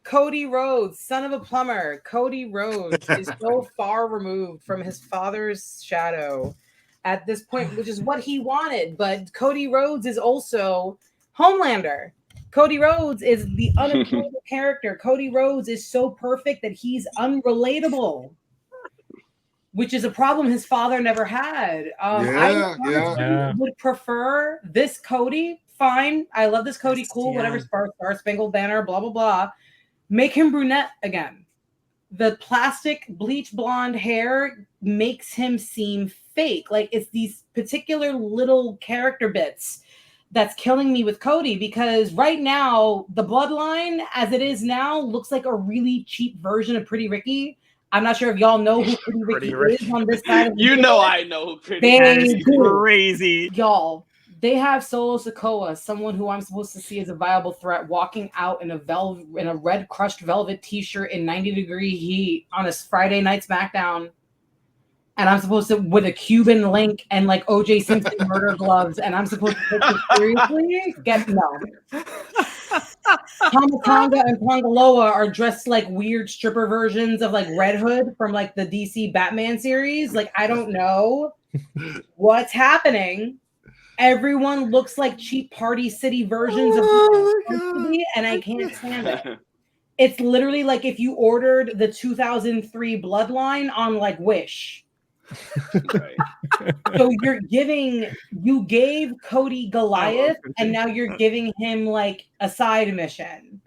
Cody Rhodes, son of a plumber. Cody Rhodes is so far removed from his father's shadow at this point, which is what he wanted. But Cody Rhodes is also Homelander. Cody Rhodes is the unemployable character. Cody Rhodes is so perfect that he's unrelatable, which is a problem his father never had. I would prefer this Cody. Fine. I love this Cody. Cool. Whatever. Star Spangled Banner, blah, blah, blah. Make him brunette again. The plastic bleach blonde hair makes him seem fake. Like, it's these particular little character bits that's killing me with Cody, because right now the Bloodline as it is now looks like a really cheap version of Pretty Ricky. I'm not sure if y'all know who Pretty Ricky is on this side of the I know who Pretty Ricky is. Crazy. Y'all, they have Solo Sikoa, someone who I'm supposed to see as a viable threat, walking out in a red crushed velvet t-shirt in 90-degree heat on a Friday night SmackDown. And I'm supposed to, with a Cuban link and like OJ Simpson murder gloves, and I'm supposed to take this seriously? No. Tonga and Tongaloa are dressed like weird stripper versions of like Red Hood from like the DC Batman series. Like, I don't know what's happening. Everyone looks like cheap Party City versions of me, and I can't stand it. It's literally like if you ordered the 2003 Bloodline on like Wish. Right. So you gave Cody Goliath, and now you're giving him like a side mission.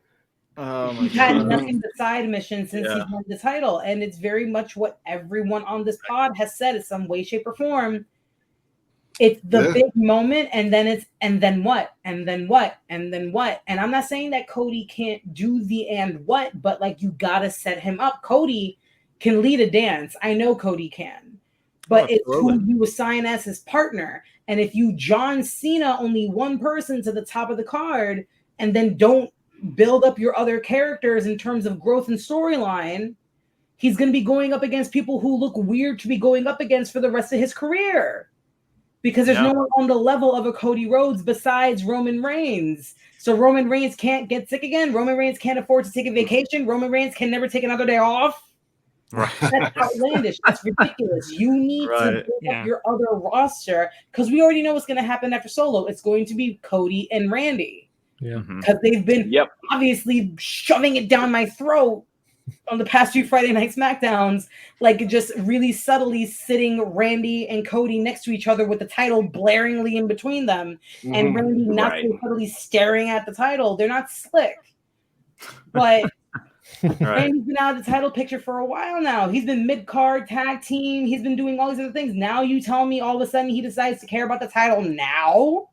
He's had nothing but side missions since he's won the title, and it's very much what everyone on this pod has said in some way, shape, or form. It's the big moment, and then what, and then what, and then what. And I'm not saying that Cody can't do the and what, but like you gotta set him up. Cody can lead a dance. I know Cody can, but it's who you assign as his partner. And if you John Cena only one person to the top of the card, and then don't build up your other characters in terms of growth and storyline, he's going to be going up against people who look weird to be going up against for the rest of his career. Because there's no one on the level of a Cody Rhodes besides Roman Reigns. So Roman Reigns can't get sick again. Roman Reigns can't afford to take a vacation. Roman Reigns can never take another day off. Right. That's outlandish. That's ridiculous. You need to build up your other roster because we already know what's going to happen after Solo. It's going to be Cody and Randy. Yeah. Because they've been obviously shoving it down my throat on the past few Friday Night SmackDowns, like just really subtly sitting Randy and Cody next to each other with the title blaringly in between them, and Randy not so subtly staring at the title. They're not slick, but Randy's been out of the title picture for a while now. He's been mid-card tag team. He's been doing all these other things. Now you tell me all of a sudden he decides to care about the title now?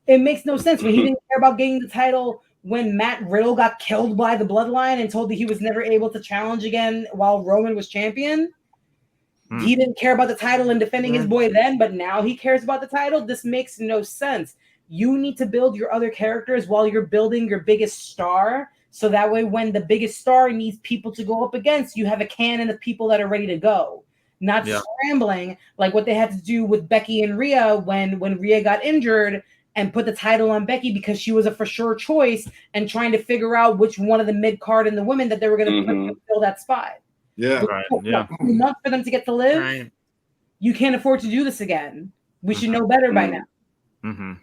It makes no sense. When he didn't care about getting the title when Matt Riddle got killed by the Bloodline and told that he was never able to challenge again while Roman was champion. He didn't care about the title and defending his boy then, but now he cares about the title. This makes no sense. You need to build your other characters while you're building your biggest star. So that way, when the biggest star needs people to go up against, you have a cannon of people that are ready to go. Not scrambling like what they had to do with Becky and Rhea when Rhea got injured and put the title on Becky because she was a for sure choice and trying to figure out which one of the mid card and the women that they were going to fill that spot. Yeah. Enough for them to get to live. Right. You can't afford to do this again. We should know better by now.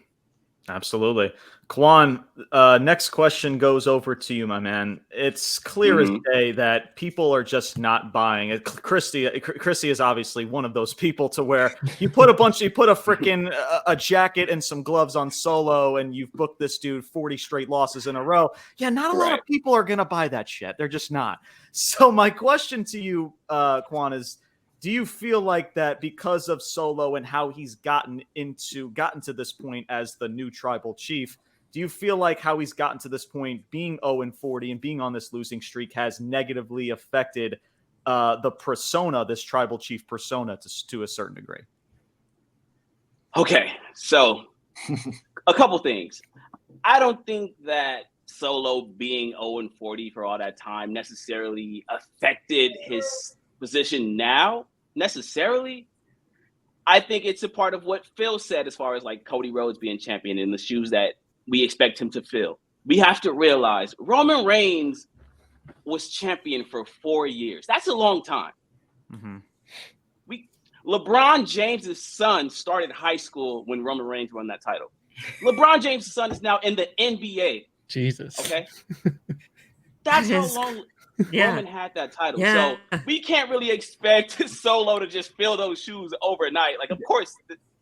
Absolutely. Kwan, next question goes over to you, my man. It's clear as day that people are just not buying it. Christy is obviously one of those people to where you put a freaking a jacket and some gloves on Solo and you've booked this dude 40 straight losses in a row. Yeah, not a lot of people are going to buy that shit. They're just not. So my question to you, Kwan, is do you feel like that because of Solo and how he's gotten to this point as the new tribal chief, do you feel like how he's gotten to this point, being 0-40 and being on this losing streak, has negatively affected the persona, this tribal chief persona, to a certain degree? Okay, so a couple things. I don't think that Solo being 0-40 for all that time necessarily affected his position now, necessarily. I think it's a part of what Phil said as far as like Cody Rhodes being champion in the shoes that we expect him to fill. We have to realize Roman Reigns was champion for 4 years. That's a long time. LeBron James' son started high school when Roman Reigns won that title. LeBron James' son is now in the NBA. Jesus. Okay. That's how long Roman had that title. So we can't really expect Solo to just fill those shoes overnight. Like, of course,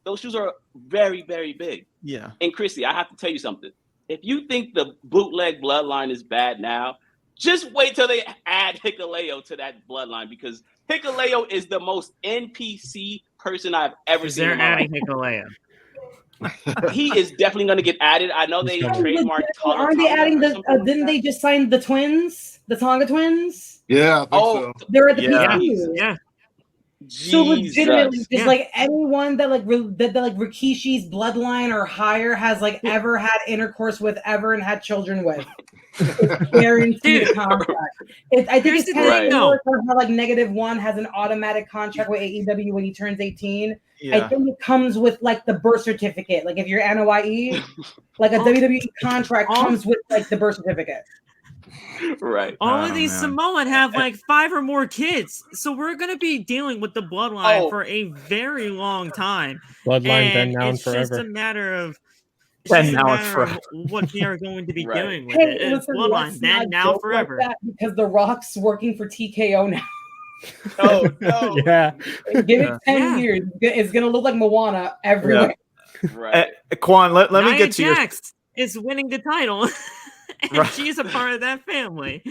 those shoes are very, very big. Yeah. And Chrissy, I have to tell you something. If you think the bootleg bloodline is bad now, just wait till they add Hikuleo to that bloodline, because Hikuleo is the most NPC person I've ever seen. They're adding Hikuleo. He is definitely going to get added. I know they trademarked. Aren't they adding the? Didn't they just sign the twins, the Tonga twins? Yeah, I think so. They're at the PCU. Yeah. So legitimately, just like anyone that like Rikishi's bloodline or higher has like ever had intercourse with ever and had children with, it's guaranteed contract. I think it's kind of similar to how like -1 has an automatic contract with AEW when he turns 18. I think it comes with like the birth certificate. Like if you're NOIE, like a WWE contract comes with like the birth certificate. Right. All of these Samoan have like 5 or more kids. So we're going to be dealing with the bloodline for a very long time. Bloodline been down forever. It's just a matter of what they are going to be doing with it. It's bloodline then, now, forever. Like because The Rock's working for TKO now. No, no. Yeah. Give it 10 years. It's gonna look like Moana everywhere. Right. Quan, let me Nia get to Jax is winning the title, and Right. she's a part of that family.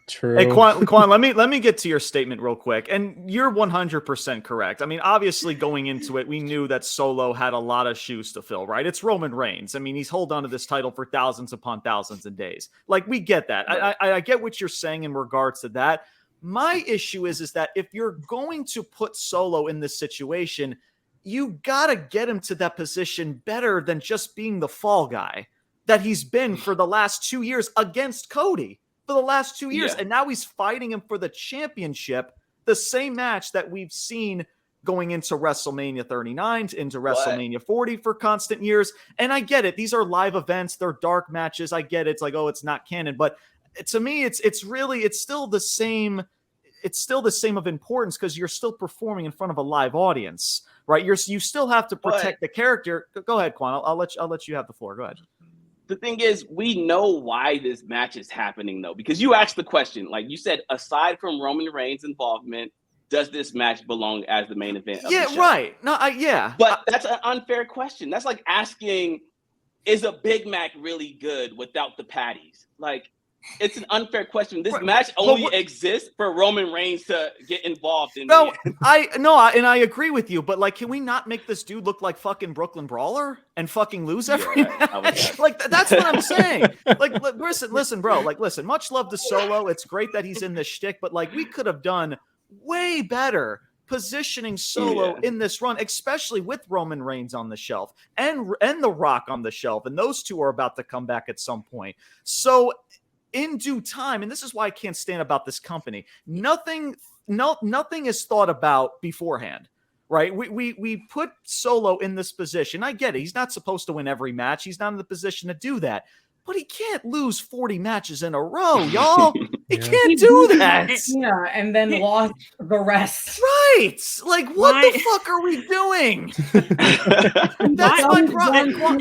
True. Hey, Quan, let me get to your statement real quick. And you're 100% correct. I mean, obviously going into it, we knew that Solo had a lot of shoes to fill, right? It's Roman Reigns. I mean, he's held on to this title for thousands upon thousands of days. Like, we get that. I get what you're saying in regards to that. My issue is that if you're going to put Solo in this situation, you got to get him to that position better than just being the fall guy that he's been for the last 2 years against Cody. For the last 2 years. Yeah. And now he's fighting him for the championship, the same match that we've seen going into WrestleMania 39, into WrestleMania 40 for constant years. And I get it. These are live events. They're dark matches. I get it. It's like, oh, it's not canon. But to me, it's still the same. It's still the same of importance because you're still performing in front of a live audience, right? You still have to protect the character. Go ahead, Quan. I'll let you have the floor. Go ahead. The thing is, we know why this match is happening, though, because you asked the question. Like you said, aside from Roman Reigns' involvement, does this match belong as the main event of the show? Right. No, But that's an unfair question. That's like asking, is a Big Mac really good without the patties? Like, it's an unfair question. This match only exists for Roman Reigns to get involved in. I agree with you, but like, can we not make this dude look like fucking Brooklyn Brawler and fucking lose every match? Like, that's what I'm saying. Like, listen, bro. Like, listen. Much love to Solo. It's great that he's in this shtick, but like, we could have done way better positioning Solo in this run, especially with Roman Reigns on the shelf and The Rock on the shelf, and those two are about to come back at some point. So, in due time, and this is why I can't stand about this company. Nothing is thought about beforehand, right? We put Solo in this position. I get it. He's not supposed to win every match. He's not in the position to do that. But he can't lose 40 matches in a row, y'all. He can't do that. Yeah, and then lost the rest. Right. Like, what the fuck are we doing? That's my problem.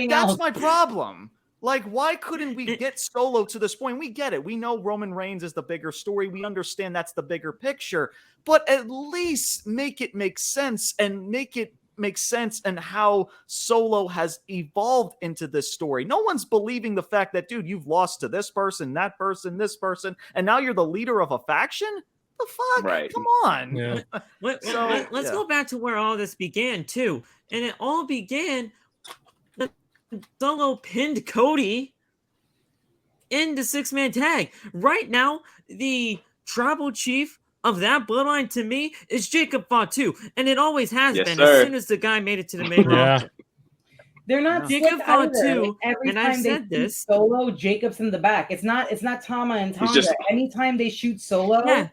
That's my problem. Like, why couldn't we get Solo to this point? We get it. We know Roman Reigns is the bigger story. We understand that's the bigger picture. But at least make it make sense and make it make sense and how Solo has evolved into this story. No one's believing the fact that, dude, you've lost to this person, that person, this person, and now you're the leader of a faction? The fuck? Right. Come on. Yeah. Let's go back to where all this began, too. And it all began... Solo pinned Cody in the 6-man tag. Right now, the tribal chief of that bloodline to me is Jacob Fatu, and it always has been. Sir. As soon as the guy made it to the main roster. They're not Jacob Fatu, every and time I've they said shoot this. Solo, Jacob's in the back. It's not Tama and Tonga. Anytime they shoot Solo,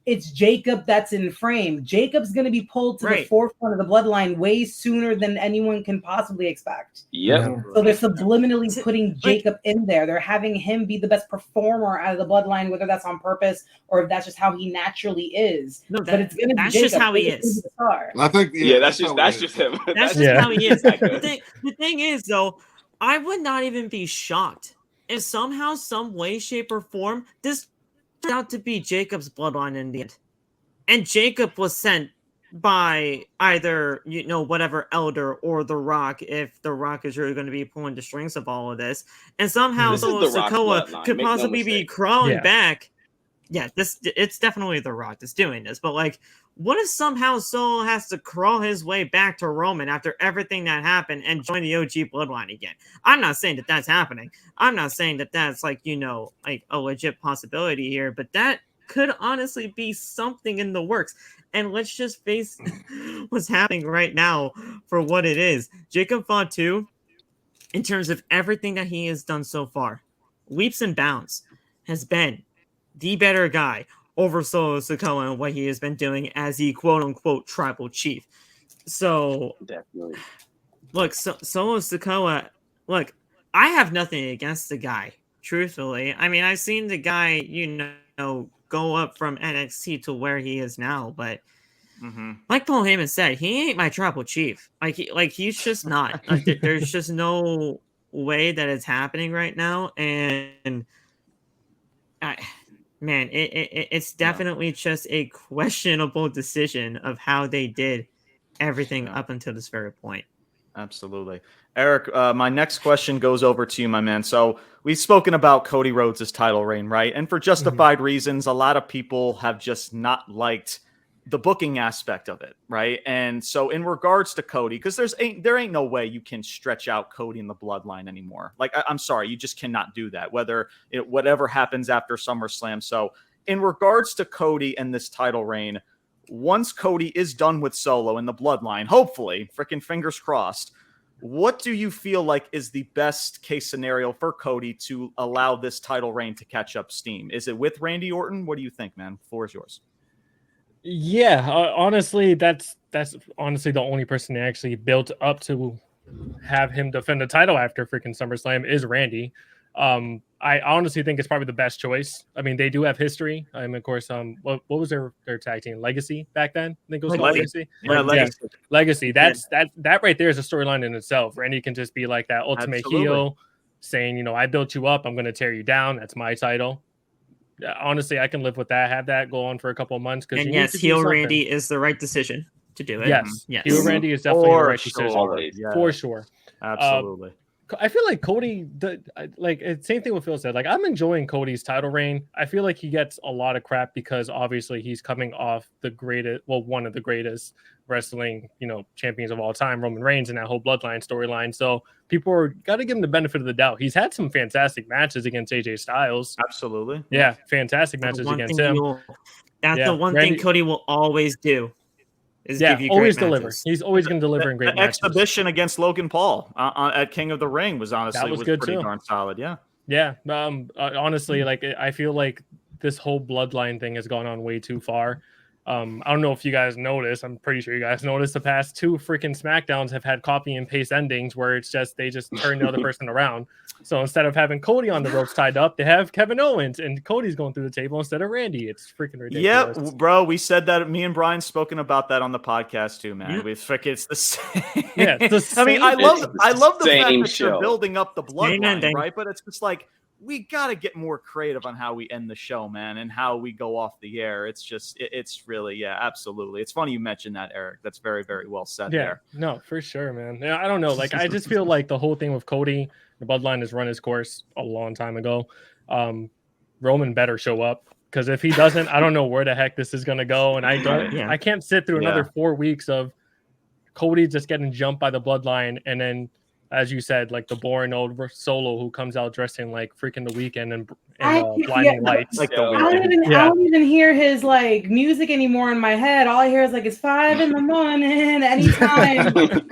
it's Jacob that's in frame. Jacob's going to be pulled to the forefront of the bloodline way sooner than anyone can possibly expect. Yep. So they're subliminally putting Jacob in there. They're having him be the best performer out of the bloodline, whether that's on purpose or if that's just how he naturally is. No, but it's going to be that's Jacob. just how he is. I think that's just him. That's just how he is. The thing is, though, I would not even be shocked if somehow, some way, shape, or form, this turned out to be Jacob's bloodline in the end. And Jacob was sent by either, whatever elder or The Rock, if The Rock is really going to be pulling the strings of all of this. And somehow Sikoa could possibly be crawling back. Yeah, it's definitely The Rock that's doing this. But, like, what if somehow Solo has to crawl his way back to Roman after everything that happened and join the OG bloodline again? I'm not saying that that's happening. I'm not saying that that's, like, like a legit possibility here. But that could honestly be something in the works. And let's just face what's happening right now for what it is. Jacob Fatu, in terms of everything that he has done so far, leaps and bounds, has been the better guy over Solo Sikoa and what he has been doing as the quote-unquote tribal chief. So, definitely. Look, Solo Sikoa, look, I have nothing against the guy, truthfully. I mean, I've seen the guy, go up from NXT to where he is now, but like Paul Heyman said, he ain't my tribal chief. He's just not. There's just no way that it's happening right now, and man, it's definitely just a questionable decision of how they did everything up until this very point. Absolutely. Eric, my next question goes over to you, my man. So we've spoken about Cody Rhodes' title reign, right? And for justified reasons, a lot of people have just not liked the booking aspect of it, right? And so in regards to Cody, because there ain't no way you can stretch out Cody in the bloodline anymore. Like, I'm sorry, you just cannot do that, whatever happens after SummerSlam. So in regards to Cody and this title reign, once Cody is done with Solo in the bloodline, hopefully, freaking fingers crossed, what do you feel like is the best case scenario for Cody to allow this title reign to catch up steam? Is it with Randy Orton? What do you think, man? The floor is yours. Yeah, honestly, that's honestly the only person they actually built up to have him defend the title after freaking SummerSlam is Randy. I honestly think it's probably the best choice. I mean, they do have history. I mean, of course, what was their tag team? Legacy back then? I think it was called Legacy. Yeah, Legacy. Yeah, Legacy. That right there is a storyline in itself. Randy can just be like that ultimate heel, saying, I built you up, I'm going to tear you down. That's my title. Honestly, I can live with that. Have that go on for a couple of months. And yes, heel Randy is the right decision to do it. Yes. Heel Randy is definitely the right decision. For sure. Absolutely. I feel like Cody, same thing what Phil said. Like, I'm enjoying Cody's title reign. I feel like he gets a lot of crap because obviously he's coming off one of the greatest wrestling, champions of all time, Roman Reigns, and that whole bloodline storyline. So people got to give him the benefit of the doubt. He's had some fantastic matches against AJ Styles. Absolutely. Yeah, fantastic matches against him. The one thing Cody will always do. Always deliver. He's always going to deliver in great matches. Exhibition against Logan Paul at King of the Ring was honestly good pretty too. darn solid. Yeah. Yeah. Honestly, I feel like this whole bloodline thing has gone on way too far. I don't know if you guys noticed. I'm pretty sure you guys noticed the past 2 freaking SmackDowns have had copy and paste endings where it's just they just turn the other person around. So instead of having Cody on the ropes tied up, they have Kevin Owens and Cody's going through the table instead of Randy. It's freaking ridiculous. Yeah, bro. We said that. Me and Brian spoken about that on the podcast too, man. It's the same. Yeah, it's the same. I love the fact that show. you're building up the bloodline, right? But it's just like, we got to get more creative on how we end the show, man, and how we go off the air. It's just, it's really, absolutely. It's funny you mentioned that, Eric. That's very, very well said there. No, for sure, man. Yeah, I don't know. Like, I just feel like the whole thing with Cody, the bloodline has run its course a long time ago. Roman better show up, because if he doesn't, I don't know where the heck this is going to go. And I can't sit through another 4 weeks of Cody just getting jumped by the bloodline, and then, as you said, like the boring old Solo who comes out dressing like freaking The Weeknd and blinding lights. Like I don't even hear his like music anymore in my head. All I hear is like it's 5 a.m. anytime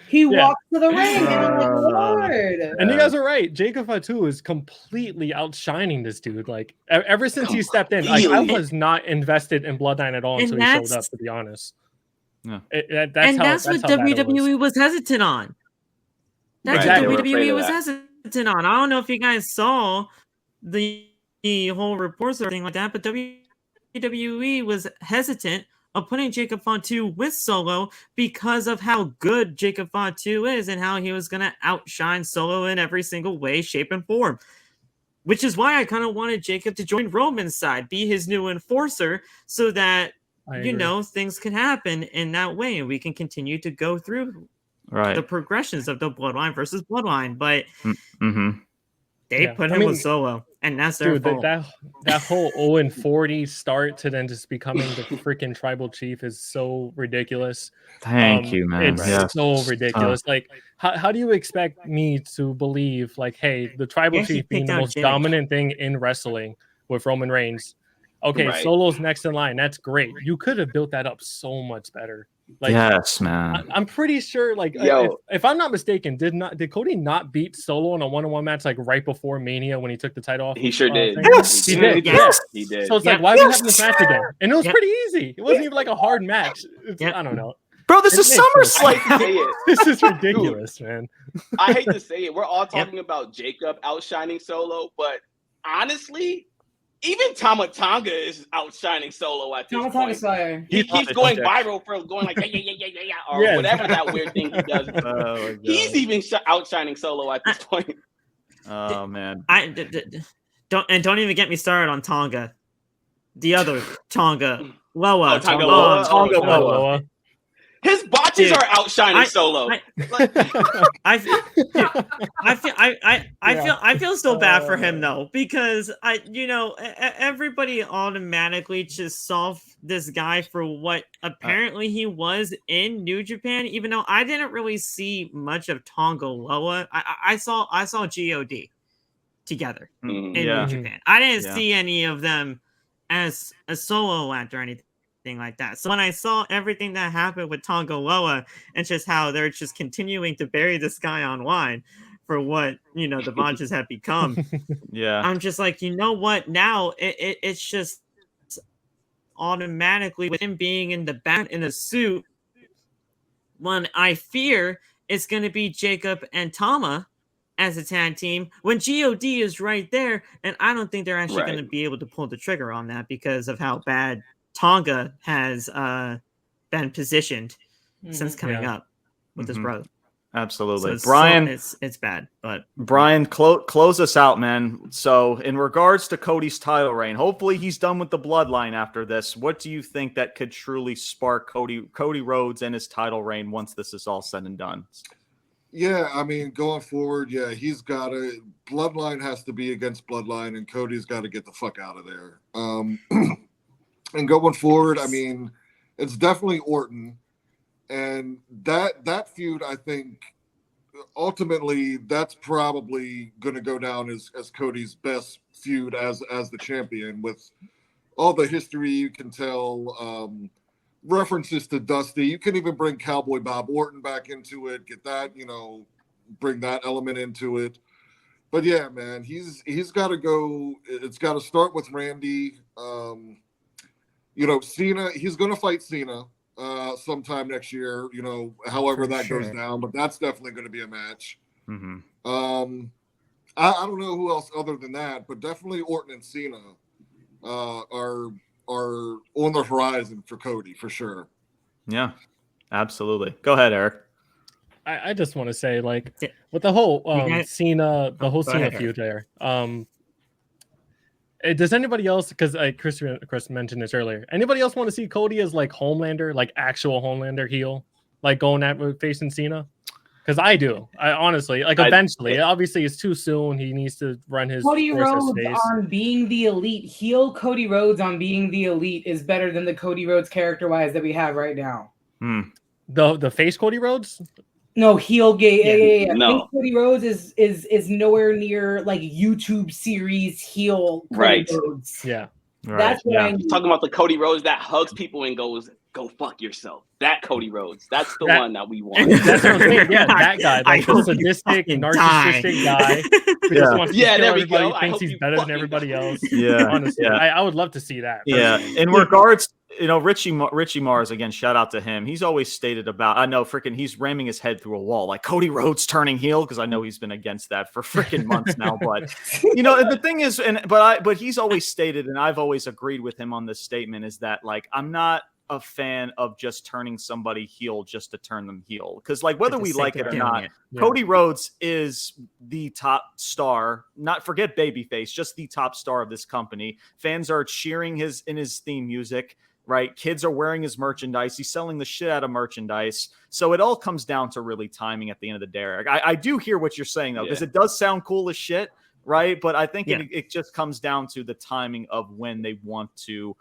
he walks to the ring. And I'm like, Lord. And you guys are right. Jacob Fatu is completely outshining this dude. Like ever since he stepped in, like, I was not invested in Bloodline at all until he showed up, to be honest. Yeah. That's what WWE was hesitant on. That's what WWE was hesitant on. I don't know if you guys saw the whole reports or anything like that, but WWE was hesitant of putting Jacob Fatu with Solo because of how good Jacob Fatu is and how he was going to outshine Solo in every single way, shape, and form. Which is why I kind of wanted Jacob to join Roman's side, be his new enforcer, so that, things can happen in that way and we can continue to go through the progressions of the bloodline versus bloodline, but they put him with Solo, and that's their fault. That whole 0-40 start to then just becoming the freaking tribal chief is so ridiculous. Thank you, man. It's so ridiculous. Like, how do you expect me to believe, like, hey, the tribal chief being the most dominant thing in wrestling with Roman Reigns? Okay, Solo's next in line. That's great. You could have built that up so much better. Like, yes, man. I'm pretty sure, like, if I'm not mistaken, did Cody not beat Solo in a one-on-one match like right before Mania when he took the title off? He sure did. Yes, he did. Yes, he did. So it's like, why are we having this match again? And it was pretty easy. It wasn't even like a hard match. I don't know. Bro, this is SummerSlam. This is ridiculous, man. I hate to say it. We're all talking about Jacob outshining Solo, but honestly, even Tama Tonga is outshining Solo at this point. He keeps going viral for going like yeah, or whatever that weird thing he does. He's even outshining Solo at this point. Oh man! Don't even get me started on Tonga. the other Tonga Loa. Tonga Loa. Tonga Loa. His botches Dude, are outshining Solo. I feel so bad for him though, because everybody automatically just saw this guy for what apparently he was in New Japan, even though I didn't really see much of Tonga Loa. I saw God together in New Japan. I didn't see any of them as a solo act or anything like that. So when I saw everything that happened with Tonga Loa and just how they're just continuing to bury this guy online for what the botches have become, I'm just like, you know what? Now it's just automatically with him being in the back in a suit. When I fear it's going to be Jacob and Tama as a tag team when God is right there, and I don't think they're actually going to be able to pull the trigger on that because of how bad Tonga has been positioned since coming up with his brother. Absolutely. So Brian, it's bad, but Brian, close us out, man. So in regards to Cody's title reign, hopefully he's done with the bloodline after this. What do you think that could truly spark Cody Rhodes and his title reign once this is all said and done? Yeah, I mean, going forward, he's got to. Bloodline has to be against Bloodline, and Cody's got to get the fuck out of there. And going forward, I mean, it's definitely Orton, and that feud, I think, ultimately, that's probably going to go down as Cody's best feud as the champion, with all the history you can tell. References to Dusty. You can even bring Cowboy Bob Orton back into it, get that, bring that element into it. But yeah, man, he's got to go. It's got to start with Randy. Cena, he's going to fight Cena sometime next year, however that goes down, but that's definitely going to be a match. I don't know who else other than that, but definitely Orton and Cena are on the horizon for Cody for sure. Yeah, absolutely. Go ahead, Eric. I just want to say, like, with the whole Cena feud there. Does anybody else? Because Chris mentioned this earlier. Anybody else want to see Cody as like Homelander, like actual Homelander heel, like going at facing Cena? Because I do. I honestly, like, eventually. Obviously, it's too soon. He needs to run his Cody Rhodes on being the elite heel. Cody Rhodes on being the elite is better than the Cody Rhodes character-wise that we have right now. The face Cody Rhodes. No, heel gay. Yeah. No. Cody Rhodes is nowhere near like YouTube series heel Cody Rhodes. Yeah. That's what I'm talking about, the Cody Rhodes that hugs people and goes, "Go fuck yourself." That Cody Rhodes. That's the one that we want. That's what I'm saying. Yeah, that guy. Like the sadistic, narcissistic guy who just wants to kill everybody, thinks he's better than everybody else. Yeah. Honestly, I would love to see that. In regards, Richie Mars, again, shout out to him. He's always stated about, I know he's ramming his head through a wall, like Cody Rhodes turning heel, because I know he's been against that for freaking months now. But the thing is, but he's always stated, and I've always agreed with him on this statement, is that, like, I'm not a fan of just turning somebody heel just to turn them heel, because, like, whether we like it or not, Cody Rhodes is the top star, not forget babyface, just the top star of this company. Fans are cheering in his theme music, right? Kids are wearing his merchandise. He's selling the shit out of merchandise. So it all comes down to really timing at the end of the day, Eric. I do hear what you're saying, though, because it does sound cool as shit, right? But I think it just comes down to the timing of when they want to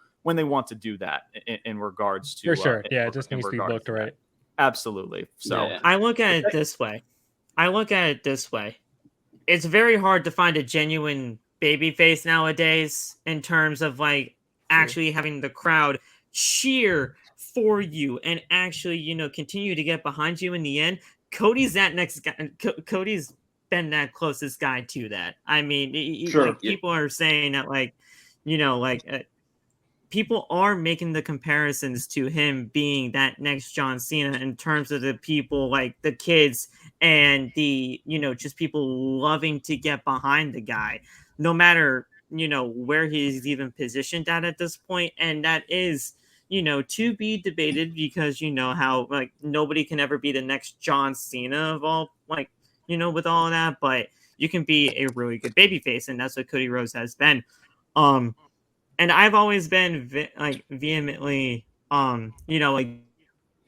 do that in regards to, for sure. It just needs to be booked right. Absolutely. So I look at it this way. It's very hard to find a genuine babyface nowadays in terms of, like, actually having the crowd cheer for you and actually, continue to get behind you in the end. Cody's that next guy. Cody's been that closest guy to that. I mean, people are saying that, like, people are making the comparisons to him being that next John Cena in terms of the people, like the kids and the, just people loving to get behind the guy, no matter, where he's even positioned at this point. And that is, to be debated, because, how, like, nobody can ever be the next John Cena of all, like, with all of that, but you can be a really good babyface. And that's what Cody Rhodes has been. and I've always been vehemently,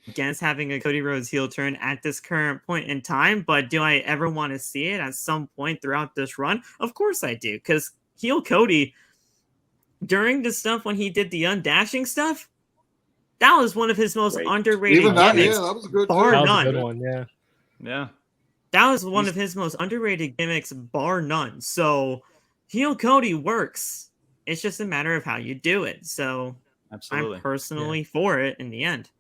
against having a Cody Rhodes heel turn at this current point in time. But do I ever want to see it at some point throughout this run? Of course I do, because heel Cody, during the stuff when he did the undashing stuff, that was one of his most underrated gimmicks. That was a good bar That was none. a good one, yeah. Yeah. That was one of his most underrated gimmicks, bar none. So heel Cody works. It's just a matter of how you do it. So Absolutely. I'm personally for it in the end.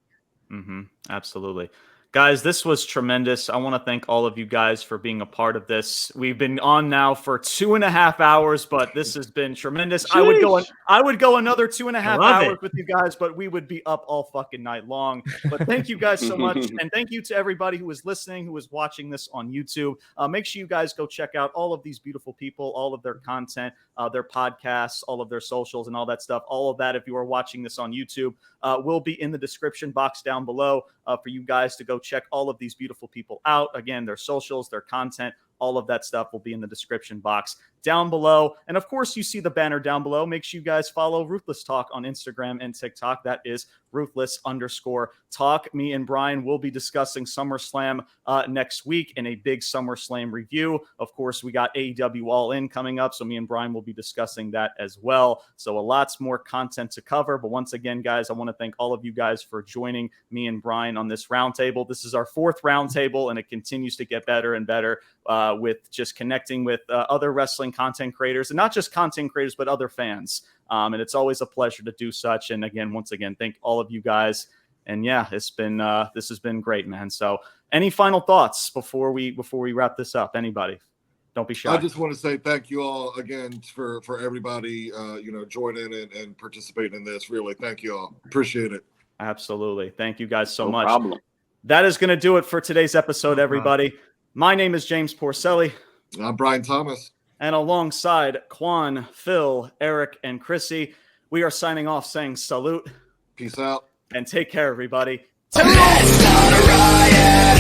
Absolutely. Guys, this was tremendous. I want to thank all of you guys for being a part of this. We've been on now for 2.5 hours, but this has been tremendous. I would go another 2.5 hours with you guys, but we would be up all fucking night long. But thank you guys so much. And thank you to everybody who is listening, who is watching this on YouTube. Make sure you guys go check out all of these beautiful people, all of their content, their podcasts, all of their socials and all that stuff. All of that, if you are watching this on YouTube, will be in the description box down below for you guys to go check all of these beautiful people out. Again, their socials, their content, all of that stuff will be in the description box down below. And of course, you see the banner down below. Make sure you guys follow Ruthless Talk on Instagram and TikTok. That is Ruthless_Talk. Me and Brian will be discussing SummerSlam next week in a big SummerSlam review. Of course, we got AEW All In coming up, so me and Brian will be discussing that as well. So lots more content to cover. But once again, guys, I want to thank all of you guys for joining me and Brian on this roundtable. This is our 4th roundtable, and it continues to get better and better with just connecting with other wrestling content creators, and not just content creators, but other fans. And it's always a pleasure to do such. And again, once again, thank all of you guys. And yeah, this has been great, man. So any final thoughts before we wrap this up? Anybody? Don't be shy. I just want to say thank you all again for everybody, joining in and participating in this. Really, thank you all. Appreciate it. Absolutely. Thank you guys so much. No problem. That is going to do it for today's episode, everybody. My name is James Porcelli. I'm Brian Thomas. And alongside Quan, Phil, Eric, and Chrissy, we are signing off saying salute. Peace out. And take care, everybody. Let's start a riot,